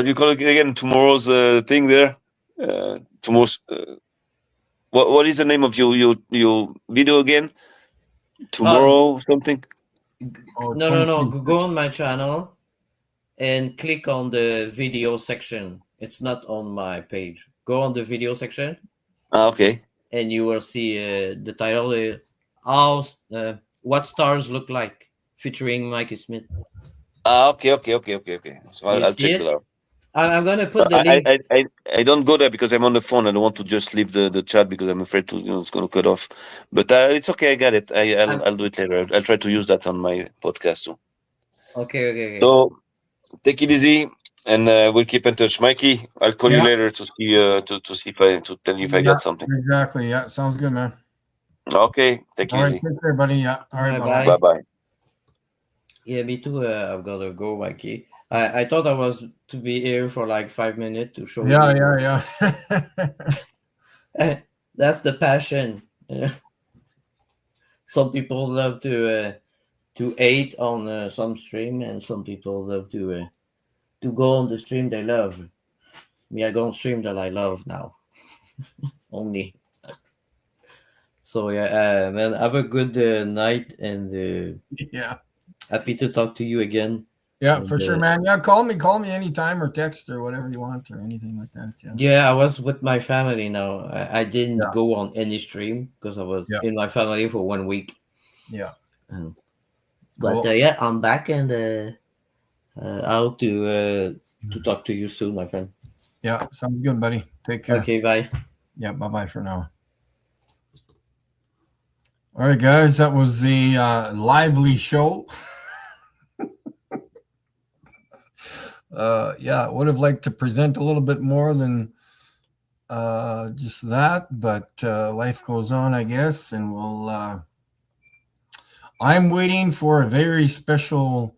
do you call it again? Tomorrow's thing there. Tomorrow's. What is the name of your video again? Tomorrow something. Oh, No. 23. Go on my channel and click on the video section. It's not on my page. Go on the video section Okay. and you will see the title is how what stars look like, featuring Mikey Smith. Okay. So You I'll see check it? it out. I'm gonna put the link. I don't go there because I'm on the phone. I don't want to just leave the chat because I'm afraid to it's going to cut off. But it's okay. I got it. I'll do it later. I'll try to use that on my podcast too. Okay. So take it easy, and we'll keep in touch, Mikey. I'll call you later to see to see if I to tell you if I got something. Exactly. Yeah, sounds good, man. Okay, take it All right, easy. take care, buddy. Yeah. All right, Bye-bye. bye. Bye. Yeah, me too. I've gotta go, Mikey. I thought I was to be here for like 5 minutes to show you. Yeah. That's the passion. Some people love to hate on some stream, and some people love to go on the stream they love. Me, I go on stream that I love now. Only. So yeah, man, have a good night, and Yeah. happy to talk to you again. Yeah, for sure, man. Yeah, call me anytime or text or whatever you want or anything like that. Yeah. Yeah, I was with my family now. I didn't Yeah. go on any stream because I was in my family for 1 week. Yeah. But Cool. yeah, I'm back, and I hope to talk to you soon, my friend. Yeah, sounds good, buddy. Take care. Okay, bye. Yeah, bye for now. All right, guys, that was the lively show. Yeah, I would have liked to present a little bit more than just that, but life goes on, I guess, and we'll. I'm waiting for a very special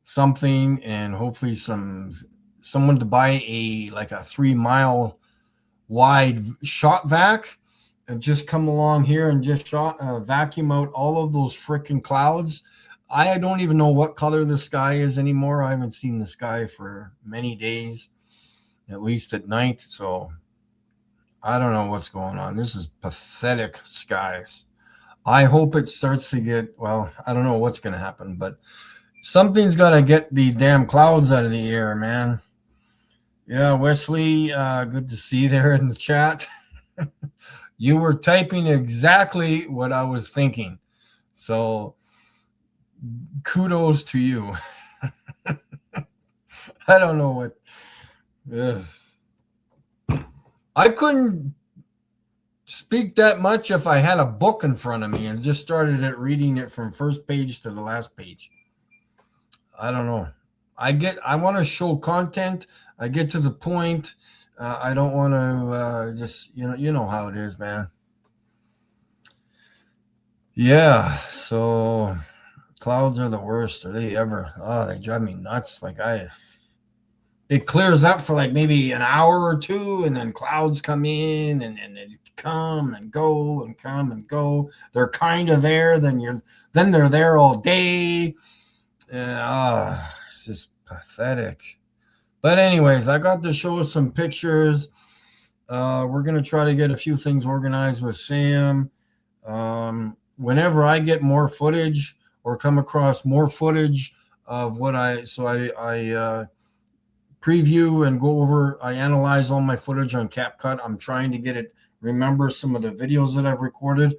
something, and hopefully someone to buy a 3 mile wide shot vac and just come along here and just vacuum out all of those freaking clouds. I don't even know what color the sky is anymore. I haven't seen the sky for many days, at least at night. So I don't know what's going on. This is pathetic skies. I hope it starts to get, well, I don't know what's going to happen, but something's got to get the damn clouds out of the air, man. Yeah, Wesley, good to see you there in the chat. You were typing exactly what I was thinking. So kudos to you. I don't know what. I couldn't speak that much if I had a book in front of me and just started reading it from first page to the last page. I don't know. I want to show content. I get to the point. I don't want to just, you know how it is, man. Yeah. So clouds are the worst. Are they ever? Oh, they drive me nuts. It clears up for maybe an hour or two, and then clouds come in and they come and go and come and go. They're kind of there. Then they're there all day. It's just pathetic. But anyways, I got to show some pictures. We're going to try to get a few things organized with Sam. Whenever I get more footage or come across more footage of what I preview and go over, I analyze all my footage on CapCut. I'm trying to remember some of the videos that I've recorded,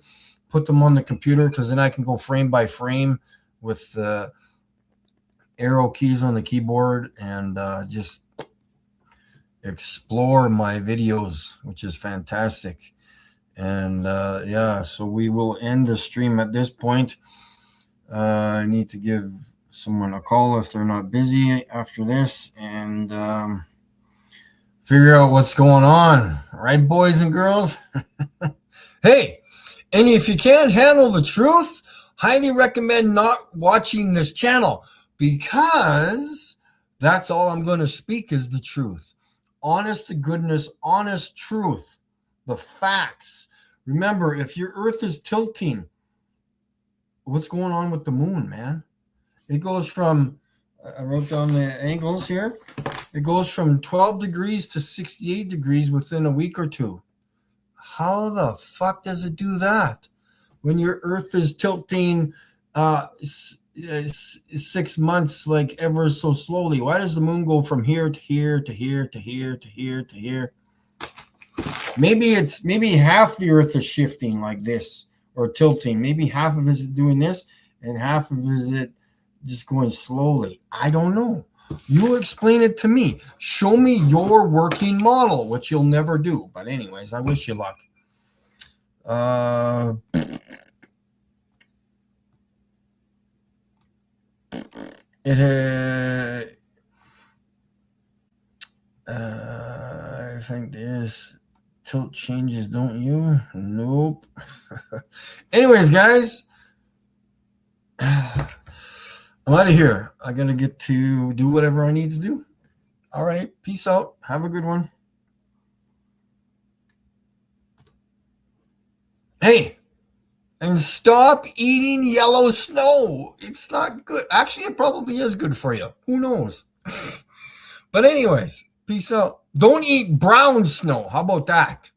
put them on the computer, because then I can go frame by frame with the arrow keys on the keyboard and just explore my videos, which is fantastic. And so we will end the stream at this point. I need to give someone a call if they're not busy after this and figure out what's going on. Right, boys and girls? Hey, and if you can't handle the truth, highly recommend not watching this channel, because that's all I'm going to speak is the truth. Honest to goodness, honest truth. The facts. Remember, if your earth is tilting, what's going on with the moon, man? It goes from, I wrote down the angles here. It goes from 12 degrees to 68 degrees within a week or two. How the fuck does it do that? When your earth is tilting 6 months, like ever so slowly. Why does the moon go from here to here to here to here to here to here? Maybe half the earth is shifting like this or tilting. Maybe half of it is doing this and half of it is just going slowly. I don't know. You explain it to me. Show me your working model, which you'll never do. But anyways, I wish you luck. I think there's tilt changes, don't you? Nope. Anyways, guys, I'm out of here. I gotta get to do whatever I need to do. All right, peace out. Have a good one. Hey, and stop eating yellow snow. It's not good. Actually, it probably is good for you. Who knows? But anyways, peace out. Don't eat brown snow. How about that?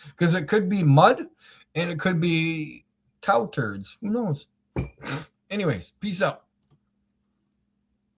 Because it could be mud and it could be cow turds. Who knows? Anyways, peace out.